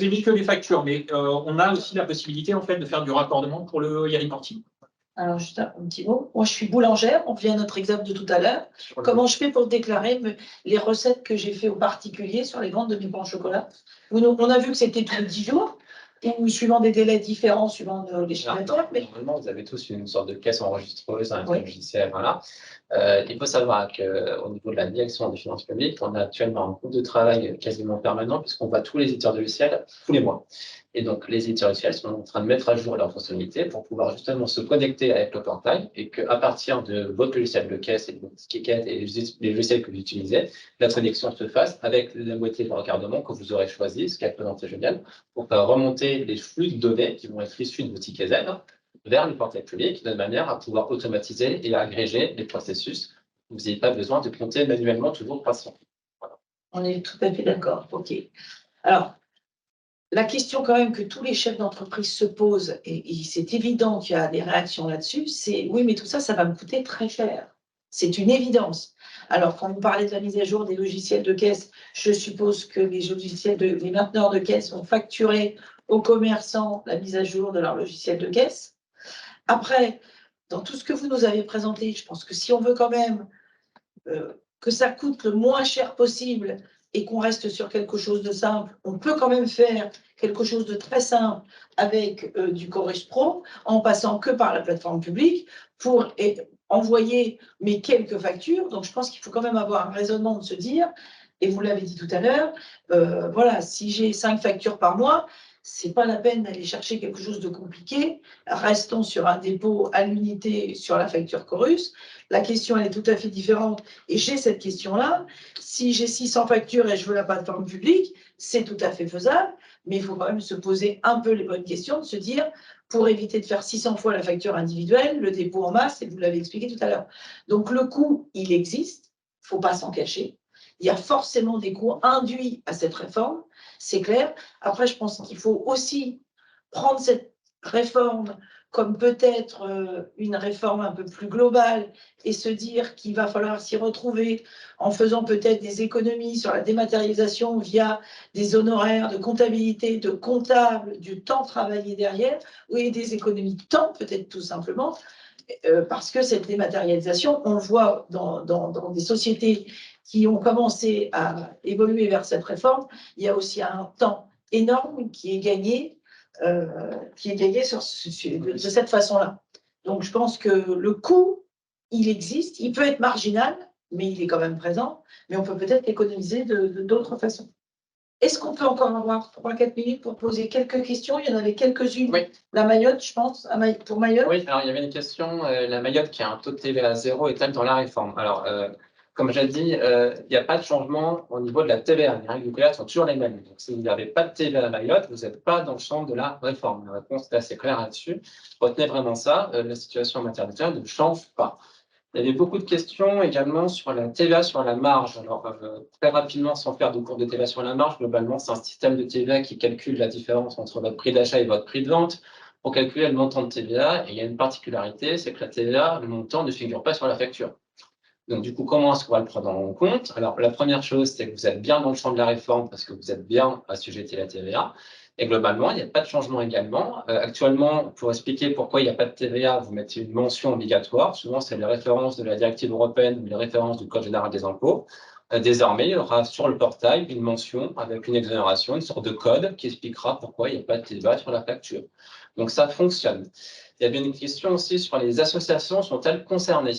ai mis que les factures, mais on a aussi la possibilité en fait de faire du raccordement pour le e-reporting. Alors, juste un petit mot. Moi, je suis boulangère. On revient à notre exemple de tout à l'heure. Comment je fais pour déclarer les recettes que j'ai fait aux particuliers sur les ventes de mes pains au chocolat? On a vu que c'était tous les 10 jours. Ou suivant des délais différents, suivant les chiffres d'affaires. Mais... Normalement, vous avez tous une sorte de caisse enregistreuse, un logiciel, voilà. Il faut savoir qu'au niveau de la direction des finances publiques, on a actuellement un groupe de travail quasiment permanent puisqu'on voit tous les éditeurs de logiciels tous les mois. Et donc, les éditeurs de logiciels sont en train de mettre à jour leur fonctionnalité pour pouvoir justement se connecter avec le portail et qu'à partir de votre logiciel de caisse et de votre ticket et les logiciels que vous utilisez, la connexion se fasse avec la moitié de raccordement que vous aurez choisi, ce qui a présenté Julien, pour faire remonter les flux de données qui vont être issus de vos tickets Z vers le portail public de manière à pouvoir automatiser et agréger les processus. Vous n'avez pas besoin de compter manuellement toujours 300. Voilà. On est tout à fait d'accord. OK. Alors, la question quand même que tous les chefs d'entreprise se posent, et c'est évident qu'il y a des réactions là-dessus, c'est oui, mais tout ça, ça va me coûter très cher. C'est une évidence. Alors, quand vous parlez de la mise à jour des logiciels de caisse, je suppose que les mainteneurs de caisse vont facturer aux commerçants la mise à jour de leur logiciel de caisse. Après, dans tout ce que vous nous avez présenté, je pense que si on veut quand même que ça coûte le moins cher possible et qu'on reste sur quelque chose de simple, on peut quand même faire quelque chose de très simple avec du Chorus Pro en passant que par la plateforme publique pour envoyer mes quelques factures. Donc, je pense qu'il faut quand même avoir un raisonnement de se dire, et vous l'avez dit tout à l'heure, voilà, si j'ai 5 factures par mois, c'est pas la peine d'aller chercher quelque chose de compliqué. Restons sur un dépôt à l'unité sur la facture Chorus. La question, elle est tout à fait différente. Et j'ai cette question-là. Si j'ai 600 factures et je veux la plateforme publique, c'est tout à fait faisable. Mais il faut quand même se poser un peu les bonnes questions, de se dire, pour éviter de faire 600 fois la facture individuelle, le dépôt en masse, et vous l'avez expliqué tout à l'heure. Donc, le coût, il existe. Il ne faut pas s'en cacher. Il y a forcément des coûts induits à cette réforme, c'est clair. Après, je pense qu'il faut aussi prendre cette réforme comme peut-être une réforme un peu plus globale et se dire qu'il va falloir s'y retrouver en faisant peut-être des économies sur la dématérialisation via des honoraires de comptabilité, de comptable, du temps travaillé derrière, ou des économies de temps peut-être tout simplement, parce que cette dématérialisation, on le voit dans des sociétés qui ont commencé à évoluer vers cette réforme, il y a aussi un temps énorme qui est gagné de cette façon-là. Donc, je pense que le coût, il existe, il peut être marginal, mais il est quand même présent, mais on peut peut-être économiser d'autres façons. Est-ce qu'on peut encore avoir 3-4 minutes pour poser quelques questions? Il y en avait quelques-unes. Oui. La Mayotte, je pense, pour Mayotte. Oui, alors il y avait une question, la Mayotte qui a un taux de TVA à 0 est-elle dans la réforme? Alors, comme j'ai dit, il n'y a pas de changement au niveau de la TVA. Les règles du TVA sont toujours les mêmes. Donc, si vous n'avez pas de TVA à Mayotte, vous n'êtes pas dans le champ de la réforme. La réponse est assez claire là-dessus. Retenez vraiment ça, la situation en matière de TVA ne change pas. Il y avait beaucoup de questions également sur la TVA sur la marge. Alors, très rapidement, sans faire de cours de TVA sur la marge, globalement, c'est un système de TVA qui calcule la différence entre votre prix d'achat et votre prix de vente pour calculer le montant de TVA. Et il y a une particularité, c'est que la TVA, le montant ne figure pas sur la facture. Donc, du coup, comment est-ce qu'on va le prendre en compte? Alors, la première chose, c'est que vous êtes bien dans le champ de la réforme parce que vous êtes bien assujetti à la TVA. Et globalement, il n'y a pas de changement également. Actuellement, pour expliquer pourquoi il n'y a pas de TVA, vous mettez une mention obligatoire. Souvent, c'est les références de la directive européenne ou les références du Code général des impôts. Désormais, il y aura sur le portail une mention avec une exonération, une sorte de code qui expliquera pourquoi il n'y a pas de TVA sur la facture. Donc, ça fonctionne. Il y avait une question aussi sur les associations, sont-elles concernées?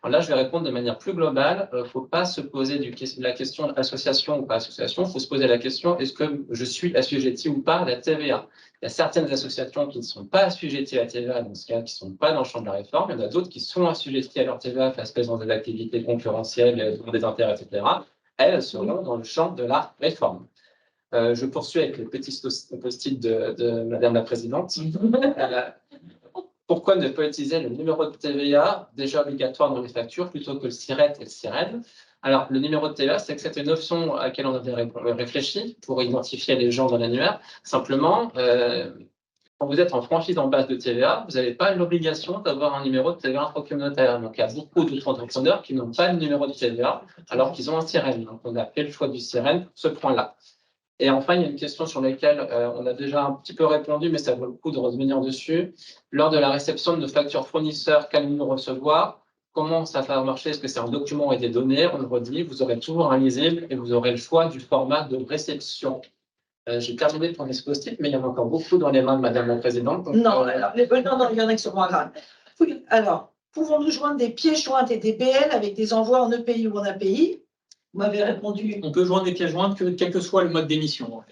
Alors là, je vais répondre de manière plus globale. Il ne faut pas se poser la question association ou pas association. Il faut se poser la question, est-ce que je suis assujetti ou pas à la TVA? Il y a certaines associations qui ne sont pas assujetties à la TVA, dans ce cas, qui ne sont pas dans le champ de la réforme. Il y en a d'autres qui sont assujetties à leur TVA parce qu'elles ont des activités concurrentielles, elles ont des intérêts, etc. Elles seront dans le champ de la réforme. Je poursuis avec les petits post-it de Madame la Présidente. Pourquoi ne pas utiliser le numéro de TVA déjà obligatoire dans les factures plutôt que le SIRET et le SIREN? Alors, le numéro de TVA, c'est que c'était une option à laquelle on avait réfléchi pour identifier les gens dans l'annuaire. Simplement, quand vous êtes en franchise en base de TVA, vous n'avez pas l'obligation d'avoir un numéro de TVA intracommunautaire. Donc, il y a beaucoup d'autres entrepreneurs qui n'ont pas de numéro de TVA alors qu'ils ont un SIREN. Donc, on a fait le choix du SIREN pour ce point-là. Et enfin, il y a une question sur laquelle on a déjà un petit peu répondu, mais ça vaut le coup de revenir dessus. Lors de la réception de nos factures fournisseurs, qu'allons-nous recevoir? Comment ça va marcher? Est-ce que c'est un document et des données? On le redit, vous aurez toujours un lisible et vous aurez le choix du format de réception. J'ai terminé pour mes post-it, mais il y en a encore beaucoup dans les mains de Madame la Présidente. Donc, non, alors, non, il y en a qui sont moins graves. Oui, alors, pouvons-nous joindre des pièces jointes et des BL avec des envois en EPI ou en API? Vous m'avez répondu. On peut joindre des pièces jointes quel que soit le mode d'émission.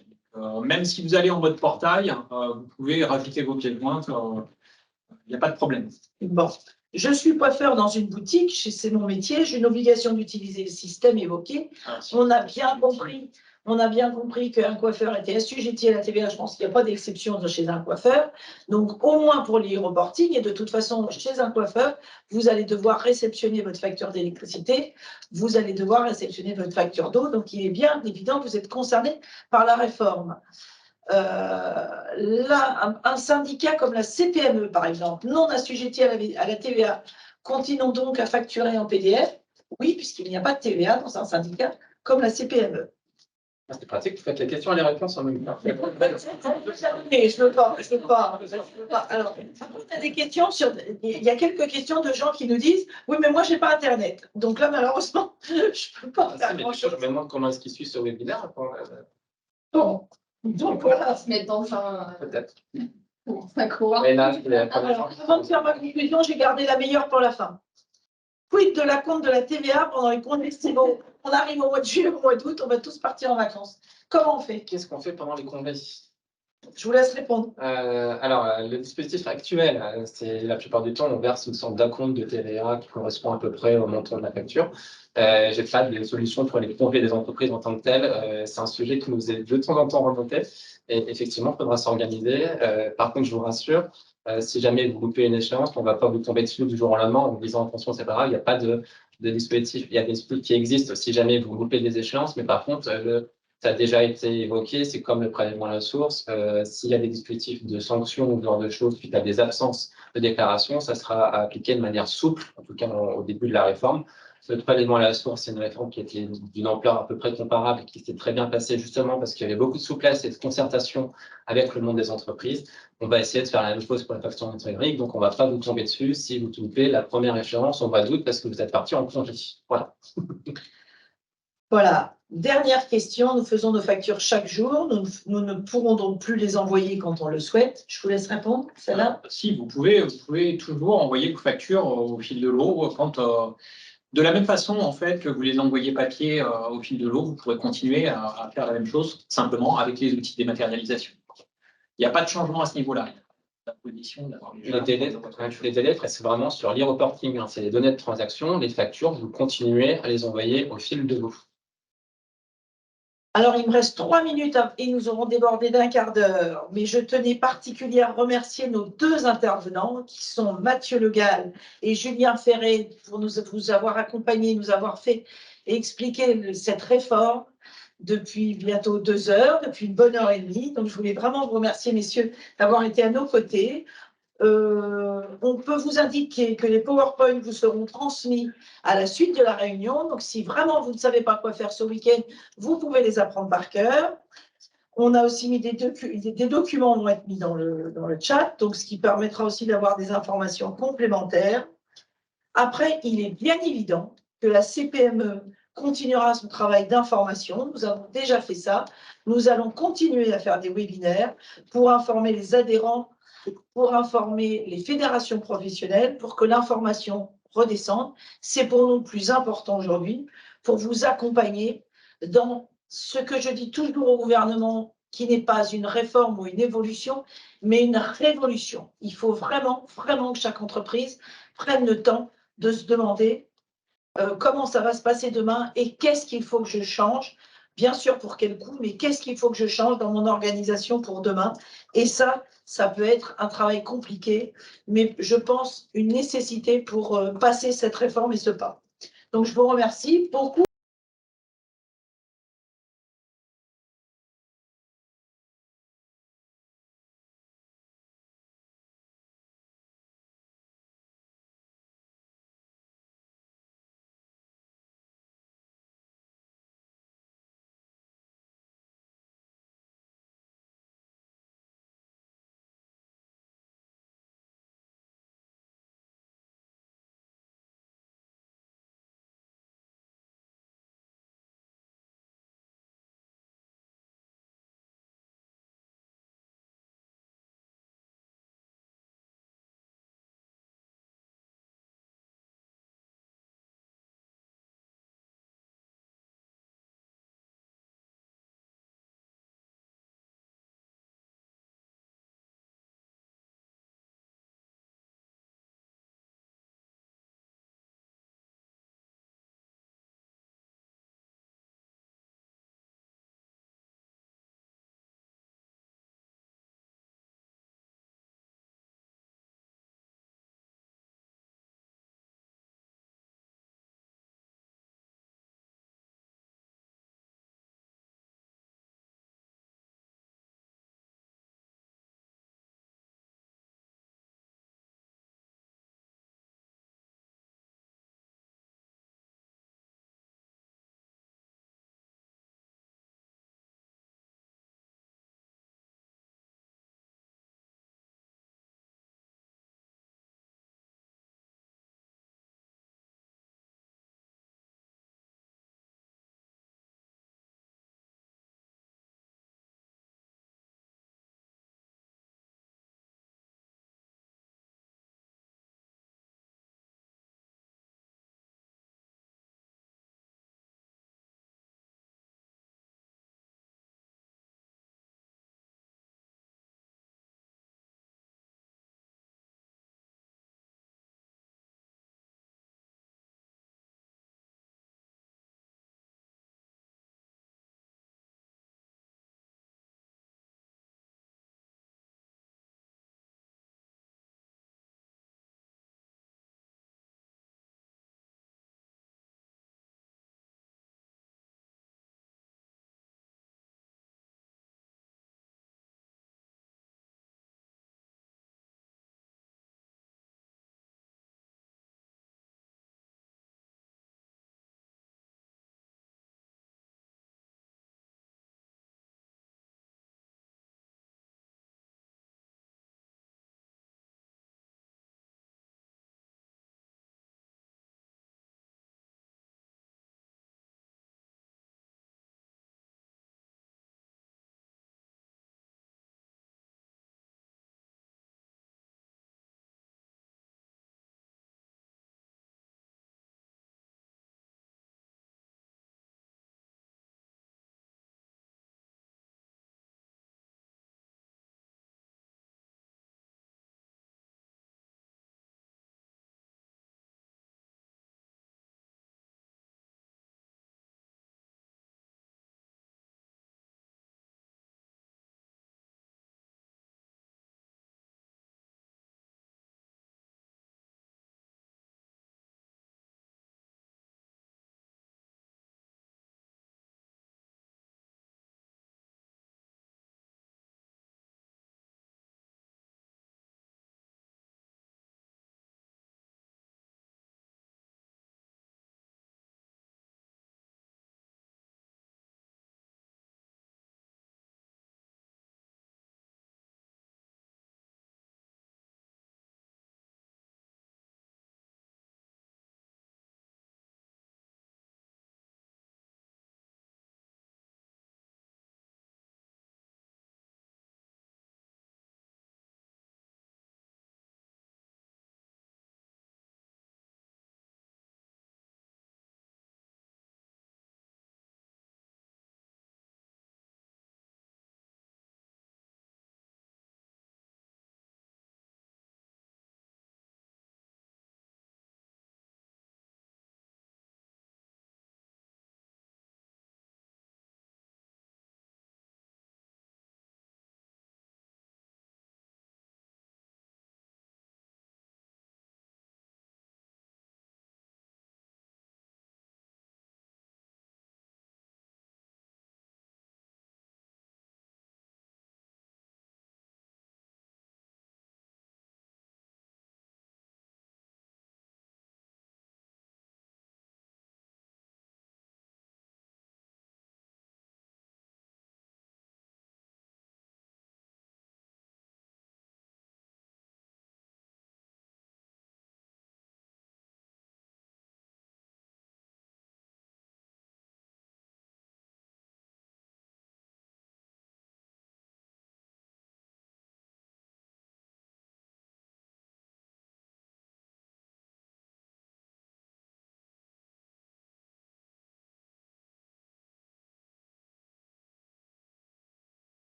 Même si vous allez en mode portail, vous pouvez rajouter vos pièces jointes. Il n'y a pas de problème. Bon. Je suis coiffeur dans une boutique, c'est mon métier, j'ai une obligation d'utiliser le système évoqué. On a bien compris qu'un coiffeur était assujetti à la TVA. Je pense qu'il n'y a pas d'exception chez un coiffeur. Donc, au moins pour les reporting, et de toute façon, chez un coiffeur, vous allez devoir réceptionner votre facture d'électricité, vous allez devoir réceptionner votre facture d'eau. Donc, il est bien évident que vous êtes concerné par la réforme. Là, un syndicat comme la CPME, par exemple, non assujetti à la TVA, continue donc à facturer en PDF? Oui, puisqu'il n'y a pas de TVA dans un syndicat comme la CPME. c'est pratique, vous faites les questions et les réponses en même temps. Je ne veux pas. Alors, on a des questions il y a quelques questions de gens qui nous disent oui, mais moi, je n'ai pas Internet. Donc là, malheureusement, je ne peux pas faire grand-chose. Je me demande comment est-ce qu'il suit ce webinaire. Bon, donc voilà. Se mettre dans un. Peut-être. Ça court. Mais là, Alors, avant de faire ma conclusion, j'ai gardé la meilleure pour la fin. Quid de la compte de la TVA pendant les congés estivaux? On arrive au mois de juillet, au mois d'août, on va tous partir en vacances. Comment on fait? Qu'est-ce qu'on fait pendant les congés? Je vous laisse répondre. Alors, le dispositif actuel, c'est la plupart du temps, on verse une sorte d'acompte de TVA qui correspond à peu près au montant de la facture. J'ai pas de solution pour les congés des entreprises en tant que telles. C'est un sujet qui nous est de temps en temps remonté. Et effectivement, il faudra s'organiser. Par contre, je vous rassure, si jamais vous loupez une échéance, on ne va pas vous tomber dessus du jour au lendemain en vous disant attention, c'est pas grave, il n'y a pas de dispositif. Il y a des dispositifs qui existent si jamais vous loupez des échéances, mais par contre, ça a déjà été évoqué, c'est comme le prélèvement à la source. S'il y a des dispositifs de sanctions ou ce genre de choses suite à des absences de déclaration, ça sera appliqué de manière souple, en tout cas au début de la réforme. Le prélèvement à la source, c'est une réforme qui était d'une ampleur à peu près comparable et qui s'est très bien passée justement parce qu'il y avait beaucoup de souplesse et de concertation avec le monde des entreprises. On va essayer de faire la même chose pour la facturation numérique, donc on ne va pas vous tomber dessus si vous loupez la première échéance au mois d'août parce que vous êtes parti en congé. Voilà. Voilà. Dernière question, nous faisons nos factures chaque jour. Nous ne pourrons donc plus les envoyer quand on le souhaite. Je vous laisse répondre, celle-là. Si, vous pouvez toujours envoyer vos factures au fil de l'eau. De la même façon, en fait, que vous les envoyez papier au fil de l'eau, vous pourrez continuer à faire la même chose, simplement avec les outils de dématérialisation. Il n'y a pas de changement à ce niveau-là. La position d'avoir Les délais, c'est vraiment sur l'e-reporting. C'est les données de transaction, les factures, vous continuez à les envoyer au fil de l'eau. Alors, il me reste 3 minutes et nous aurons débordé d'un quart d'heure. Mais je tenais particulièrement à remercier nos deux intervenants qui sont Mathieu Le Gall et Julien Ferré pour vous avoir accompagnés, nous avoir fait expliquer cette réforme depuis bientôt 2 heures, depuis une bonne heure et demie. Donc, je voulais vraiment vous remercier, messieurs, d'avoir été à nos côtés. On peut vous indiquer que les PowerPoint vous seront transmis à la suite de la réunion. Donc, si vraiment vous ne savez pas quoi faire ce week-end, vous pouvez les apprendre par cœur. On a aussi mis des documents vont être mis dans le chat, donc ce qui permettra aussi d'avoir des informations complémentaires. Après, il est bien évident que la CPME continuera son travail d'information. Nous avons déjà fait ça. Nous allons continuer à faire des webinaires pour informer les adhérents, pour informer les fédérations professionnelles, pour que l'information redescende. C'est pour nous le plus important aujourd'hui, pour vous accompagner dans ce que je dis toujours au gouvernement, qui n'est pas une réforme ou une évolution, mais une révolution. Il faut vraiment, vraiment que chaque entreprise prenne le temps de se demander comment ça va se passer demain et qu'est-ce qu'il faut que je change, bien sûr pour quel coût, mais qu'est-ce qu'il faut que je change dans mon organisation pour demain. Et ça peut être un travail compliqué, mais je pense une nécessité pour passer cette réforme et ce pas. Donc je vous remercie beaucoup.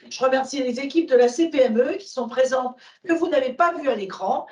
Je remercie les équipes de la CPME qui sont présentes, que vous n'avez pas vues à l'écran,